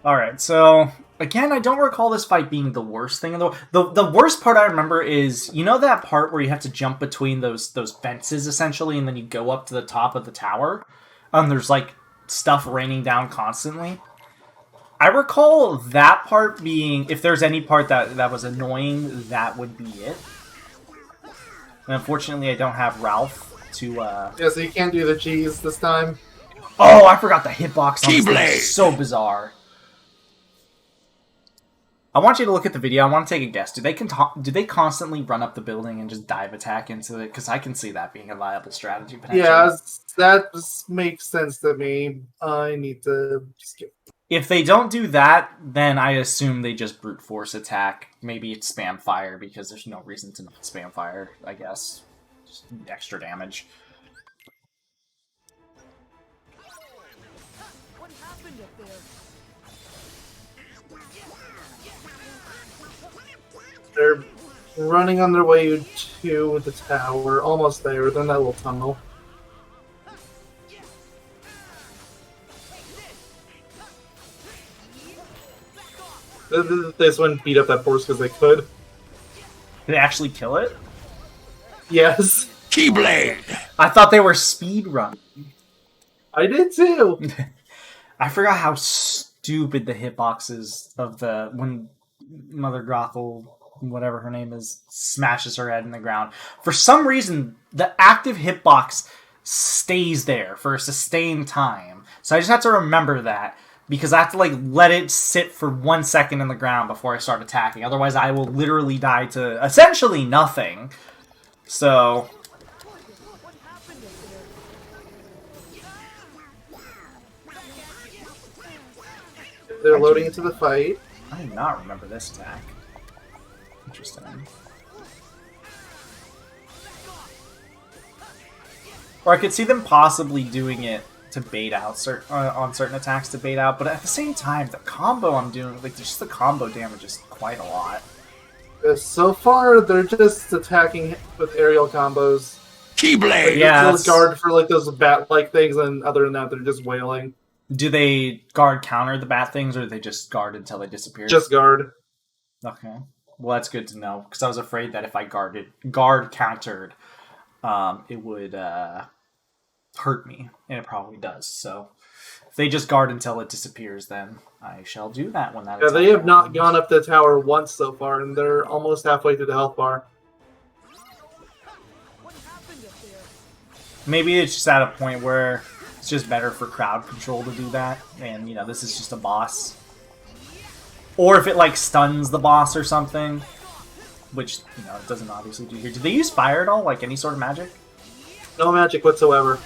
Alright, so... Again, I don't recall this fight being the worst thing in the world. The worst part I remember is, you know that part where you have to jump between those fences, essentially, and then you go up to the top of the tower? There's, like, stuff raining down constantly. I recall that part being, if there's any part that was annoying, that would be it. And unfortunately, I don't have Ralph to, Yeah, so you can't do the cheese this time. Oh, I forgot the hitbox on this thing is so bizarre. I want you to look at the video. I want to take a guess. Do they constantly run up the building and just dive attack into it? Because I can see that being a viable strategy potentially. Yeah, that makes sense to me. I need to skip. If they don't do that, then I assume they just brute force attack. Maybe it's spam fire, because there's no reason to not spam fire, I guess. Just extra damage. What happened up there? They're running on their way to the tower. Almost there. They're in that little tunnel. This one beat up that horse because they could. Did they actually kill it? Yes. Keyblade! I thought they were speed run. I did too. I forgot how stupid the hitboxes of when Mother Gothel, whatever her name is, smashes her head in the ground. For some reason, the active hitbox stays there for a sustained time. So I just have to remember that, because I have to let it sit for 1 second in the ground before I start attacking. Otherwise, I will literally die to essentially nothing. So They're loading into the fight. I do not remember this attack. Interesting. Or I could see them possibly doing it to bait out on certain attacks to bait out, but at the same time, the combo I'm doing, just the combo damage is quite a lot. So far, they're just attacking with aerial combos. Keyblade! Yeah, They'll guard for those bat-like things, and other than that, they're just wailing. Do they guard counter the bat things, or do they just guard until they disappear? Just guard. Okay. Well, that's good to know, because I was afraid that if I guard countered, it would hurt me, and it probably does. So if they just guard until it disappears, then I shall do that when that. Yeah, they have not gone up the tower once so far, and they're almost halfway through the health bar. What happened up there? Maybe it's just at a point where it's just better for crowd control to do that, and this is just a boss. Or if it stuns the boss or something. which, you know, it doesn't obviously do here. Did they use fire at all? Like, any sort of magic? No magic whatsoever.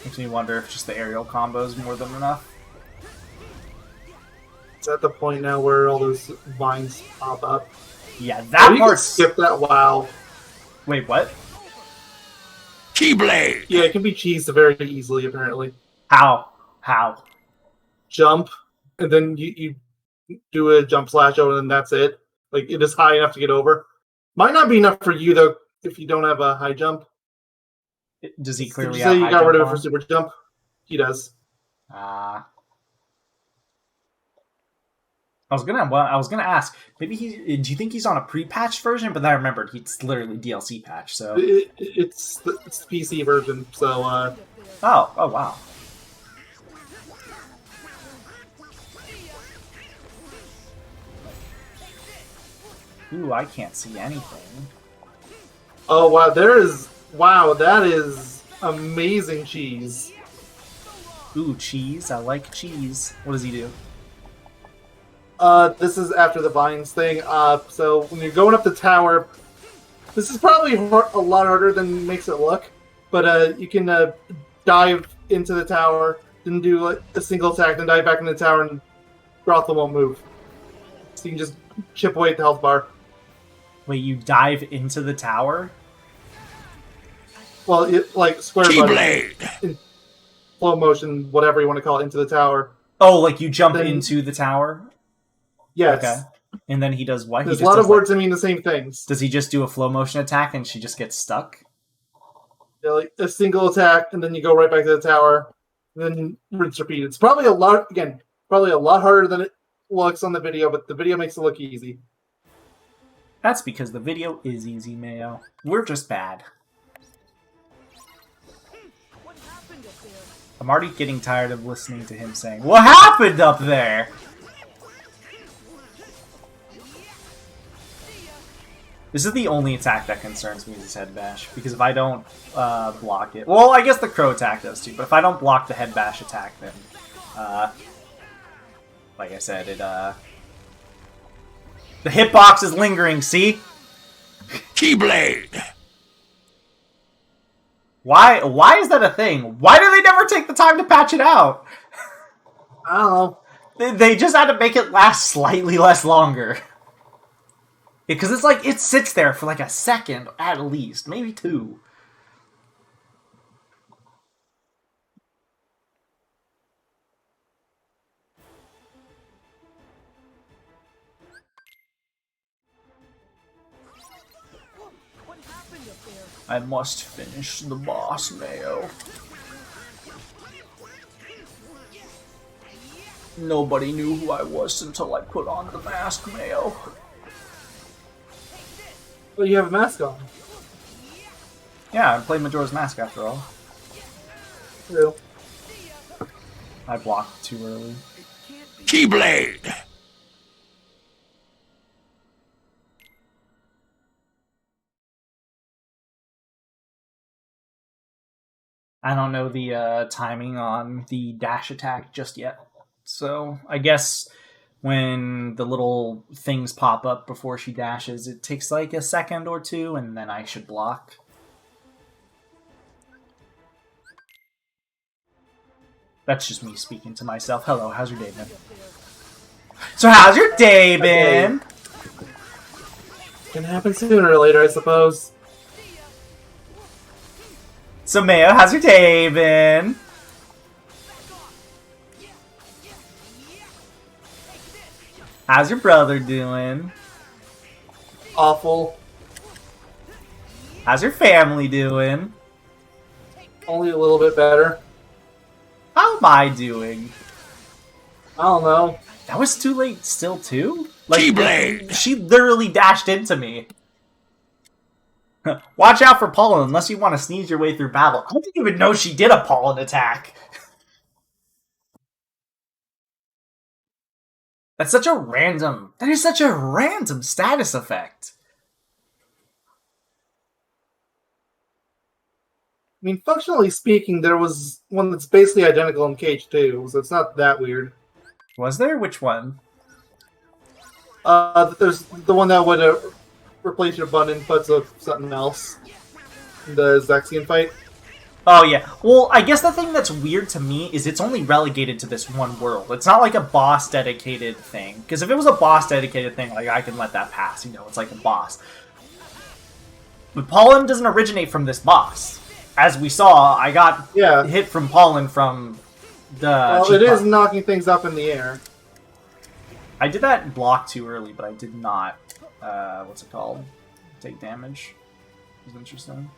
Makes me wonder if just the aerial combo is more than enough. It's at the point now where all those vines pop up. Yeah, that part... skip that, wow. Wait, what? Keyblade! Yeah, it can be cheesed very easily, apparently. How? How? Jump, and then you do a jump slash over, and that's it. Like, it is high enough to get over. Might not be enough for you, though, if you don't have a high jump. Does he clearly Did you have say you high got jump rid of it on? for super jump? He does. I was gonna ask. Maybe he. Do you think he's on a pre-patched version? But then I remembered he's literally DLC patch. So It's the PC version. So oh wow. Ooh, I can't see anything. oh wow, that is amazing cheese. Ooh, cheese. I like cheese. What does he do? This is after the vines thing. So when you're going up the tower, this is probably a lot harder than it makes it look. But you can dive into the tower, then do like a single attack, then dive back into the tower, and Brothel won't move. So you can just chip away at the health bar. Wait, you dive into the tower? Well, like square Keyblade! button, in slow motion, whatever you want to call it, into the tower. Oh, like you jump Then- into the tower? Yes. Okay. And then he does what? There's He a lot just of does, words that mean the same things. Does he just do a flow motion attack and she just gets stuck? Yeah, like a single attack, and then you go right back to the tower, and then rinse repeat. It's probably a lot harder than it looks on the video, but the video makes it look easy. That's because the video is easy, Mayo. We're just bad. I'm already getting tired of listening to him saying, "What happened up there?" This is the only attack that concerns me is his head bash, because if I don't block it... Well, I guess the crow attack does too, but if I don't block the head bash attack, then... like I said, it... The hitbox is lingering, see? Keyblade! Why is that a thing? Why do they never take the time to patch it out? I don't know. They just had to make it last slightly less longer. Because it's like, it sits there for like a second, at least. Maybe 2. I must finish the boss, Mayo. Nobody knew who I was until I put on the mask, Mayo. Well, you have a mask on. Yeah, I played Majora's Mask after all. True. I blocked too early. Keyblade! I don't know the timing on the dash attack just yet. So I guess when the little things pop up before she dashes, it takes like a second or 2, and then I should block. That's just me speaking to myself. Hello, how's your day been? So how's your day been? Can happen sooner or later, I suppose. So Mayo, how's your day been? How's your brother doing? Awful. How's your family doing? Only a little bit better. How am I doing? I don't know. That was too late still too? Like, Keyblade! she literally dashed into me. Watch out for pollen unless you want to sneeze your way through battle. I didn't even know she did a pollen attack. That is such a random status effect. I mean, functionally speaking, there was one that's basically identical in Cage 2, so it's not that weird. Was there? Which one? There's the one that would replace your button inputs with something else. The Zexian fight. Oh yeah. Well, I guess the thing that's weird to me is it's only relegated to this one world. It's not like a boss dedicated thing. Because if it was a boss dedicated thing, like I can let that pass. You know, it's like a boss. But pollen doesn't originate from this boss. As we saw, I got hit from pollen from the. Well, it is knocking things up in the air. I did that block too early, but I did not. What's it called? Take damage. It was interesting.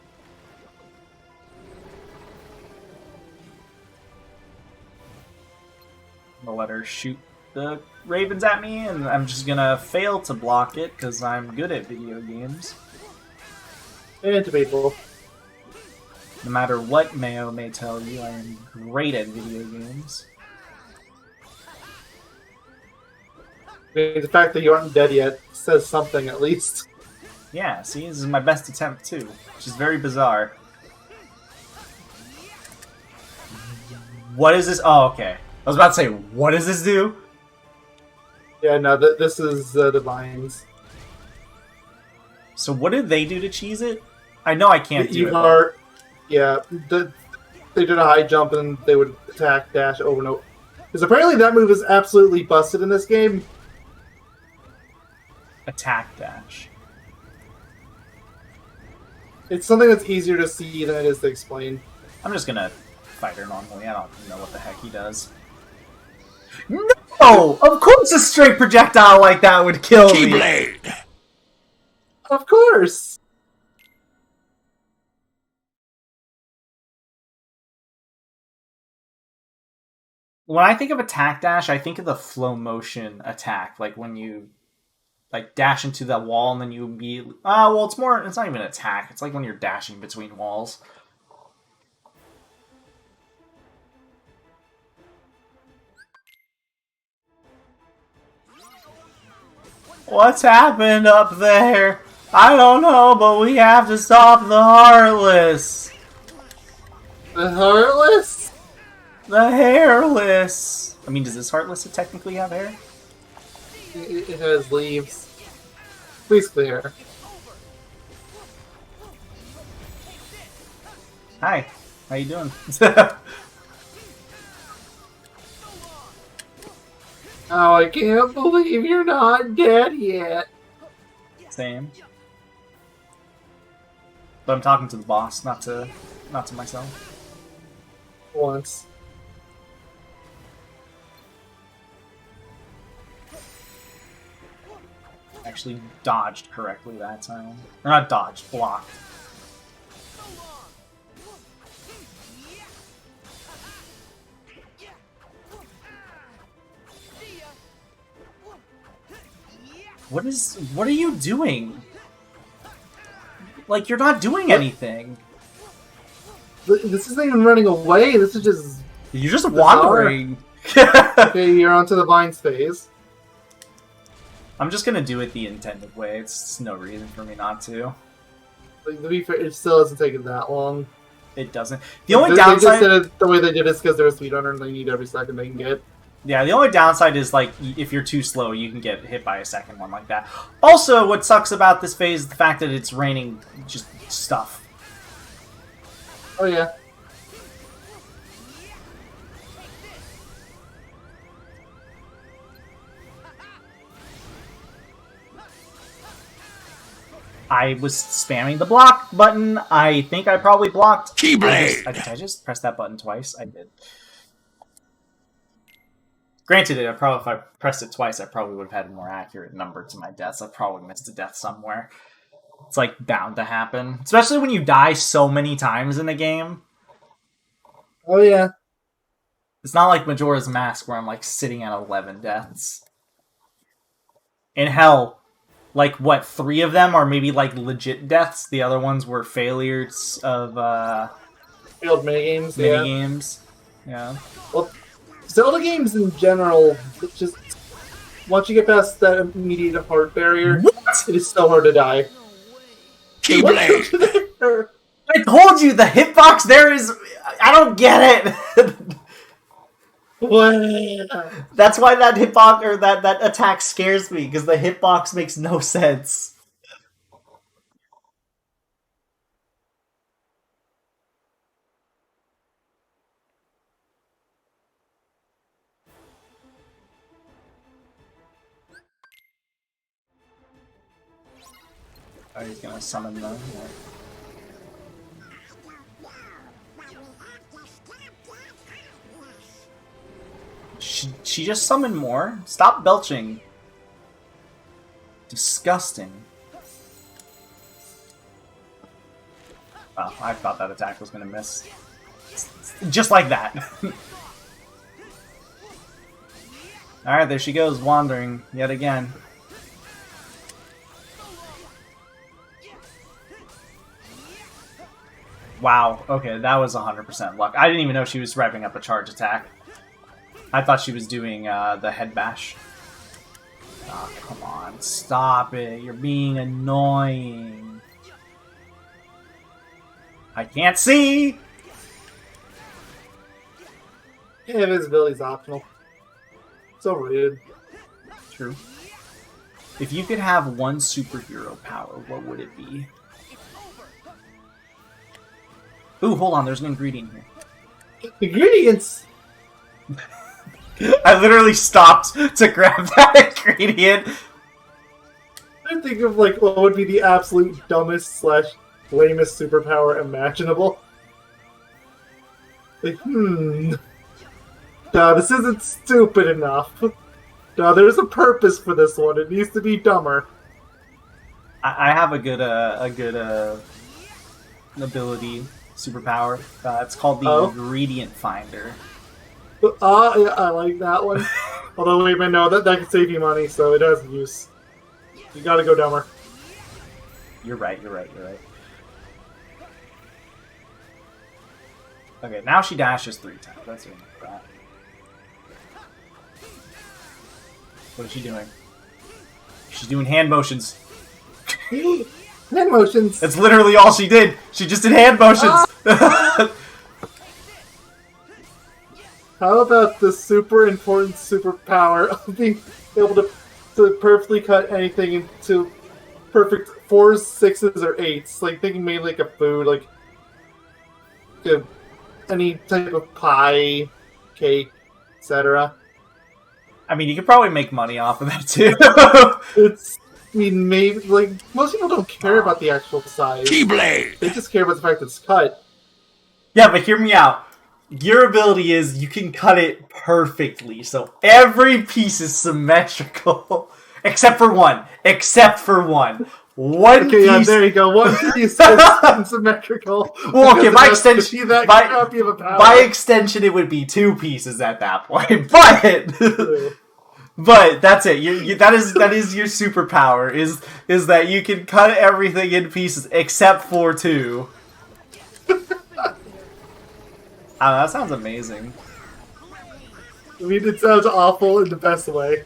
I'm gonna let her shoot the ravens at me, and I'm just gonna fail to block it because I'm good at video games. And debatable. No matter what Mayo may tell you, I am great at video games. The fact that you aren't dead yet says something, at least. Yeah, see, this is my best attempt too, which is very bizarre. What is this? Oh, okay. I was about to say, what does this do? Yeah, no, this is the vines. So what did they do to cheese it? I know I can't do it. Yeah, they did a high jump and they would attack, dash over and over. Because apparently that move is absolutely busted in this game. Attack dash. It's something that's easier to see than it is to explain. I'm just gonna fight her normally. I don't know what the heck he does. No! Of course a straight projectile like that would kill me! Keyblade! Of course! When I think of attack dash, I think of the flow motion attack, like when you like dash into that wall and then you immediately... well, it's not even an attack. It's like when you're dashing between walls. What's happened up there? I don't know, but we have to stop the Heartless. The Heartless? The Hairless. I mean, does this Heartless technically have hair? It has leaves. Basically hair. Hi. How you doing? Oh, I can't believe you're not dead yet. Same. But I'm talking to the boss, not to myself. Once. Actually dodged correctly that time. Or not dodged, blocked. What are you doing? Like, you're not doing anything. This isn't even running away, this is just... You're just wandering. Okay, you're onto the vines phase. I'm just gonna do it the intended way. It's no reason for me not to. Like, to be fair, it still doesn't take it that long. It doesn't. The only downside... They just did it the way they did it is because they're a speedrunner and they need every second they can get. Yeah, the only downside is, like, if you're too slow, you can get hit by a second one like that. Also, what sucks about this phase is the fact that it's raining just stuff. Oh, yeah. I was spamming the block button. I think I probably blocked. Keyblade! Did I just press that button twice? I did. Granted, if I pressed it twice, I probably would have had a more accurate number to my deaths. I probably missed a death somewhere. It's, like, bound to happen. Especially when you die so many times in the game. Oh, yeah. It's not like Majora's Mask where I'm, like, sitting at 11 deaths. In hell, like, what, 3 of them are maybe, like, legit deaths? The other ones were failures of, failed minigames, minigames. Yeah. Well, Zelda games in general, just once you get past that immediate heart barrier, it is so hard to die. Keyblade! I told you the hitbox there is... I don't get it! That's why that hitbox or that attack scares me, because the hitbox makes no sense. Oh, he's gonna summon them. Yeah. She just summoned more? Stop belching. Disgusting. Oh, I thought that attack was gonna miss. Just like that. Alright, there she goes, wandering yet again. Wow, okay, that was 100% luck. I didn't even know she was revving up a charge attack. I thought she was doing the head bash. Oh, come on, stop it. You're being annoying. I can't see! Yeah, invisibility's optional. It's overrated. True. If you could have one superhero power, what would it be? Ooh, hold on, there's an ingredient here. Ingredients! I literally stopped to grab that ingredient. I think of like what would be the absolute dumbest / lamest superpower imaginable. Like, No, this isn't stupid enough. No, there's a purpose for this one. It needs to be dumber. I have a good ability, superpower. It's called the Ingredient Finder. Yeah, I like that one. Although, wait a minute, no, that can save you money, so it has use. You gotta go dumber. You're right. Okay, now she dashes 3 times. That's enough for that. What is she doing? She's doing hand motions. Hand motions! That's literally all she did. She just did hand motions. How about the super important superpower of being able to perfectly cut anything into perfect 4s, 6s, or 8s? Like, thinking mainly like a food, like any type of pie, cake, etc. I mean, you could probably make money off of that too. I mean, maybe, like, most people don't care about the actual size. Keyblade! They just care about the fact that it's cut. Yeah, but hear me out. Your ability is you can cut it perfectly, so every piece is symmetrical. Except for one. One Okay, piece... yeah, there you go. One piece is symmetrical. Well, okay, by By extension, it would be 2 pieces at that point. But that's it. That is your superpower. Is that you can cut everything in pieces except for 2. That sounds amazing. I mean, it sounds awful in the best way.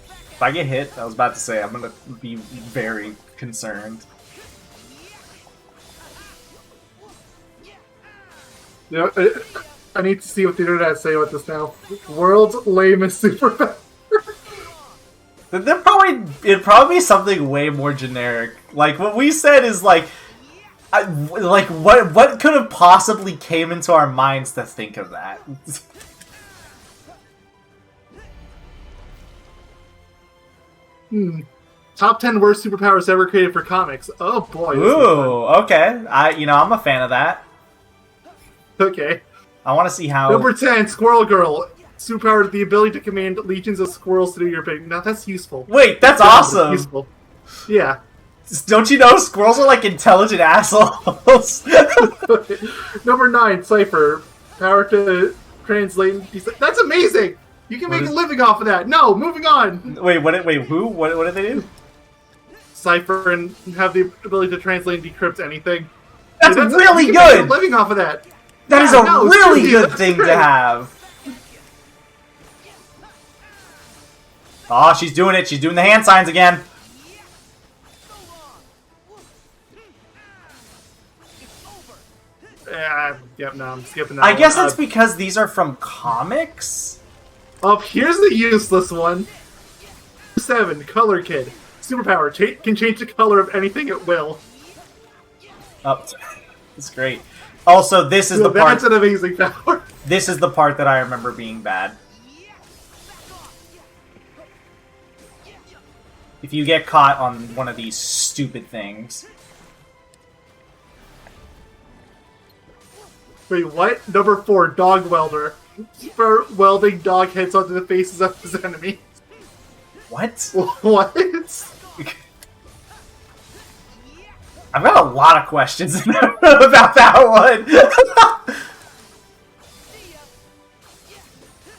If I get hit, I was about to say, I'm gonna be very concerned. You know, I need to see what the internet say about this now. World's lamest superpower. It'd probably be something way more generic. Like what we said is like what could have possibly came into our minds to think of that? Top 10 worst superpowers ever created for comics. Oh boy. Ooh, okay. I'm a fan of that. Okay. I want to see how. Number 10, Squirrel Girl. Superpower: the ability to command legions of squirrels to do your bidding. Now that's useful. Wait, that's awesome. Useful. Yeah. Don't you know squirrels are like intelligent assholes? Number 9, Cypher. Power to translate. That's amazing. You can make a living off of that. No, moving on. Wait, who? What did they do? Cypher and have the ability to translate and decrypt anything. That's really you can good. make a living off of that. That is a really good thing to have. Oh, she's doing it. She's doing the hand signs again. Yep, no, I'm skipping that I one. guess it's because these are from comics? Oh, here's the useless one. 7, Color Kid. Superpower, can change the color of anything at will. Oh, it's great. Also, this is the part... That's an amazing power. This is the part that I remember being bad. If you get caught on one of these stupid things... Wait, what? Number 4, Dog Welder. For welding dog heads onto the faces of his enemy. What? What? I've got a lot of questions about that one.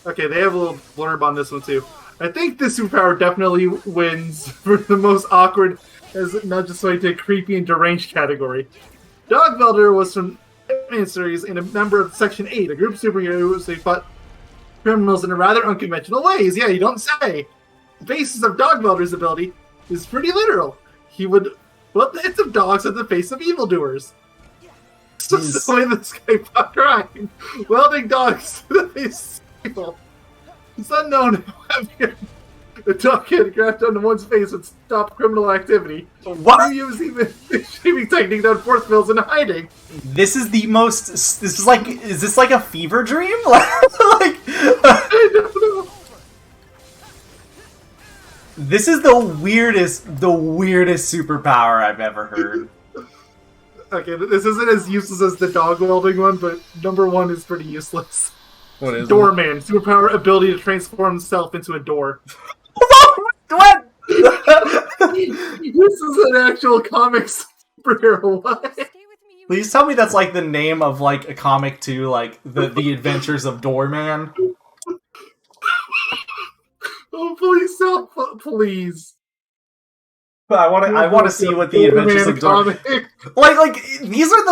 Okay, they have a little blurb on this one too. I think this superpower definitely wins for the most awkward, as not just like the creepy and deranged category. Dog Welder was from Batman series and a member of Section 8, a group of superheroes who fought criminals in a rather unconventional ways. Yeah, you don't say. The basis of Dog Welder's ability is pretty literal. He would flip the hits of dogs at the face of evildoers. So the way this guy fought crime, welding dogs to the face of evil. It's unknown how the dog head grabbed onto one's face would stop criminal activity. What? He used even a shaving technique that forced Mills into hiding. This is the most... This is like... Is this like a fever dream? Like... I don't know. This is the weirdest superpower I've ever heard. Okay, this isn't as useless as the dog welding one, but number 1 is pretty useless. What is Doorman, superpower ability to transform himself into a door. What? This is an actual comics superhero. What? Stay with me, you Please tell me that's like the name of like a comic too, like the Adventures of Doorman. Oh, please stop, please. I want to see what the Adventures of Doorman. Like these are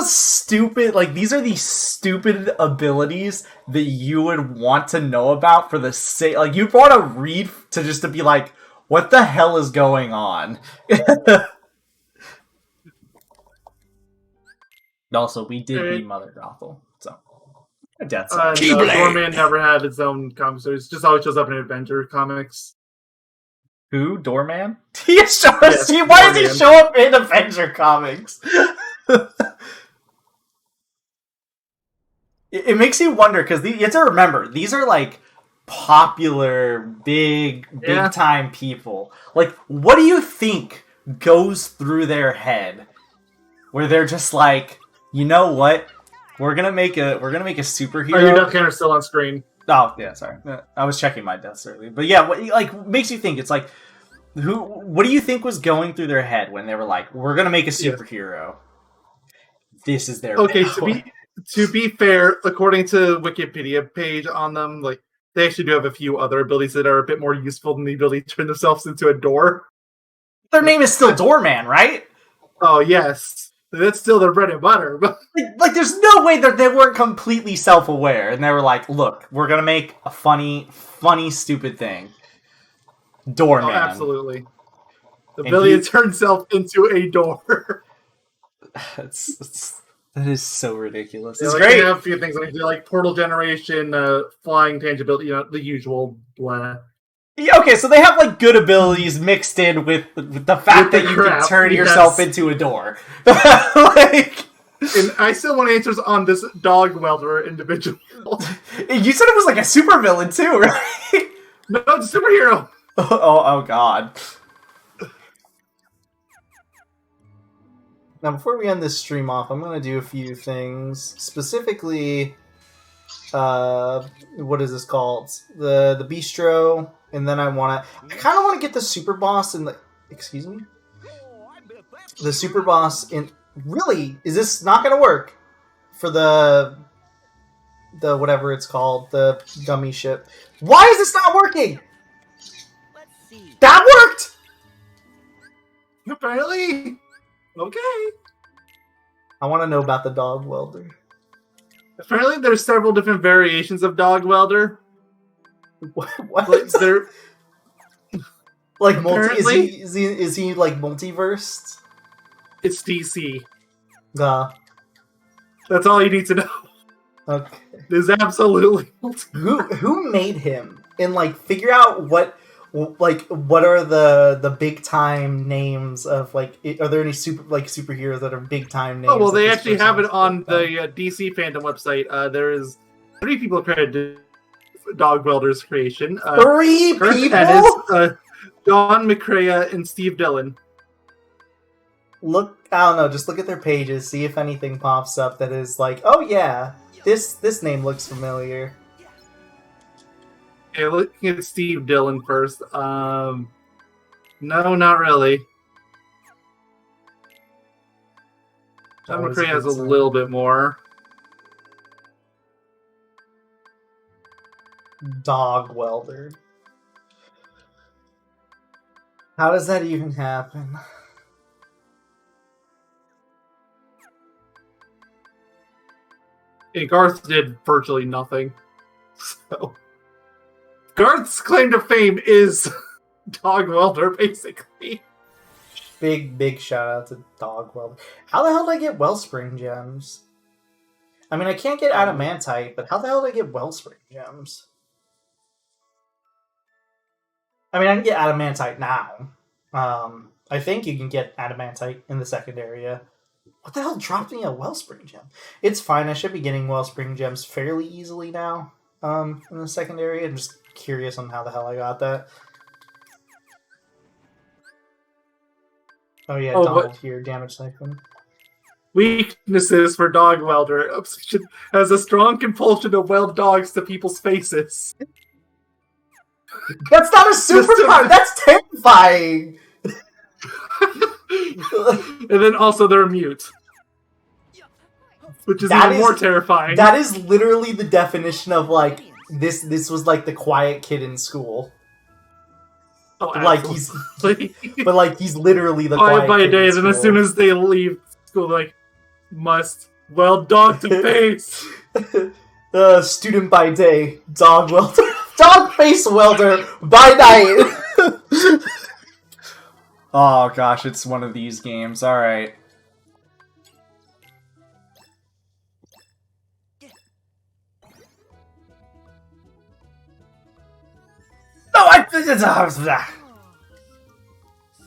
the stupid abilities that you would want to know about for the sake. Like you want to read to be like, what the hell is going on? Also, we did beat Mother Gothel, so death No, Doorman never had its own comic series. Just always shows up in Adventure comics. Who? Doorman? Why Yes, does he Doorman. show up in Avenger comics? It makes you wonder, because you have to remember, these are like popular, big time people. Like, what do you think goes through their head where they're just like, you know what? We're gonna make a superhero. Are your duck are still on screen? Oh, yeah, sorry. I was checking my deaths earlier. But yeah, what makes you think? It's like, what do you think was going through their head when they were like, we're going to make a superhero? This is their Okay, power. to be fair, according to Wikipedia page on them, like they actually do have a few other abilities that are a bit more useful than the ability to turn themselves into a door. Their name is still Doorman, right? Oh, yes. That's still their bread and butter. But Like, there's no way that they weren't completely self-aware, and they were like, look, we're going to make a funny, stupid thing. Doorman. oh, absolutely. The ability to turn himself into a door. That is so ridiculous. Yeah, It's like, great. They have a few things like, like portal generation, flying tangibility, the usual blah. Yeah, okay, so they have like good abilities mixed in with the fact With the that you crap, can turn yes. yourself into a door. Like, And I still want answers on this dog welder individual. you said it was like a supervillain too, right? No, it's a superhero. Oh god. Now, before we end this stream off, I'm going to do a few things. Specifically, what is this called? The bistro, and then I kind of want to get the super boss in the... Excuse me? The super boss in... Really? Is this not going to work? For the whatever it's called, the gummy ship. Why is this not working? Let's see. That worked! Apparently. Okay. I want to know about the dog welder. Apparently, there's several different variations of dog welder. What? Like, they're Like Apparently- is he like multiversed? it's DC. That's all you need to know. Okay. There's absolutely Who made him? And like figure out what are the big time names of like are there any superheroes that are big time names? Oh well, that they this actually person have it is on big time? the DC fandom website. There is 3 people credited Dog Welder's creation. 3 Garth people. Ennis, Don McCrea, and Steve Dillon. Look, I don't know. Just look at their pages, see if anything pops up that is like, oh yeah, this name looks familiar. Okay, looking at Steve Dillon first. No, not really. Don Always McCrea has a good sign. little bit more. Dog welder. How does that even happen? Yeah, Garth did virtually nothing. So Garth's claim to fame is Dog Welder, basically. Big shout out to Dog Welder. How the hell did I get Wellspring gems? I mean, I can't get Adamantite, but how the hell did I get Wellspring gems? I mean, I can get Adamantite now. I think you can get Adamantite in the second area. What the hell dropped me a Wellspring gem? It's fine. I should be getting Wellspring gems fairly easily now. In the second area. I'm just curious on how the hell I got that. Oh yeah, Donald here, damage siphon. Weaknesses for Dog Welder. Obsession has a strong compulsion to weld dogs to people's faces. That's not a superpower! That's terrifying! And then also they're mute. Which is even more terrifying. That is literally the definition of like this was like the quiet kid in school. Oh, like he's literally the quiet by a kid day, in then as school. soon as they leave school, like must weld dog to face. Student by day, dog welder, dog face welder by night. Oh gosh, it's one of these games. All right. No,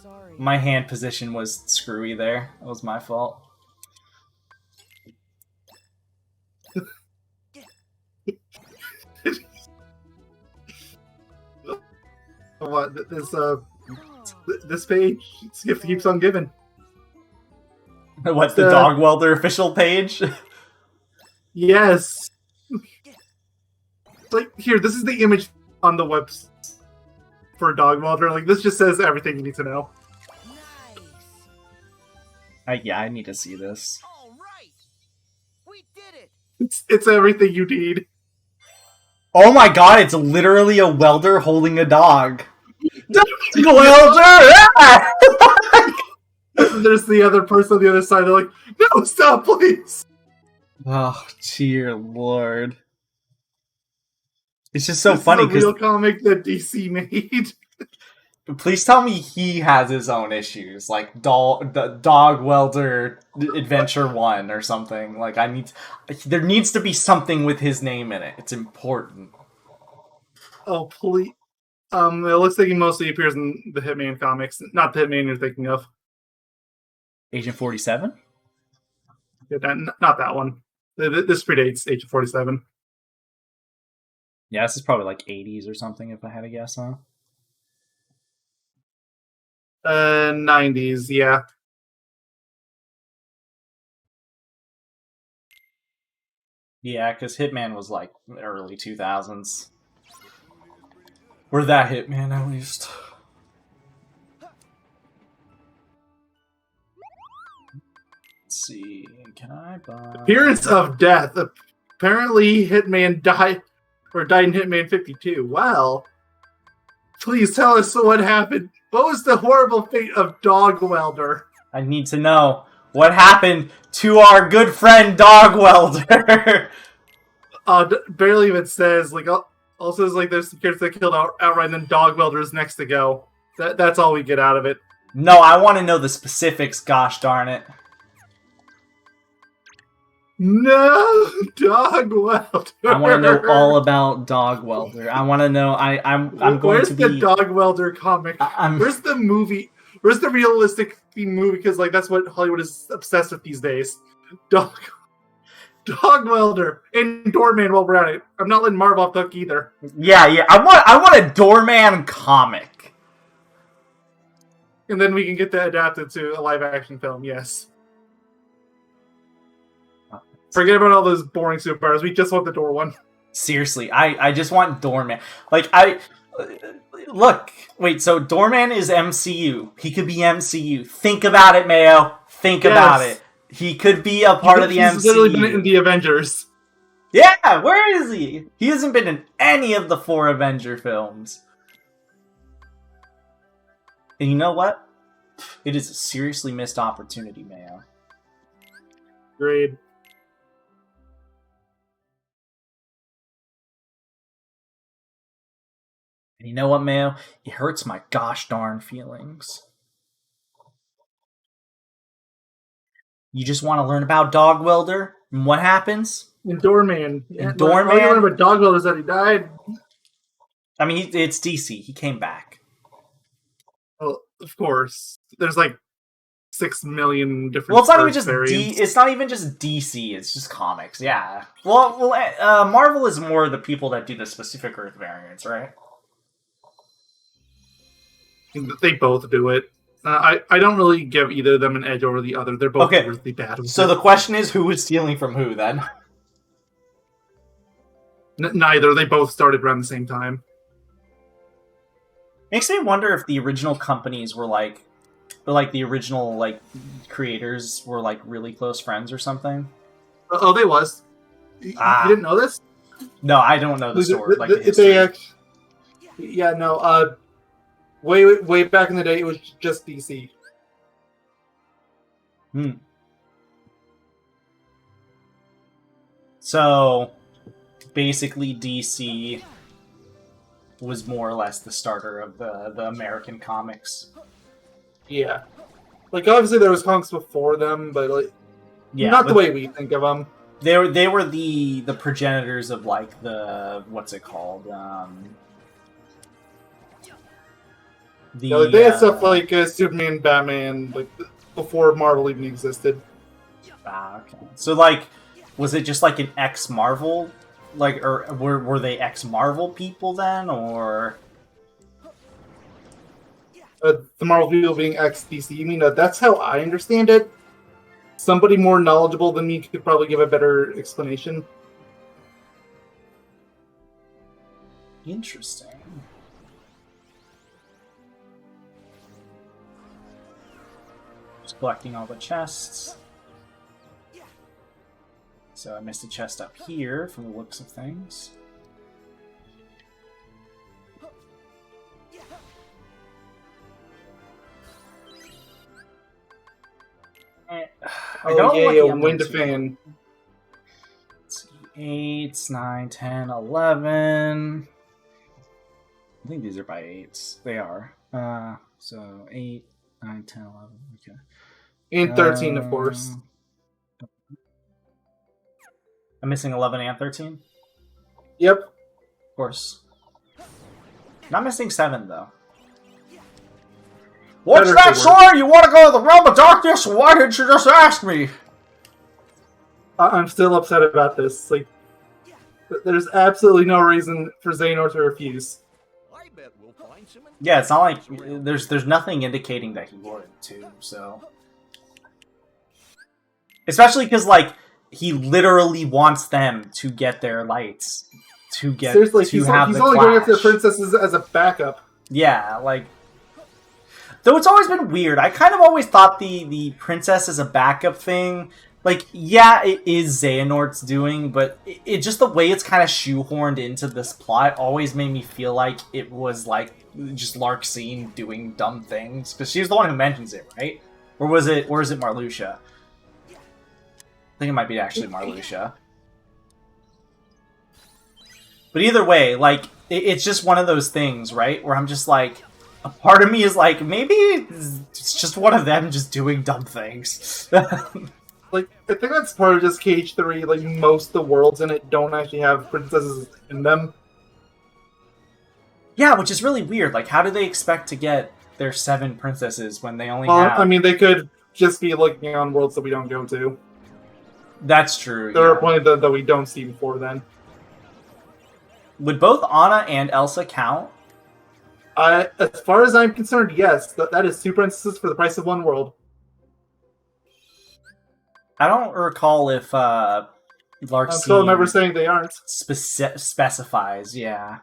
Sorry. my hand position was screwy there. That was my fault. What this page keeps on giving. What's the Dog Welder official page? Yes. Like here, this is the image on the website for Dog Welder. Like this just says everything you need to know. Nice. Yeah, I need to see this. All right. We did it. It's everything you need. Oh my god, it's literally a welder holding a dog. Welder! There's the other person on the other side. They're like, no, stop, please. Oh, dear lord. It's just so This funny is a real because comic that DC made. please tell me he has his own issues, like the Dog Welder Adventure 1 or something. Like there needs to be something with his name in it. It's important. Oh, please. It looks like he mostly appears in the Hitman comics. Not the Hitman you're thinking of. Agent 47? Yeah, not that one. This predates Agent 47. Yeah, this is probably like 80s or something if I had to guess, huh? 90s, yeah. Yeah, because Hitman was like early 2000s. Or that Hitman, at least. Let's see, can I buy... Appearance of death. Apparently, Hitman died in Hitman 52. Well, please tell us what happened. What was the horrible fate of Dog Welder? I need to know what happened to our good friend Dog Welder. Barely even says, like, also is like there's some characters that killed outright, and then Dog Welder is next to go. That's all we get out of it. No, I want to know the specifics, gosh darn it. No, Dog Welder. I want to know all about Dog Welder. I want to know. I'm going Where's to the be. Dog Welder comic? Where's the movie? Where's the realistic movie? Because like that's what Hollywood is obsessed with these days. Dog Welder and Doorman while we're at it. I'm not letting Marvel off the hook either. Yeah. I want a Doorman comic. And then we can get that adapted to a live action film. Yes. Forget about all those boring superpowers. We just want the door one. Seriously, I just want Doorman. Like, look, wait, so Doorman is MCU. He could be MCU. Think about it, Mayo. Think about it. He could be a part of the MCU. He's literally been in the Avengers. Yeah, where is he? He hasn't been in any of the 4 Avenger films. And you know what? It is a seriously missed opportunity, Mayo. Agreed. And you know what, Mayo? It hurts my gosh darn feelings. You just want to learn about Dog Welder? And what happens? And Doorman. And Doorman? All you learn about Dog Welder is that he died. I mean, it's DC. He came back. Well, of course. There's like 6 million different. Well, it's not even just variants. It's not even just DC. It's just comics. Yeah. Well, Marvel is more the people that do the specific Earth variants, right? They both do it. I don't really give either of them an edge over the other. They're both really bad. So the question is, who is stealing from who then? Neither. They both started around the same time. Makes me wonder if the original companies were like the original creators were like really close friends or something. Oh, they was. You didn't know this? No, I don't know the story. The history. Yeah, no. Way back in the day, it was just DC. So, basically, DC was more or less the starter of the American comics. Yeah. Like, obviously there was comics before them, but not the way we think of them. They were the progenitors of like the what's it called? They had stuff like Superman, Batman, like before Marvel even existed. Okay. So like, was it just like an ex-Marvel, like, or were they ex-Marvel people then, or? The Marvel people being ex-DC. You mean that's how I understand it? Somebody more knowledgeable than me could probably give a better explanation. Interesting. Just collecting all the chests. So I missed a chest up here from the looks of things. Wind fan. Let's see, 8, 9, 10, 11. I think these are by 8s. They are. So 8, 9, 10, 11. Okay. And 13, of course. I'm missing 11 and 13? Yep. Of course. Not missing 7, though. What's that, sir? You want to go to the realm of darkness? Why didn't you just ask me? I'm still upset about this. Like, there's absolutely no reason for Xehanort to refuse. I bet we'll find some. Yeah, it's not like there's nothing indicating that he would too. So, especially because like he literally wants them to get their lights to get seriously. To he's have he's the only clash. going after the princesses as a backup. Yeah, like. Though it's always been weird. I kind of always thought the princess as a backup thing, like, yeah, it is Xehanort's doing, but it just the way it's kind of shoehorned into this plot always made me feel like it was, like, just Larxene doing dumb things. Because she's the one who mentions it, right? Or is it Marluxia? I think it might be actually Marluxia. But either way, like, it's just one of those things, right? Where I'm just like... A part of me is like, maybe it's just one of them just doing dumb things. like, I think that's part of just KH3. Like, most of the worlds in it don't actually have princesses in them. Yeah, which is really weird. Like, how do they expect to get their 7 princesses when they only have... I mean, they could just be looking on worlds that we don't go to. That's true, There are plenty that we don't see before then. Would both Anna and Elsa count? As far as I'm concerned, yes. That is 2 princesses for the price of 1 world. I don't recall if Larxene I'm still remember saying they aren't. specifies, yeah.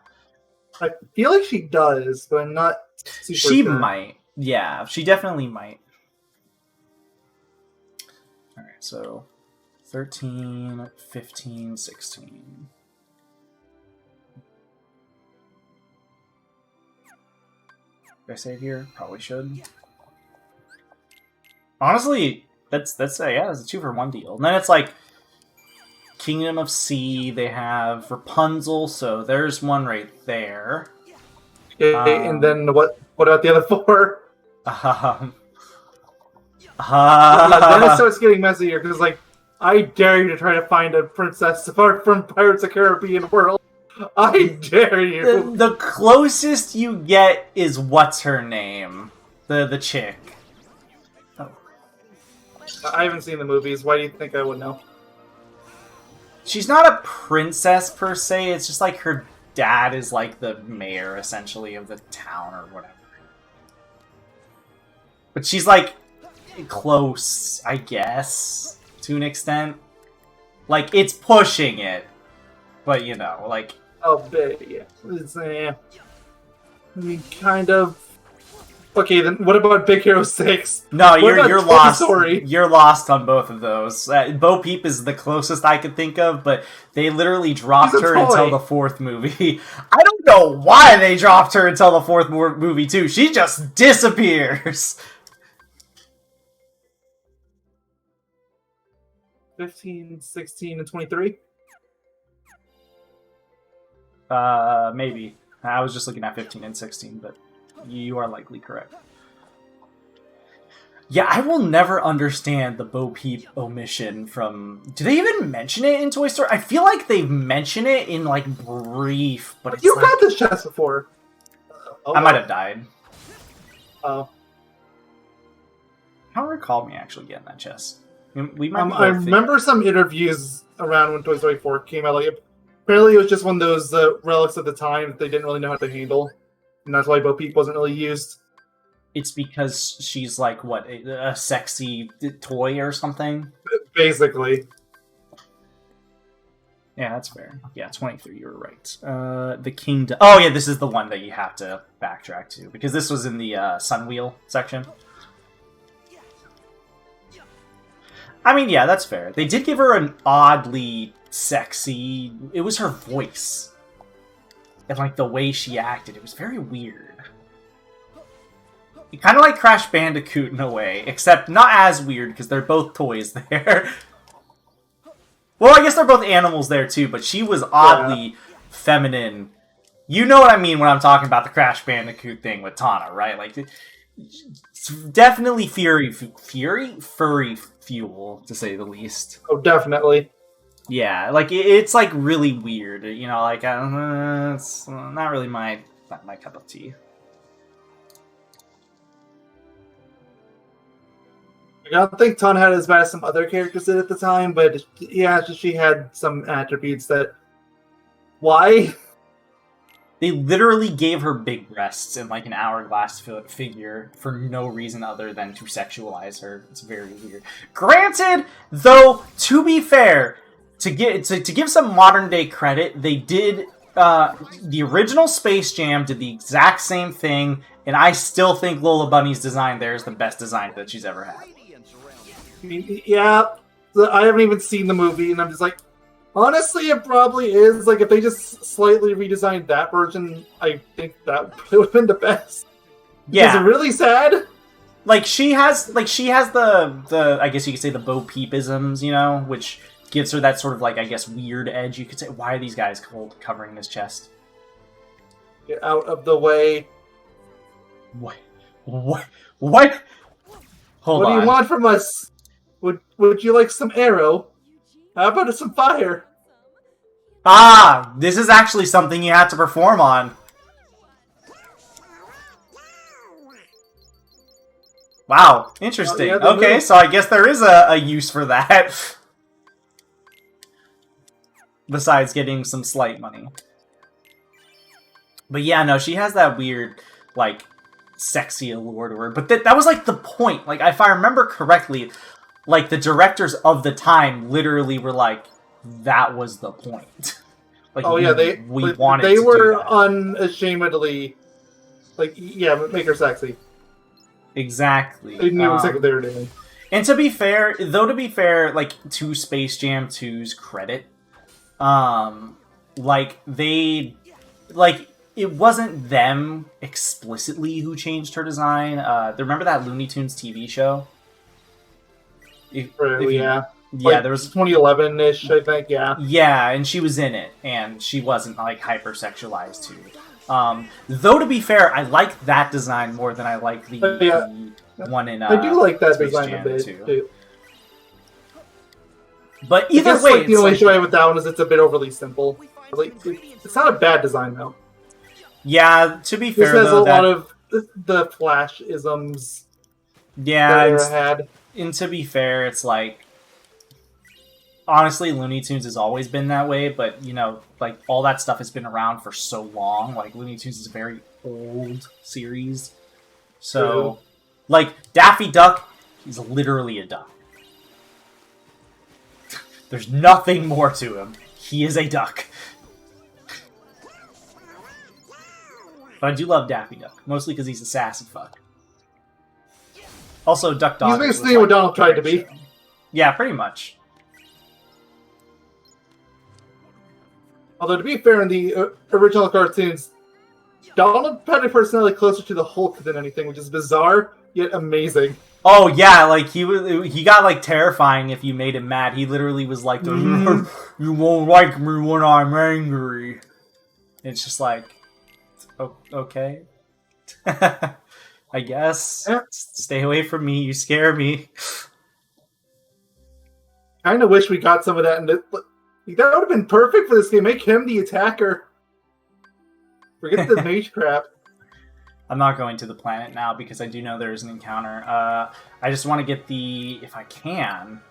I feel like she does, but I'm not super She sure. might. Yeah, she definitely might. Alright, so 13, 15, 16. Did I save here? Probably should. Honestly, that's a 2 for 1 deal. And then it's like Kingdom of Sea, they have Rapunzel, so there's one right there. Okay, and then what about the other 4? Then it starts getting messier, because, like, I dare you to try to find a princess apart from Pirates of the Caribbean world. I dare you! The closest you get is what's her name? The chick. Oh. I haven't seen the movies. Why do you think I would know? She's not a princess per se, it's just like her dad is like the mayor, essentially, of the town or whatever. But she's like close, I guess, to an extent. Like, it's pushing it. But, you know, like... Oh, yeah. It's, I mean, kind of... Okay, then what about Big Hero 6? No, you're lost. Story? You're lost on both of those. Bo Peep is the closest I could think of, but they literally dropped her until the 4th movie. I don't know why they dropped her until the 4th movie, too. She just disappears. 15, 16, and 23? Maybe. I was just looking at 15 and 16, but you are likely correct. Yeah, I will never understand the Bo Peep omission from... Do they even mention it in Toy Story? I feel like they mention it in, like, brief, but it's You've like... had this chest before. I might have died. Oh. I don't recall me actually getting that chest. We might I remember some interviews around when Toy Story 4 came out. Like, apparently it was just one of those relics at the time that they didn't really know how to handle. And that's why Bo Peep wasn't really used. It's because she's like, what, a sexy toy or something? Basically. Yeah, that's fair. Yeah, 23, you were right. The Kingdom... Oh, yeah, this is the one that you have to backtrack to, because this was in the Sunwheel section. I mean, yeah, that's fair. They did give her an oddly sexy... It was her voice. And, like, the way she acted. It was very weird. Kind of like Crash Bandicoot in a way, except not as weird, because they're both toys there. Well, I guess they're both animals there, too, but she was oddly feminine. You know what I mean when I'm talking about the Crash Bandicoot thing with Tana, right? Like, it's definitely furry fuel, to say the least. Oh, definitely. Yeah, like, it's, like, really weird, you know, like, it's not really my cup of tea. I don't think Tana had as bad as some other characters did at the time, but yeah, she had some attributes that... Why? They literally gave her big breasts in, like, an hourglass figure for no reason other than to sexualize her. It's very weird. Granted, though, to be fair, to give some modern-day credit, they did... the original Space Jam did the exact same thing, and I still think Lola Bunny's design there is the best design that she's ever had. I mean, yeah, I haven't even seen the movie, and I'm just like, honestly, it probably is. Like, if they just slightly redesigned that version, I think that would have been the best. Yeah. Is it really sad? Like, she has the I guess you could say the Bo Peepisms, you know, which gives her that sort of, like, I guess, weird edge. You could say, why are these guys covering his chest? Get out of the way. What? Hold on. What do you want from us? Would you like some arrow? How about some fire? Ah, this is actually something you have to perform on. Wow, interesting. Yeah, okay, move. so I guess there is a use for that. Besides getting some slight money. But yeah, no, she has that weird, like, sexy allure to her. But that was, like, the point. Like, if I remember correctly, like, the directors of the time literally were like, that was the point. Like, oh, yeah, we wanted they to were do that. unashamedly, like, yeah, make her sexy. Exactly. They knew exactly what they were doing. And to be fair, like, to Space Jam 2's credit, like, it wasn't them explicitly who changed her design. Remember that Looney Tunes TV show? Yeah, there was 2011-ish, I think. Yeah, and she was in it, and she wasn't like hypersexualized too. Though to be fair, I like that design more than I like the one in. I do like that Space design Jam a bit too. But either way, the only issue I have with that one is it's a bit overly simple. Like, it's not a bad design though. Yeah, to be fair, this has though, a lot of the Flash isms. Yeah, that had. And to be fair, it's like, honestly, Looney Tunes has always been that way, but, you know, like, all that stuff has been around for so long. Like, Looney Tunes is a very old series. So, like, Daffy Duck, he's literally a duck. There's nothing more to him. He is a duck. But I do love Daffy Duck, mostly because he's a sassy fuck. Also, Duck Dog. He's basically what Donald tried to be. Yeah, pretty much. Although, to be fair, in the original cartoons, Donald had a personality closer to the Hulk than anything, which is bizarre, yet amazing. Oh, yeah, like, he got, like, terrifying if you made him mad. He literally was like, you won't like me when I'm angry. It's just like, okay. I guess. Yeah. Stay away from me, you scare me. Kind of wish we got some of that, and that would have been perfect for this game. Make him the attacker. Forget the mage crap. I'm not going to the planet now because I do know there is an encounter. I just want to get if I can,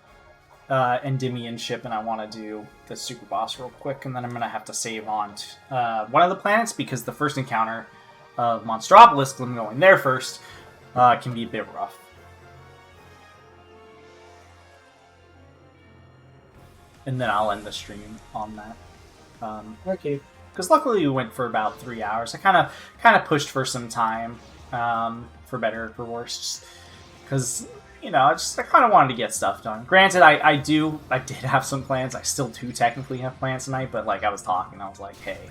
Endymion ship, and I want to do the super boss real quick, and then I'm going to have to save on one of the planets because the first encounter of Monstropolis, I'm going there first, can be a bit rough. And then I'll end the stream on that. Okay. Because luckily we went for about 3 hours. I kind of pushed for some time, for better or for worse, because you know I kind of wanted to get stuff done. Granted, I did have some plans. I still do technically have plans tonight, but like I was talking, I was like, hey,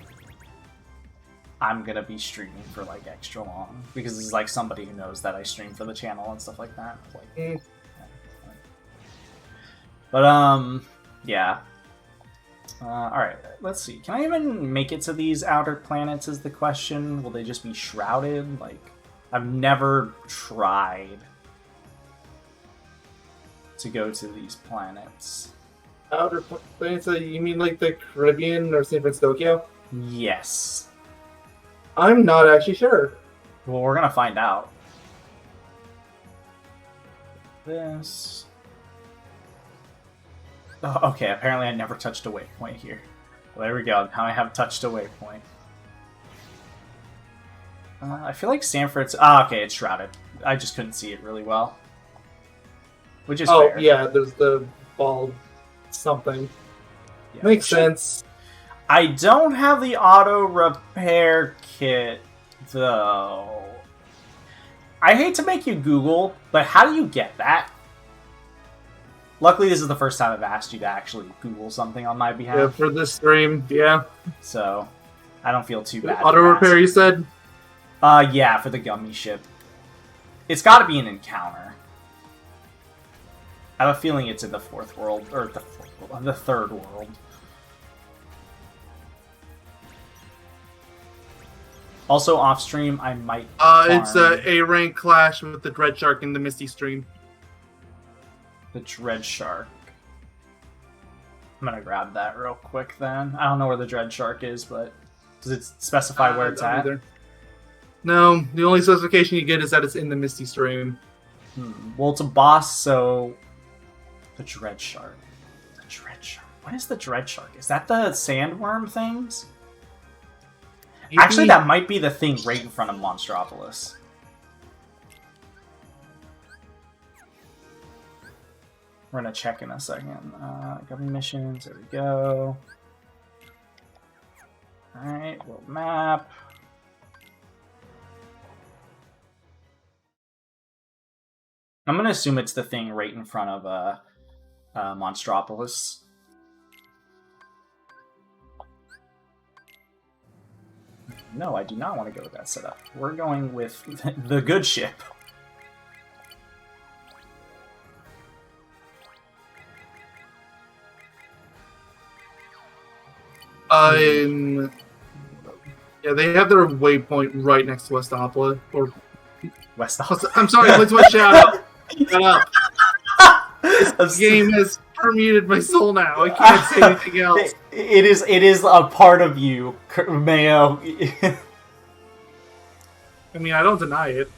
I'm gonna be streaming for like extra long because this is like somebody who knows that I stream for the channel and stuff like that. Like, but yeah. Alright, let's see. Can I even make it to these outer planets is the question? Will they just be shrouded? Like, I've never tried to go to these planets. Outer planets? You mean like the Caribbean or San Francisco? Yes. I'm not actually sure. Well, we're gonna find out. This... Oh, okay, apparently I never touched a waypoint here. Well, there we go. Now I have touched a waypoint. I feel like Sanford's... okay, it's shrouded. I just couldn't see it really well. Which is fair. Yeah, there's the bald something. Yeah, Makes sense. I don't have the auto repair kit, though. I hate to make you Google, but how do you get that? Luckily, this is the first time I've asked you to actually Google something on my behalf. Yeah, for this stream, yeah. So, I don't feel too bad. Auto repair, you said? Yeah, for the gummy ship. It's got to be an encounter. I have a feeling it's in the fourth world, or the third world. Also, off stream, I might. It's a rank clash with the Dread Shark in the Misty stream. The Dread Shark. I'm gonna grab that real quick then. I don't know where the Dread Shark is, but does it specify where it's at? Either. No, the only specification you get is that it's in the Misty Stream. Well, it's a boss, so... The Dread Shark. The Dread Shark. What is the Dread Shark? Is that the sandworm things? Maybe... Actually, that might be the thing right in front of Monstropolis. We're gonna check in a second. Government missions, there we go. Alright, world map. I'm gonna assume it's the thing right in front of Monstropolis. No, I do not want to go with that setup. We're going with the good ship. Yeah, they have their waypoint right next to Westopolis. Or Westopolis. I'm sorry, what's my shout out? Shut up. This game has permeated my soul now. I can't say anything else. It is a part of you, Mayo. I mean, I don't deny it.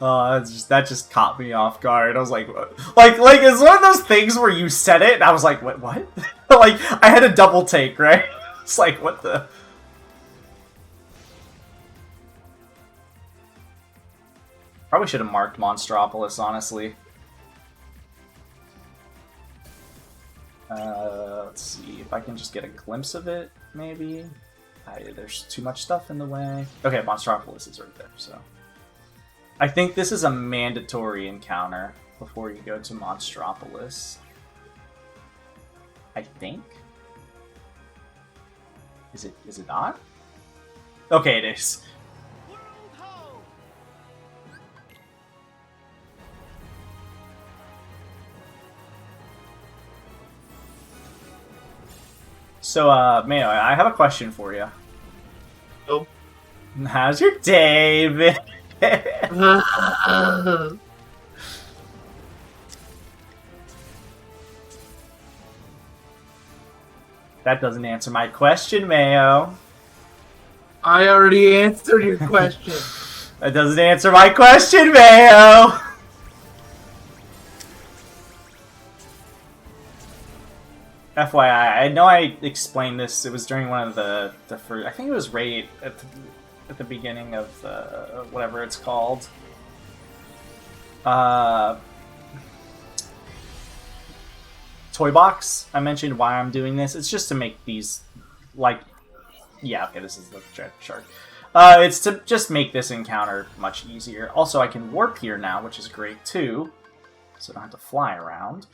That just caught me off guard. I was like it's one of those things where you said it, and I was like, what? Like, I had a double take, right? It's like, what the... Probably should have marked Monstropolis, honestly. Let's see if I can just get a glimpse of it, maybe. There's too much stuff in the way. Okay, Monstropolis is right there, so... I think this is a mandatory encounter before you go to Monstropolis. I think? Is it not? Okay, it is. So, Mayo, I have a question for you. Oh. How's your day been? That doesn't answer my question, Mayo. I already answered your question. That doesn't answer my question, Mayo. FYI, I know I explained this. It was during one of the first. I think it was right at the beginning of whatever it's called. Toy box. I mentioned why I'm doing this. It's just to make these, like, yeah, okay, this is the Dread Shark. It's to just make this encounter much easier. Also, I can warp here now, which is great too, so I don't have to fly around.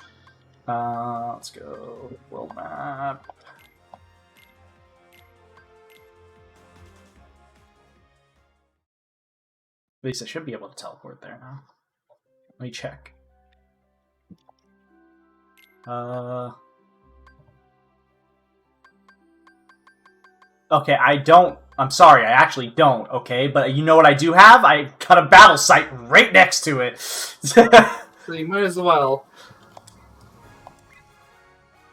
Let's go world map. At least I should be able to teleport there now. Let me check. Okay, I don't. I'm sorry, I actually don't, okay? But you know what I do have? I got a battle site right next to it. So you might as well.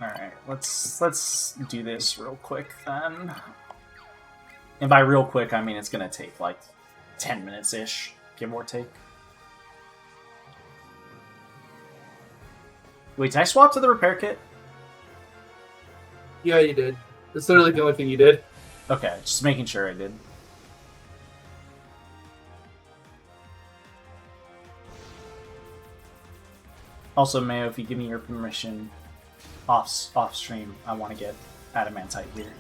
Alright, let's do this real quick then. And by real quick, I mean it's gonna take like 10 minutes-ish, give or take. Wait, did I swap to the repair kit? Yeah, you did. That's literally the only thing you did. Okay, just making sure I did. Also, Mayo, if you give me your permission, off stream, I want to get adamantite here.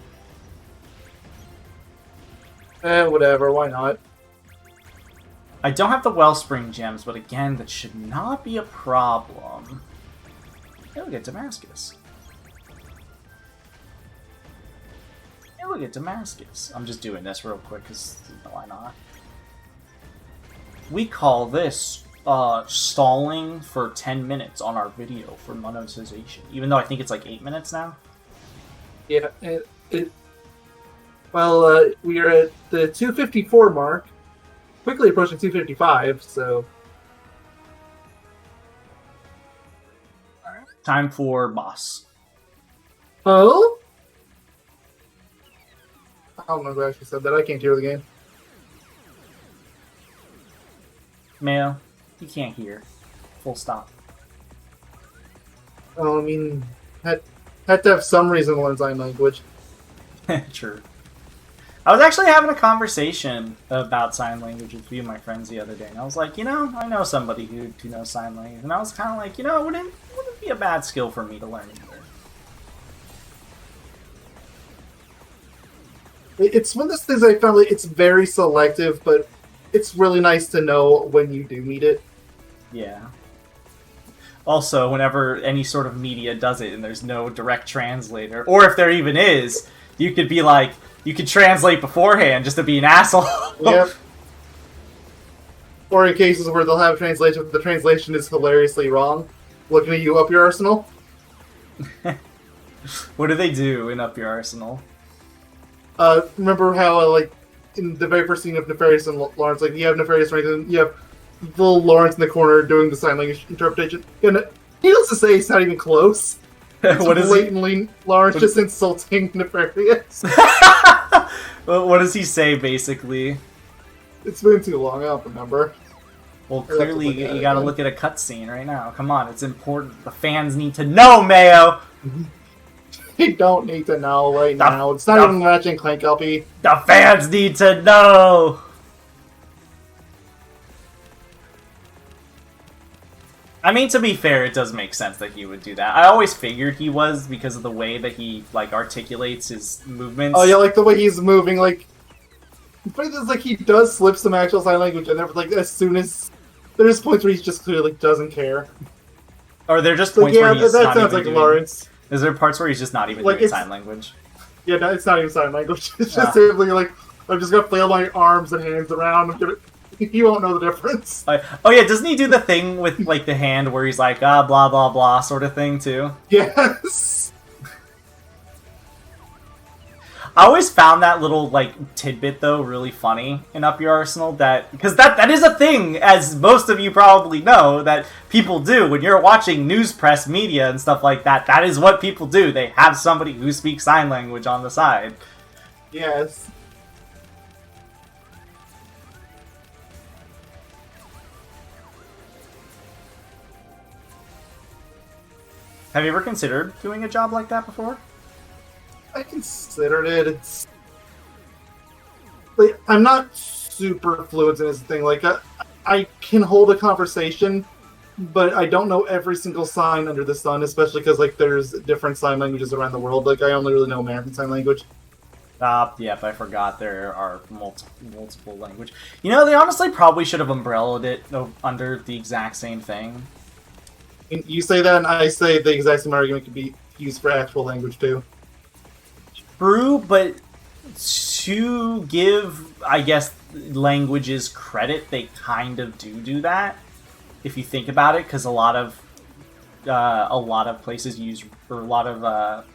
Whatever, why not? I don't have the wellspring gems, but again, that should not be a problem. Hey, look at Damascus. Hey, look at Damascus. I'm just doing this real quick, because why not? We call this stalling for 10 minutes on our video for monetization, even though I think it's like 8 minutes now. Yeah, well, we are at the 254 mark, quickly approaching 255, so... Time for boss. Oh? I don't know who actually said that. I can't hear the game. Mayo, you can't hear. Full stop. Oh, I mean, had to have some reason to learn sign language. True. I was actually having a conversation about sign language with a few of my friends the other day, and I was like, I know somebody who knows sign language, and I was kind of like, it wouldn't be a bad skill for me to learn either. It's one of those things I found like it's very selective, but it's really nice to know when you do need it. Yeah. Also, whenever any sort of media does it and there's no direct translator, or if there even is, you could be like, you could translate beforehand just to be an asshole. Yep. Or in cases where they'll have a translation, but the translation is hilariously wrong. Looking at you, Up Your Arsenal. What do they do in Up Your Arsenal? Remember how, like, in the very first scene of Nefarious and Lawrence, like, you have Nefarious right, and you have little Lawrence in the corner doing the sign language interpretation. And needless to say, it's not even close. It's What is blatantly Lawrence just insulting Nefarious. What does he say, basically? It's been too long, I don't remember. Well, clearly you gotta look at a cutscene right now. Come on, it's important. The fans need to know, Mayo! You don't need to know right now. It's not even matching Clank LP. The fans need to know! I mean, to be fair, it does make sense that he would do that. I always figured he was because of the way that he, like, articulates his movements. Oh yeah, like the way he's moving, like... But it's like he does slip some actual sign language in there, but like as soon as... There's points where he just clearly doesn't care. Or they're just Like, points where yeah, he's that not sounds even like doing... Lawrence. Is there parts where he's just not even Like, doing it's- sign language? Yeah, no, it's not even sign language. It's just simply like, I'm just gonna flail my arms and hands around. You won't know the difference. Oh yeah, doesn't he do the thing with, like, the hand where he's like, blah, blah, blah, sort of thing, too? Yes! I always found that little, like, tidbit, though, really funny in Up Your Arsenal, because that is a thing, as most of you probably know, that people do. When you're watching news press media and stuff like that, that is what people do. They have somebody who speaks sign language on the side. Yes. Have you ever considered doing a job like that before? I considered it. It's... Like, I'm not super fluent in this thing. Like, I can hold a conversation, but I don't know every single sign under the sun, especially because, like, there's different sign languages around the world. Like, I only really know American Sign Language. Yep, I forgot there are multiple language. You know, they honestly probably should have umbrellaed it under the exact same thing. You say that, and I say the exact same argument could be used for actual language, too. True, but to give, I guess, languages credit, they kind of do that. If you think about it, because a lot of places use, or a lot of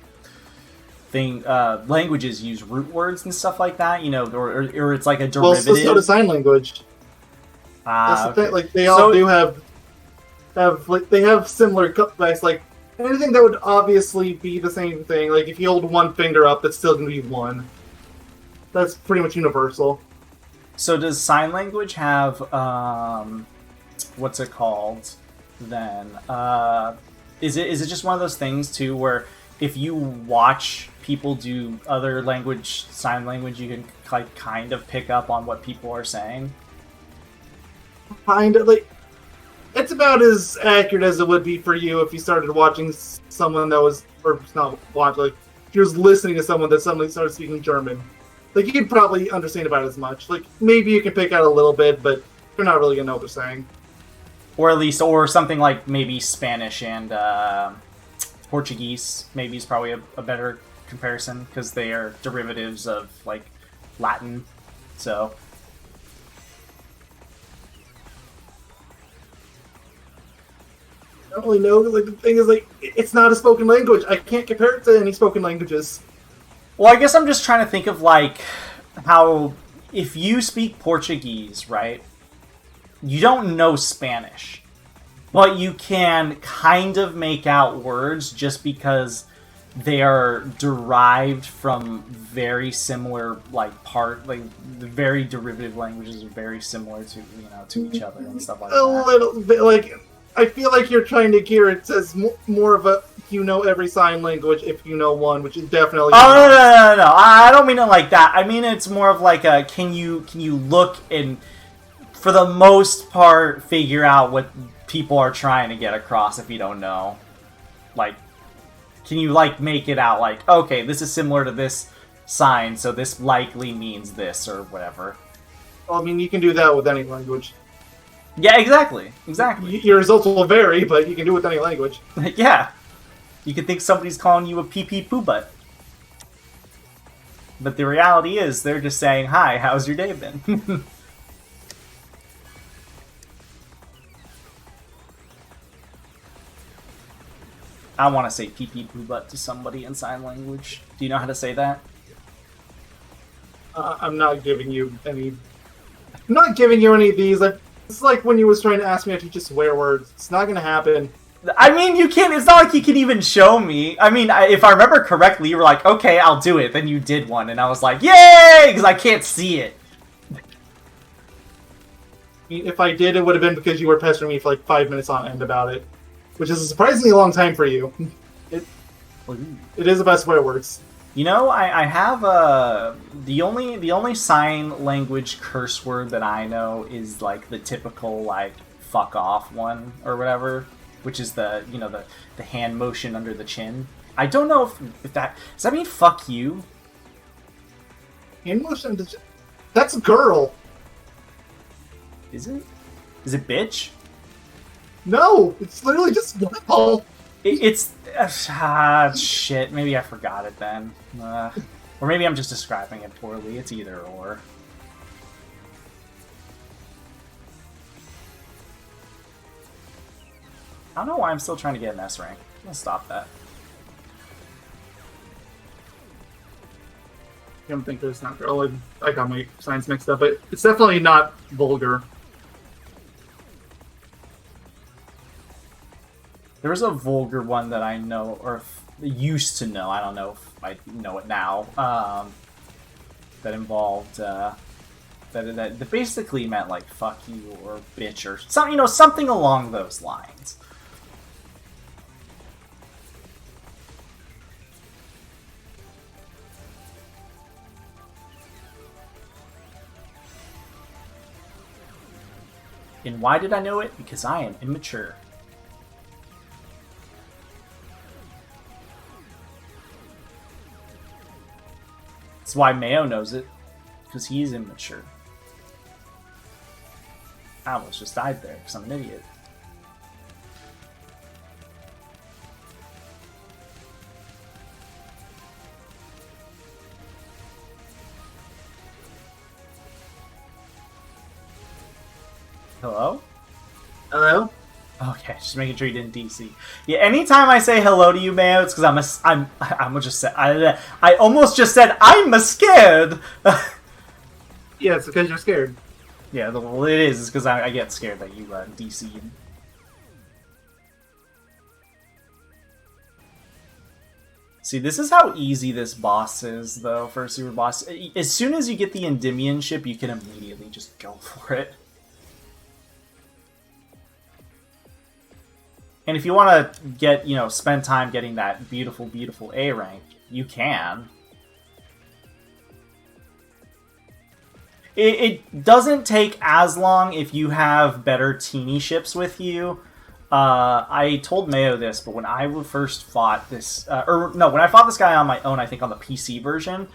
languages use root words and stuff like that. You know, or it's like a derivative. Well, so does sign language. That's the thing. Like they all do have like they have similar cutbacks. Like anything that would obviously be the same thing. Like if you hold one finger up, that's still going to be one. That's pretty much universal. So does sign language have what's it called? Then is it just one of those things too where if you watch people do other sign language, you can like kind of pick up on what people are saying? Kind of like. It's about as accurate as it would be for you if you started watching someone that was, or not watch, like, if you was listening to someone that suddenly started speaking German. Like, you'd probably understand about as much. Like, maybe you can pick out a little bit, but you're not really gonna know what they're saying. Or at least, or something like maybe Spanish and Portuguese, maybe is probably a better comparison, because they are derivatives of, like, Latin, so... I don't really know. Like the thing is, like it's not a spoken language. I can't compare it to any spoken languages. Well, I guess I'm just trying to think of like how if you speak Portuguese, right? You don't know Spanish. But you can kind of make out words just because they are derived from very similar, like the very derivative languages are very similar to to each other and stuff like that. A little bit, like, I feel like you're trying to gear it as more of a every sign language if you know one, which is definitely. Oh no! I don't mean it like that. I mean it's more of like a can you look and for the most part figure out what people are trying to get across if you don't know, like. Can you, like, make it out, like, okay, this is similar to this sign, so this likely means this, or whatever. Well, I mean, you can do that with any language. Yeah, exactly. Your results will vary, but you can do it with any language. Yeah. You can think somebody's calling you a pee-pee poo-butt. But the reality is, they're just saying, hi, how's your day been? I want to say pee-pee poo-butt to somebody in sign language. Do you know how to say that? I'm not giving you any... I'm not giving you any of these. It's like when you was trying to ask me how to teach swear words. It's not going to happen. I mean, you can't... It's not like you can even show me. I mean, if I remember correctly, you were like, okay, I'll do it. Then you did one, and I was like, yay! Because I can't see it. I mean, if I did, it would have been because you were pestering me for like 5 minutes on end about it. Which is a surprisingly long time for you. It is about swear words. You know, I have the only sign language curse word that I know is like the typical like fuck off one or whatever, which is the the hand motion under the chin. I don't know if that does that mean fuck you. Hand motion? That's girl. Is it? Is it bitch? No, it's literally just girl. It's shit. Maybe I forgot it then, or maybe I'm just describing it poorly. It's either or. I don't know why I'm still trying to get an S rank. I'll stop that. I don't think there's not girl. I got my signs mixed up, but it's definitely not vulgar. There was a vulgar one that I know, or used to know, I don't know if I know it now, that involved, that basically meant, like, fuck you, or bitch, or something along those lines. And why did I know it? Because I am immature. That's why Mayo knows it, because he's immature. I almost just died there, because I'm an idiot. Hello? Hello? Okay, just making sure you didn't DC. Yeah, anytime I say hello to you, Mayo, it's because I almost just said I'm scared. Yeah, it's because you're scared. Yeah, well, it is. It's because I get scared that you DC'd. See, this is how easy this boss is, though, for a super boss. As soon as you get the Endymion ship, you can immediately just go for it. And if you want to get, spend time getting that beautiful, beautiful A rank, you can. It doesn't take as long if you have better teeny ships with you. I told Mayo this, but when I first fought this... when I fought this guy on my own, I think on the PC version,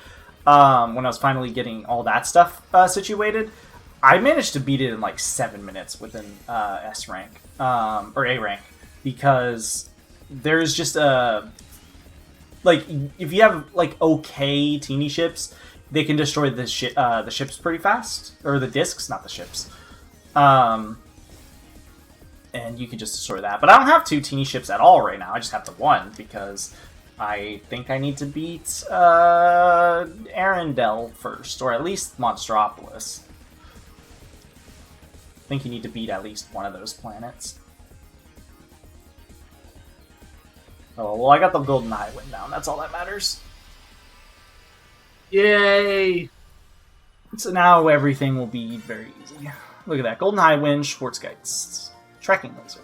when I was finally getting all that stuff situated, I managed to beat it in like 7 minutes with an S rank, or A rank. Because there's just like if you have like okay teeny ships, they can destroy the ships pretty fast, or the discs, not the ships. And you can just destroy that. But I don't have 2 teeny ships at all right now. I just have the 1 because I think I need to beat Arendelle first, or at least Monstropolis. I think you need to beat at least one of those planets. Oh, well, I got the golden high wind down. That's all that matters. Yay! So now everything will be very easy. Look at that. Golden high wind, Schwarzgeist. Trekking laser.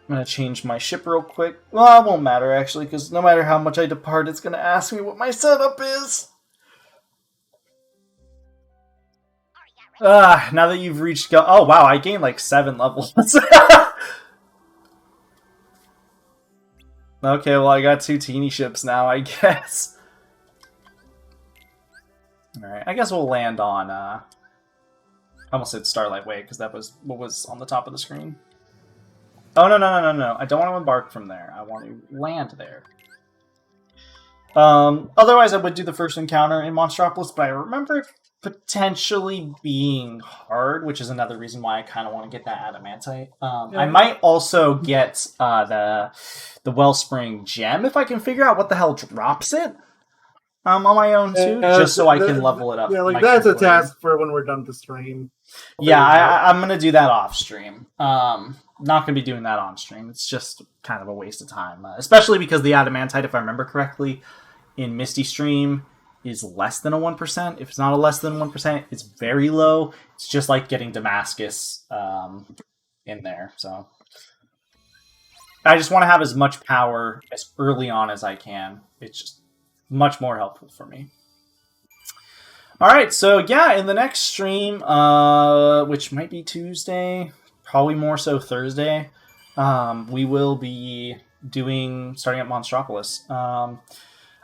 I'm going to change my ship real quick. Well, it won't matter, actually, because no matter how much I depart, it's going to ask me what my setup is. Now that you've reached... Oh, wow, I gained like 7 levels. Okay, well, I got 2 teeny ships now, I guess. Alright, I guess we'll land on... I almost said Starlight Way, because that was what was on the top of the screen. Oh, no. I don't want to embark from there. I want to land there. Otherwise, I would do the first encounter in Monstropolis, but I remember it potentially being hard, which is another reason why I kind of want to get that Adamantite. I might also get the Wellspring Gem if I can figure out what the hell drops it on my own, too, just so I can level it up. Yeah, like that's a task for when we're done with the stream. Yeah, I'm going to do that off stream. Not going to be doing that on stream. It's just kind of a waste of time. Especially because the Adamantite, if I remember correctly, in Misty Stream is less than a 1%. If it's not a less than 1%, it's very low. It's just like getting Damascus in there. So I just want to have as much power as early on as I can. It's just much more helpful for me. Alright, so yeah, in the next stream, which might be Tuesday, probably more so Thursday, we will be starting at Monstropolis.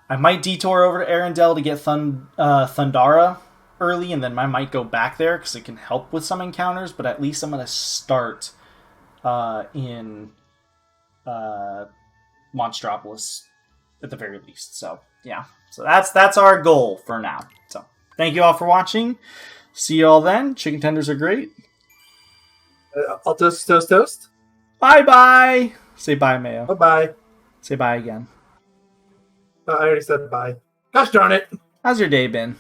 I might detour over to Arendelle to get Thundara early, and then I might go back there because it can help with some encounters, but at least I'm going to start in Monstropolis at the very least. So, yeah. So that's our goal for now. So, thank you all for watching. See you all then. Chicken tenders are great. I'll toast. Bye-bye. Say bye, Mayo. Bye-bye. Say bye again. I already said bye. Gosh darn it. How's your day been?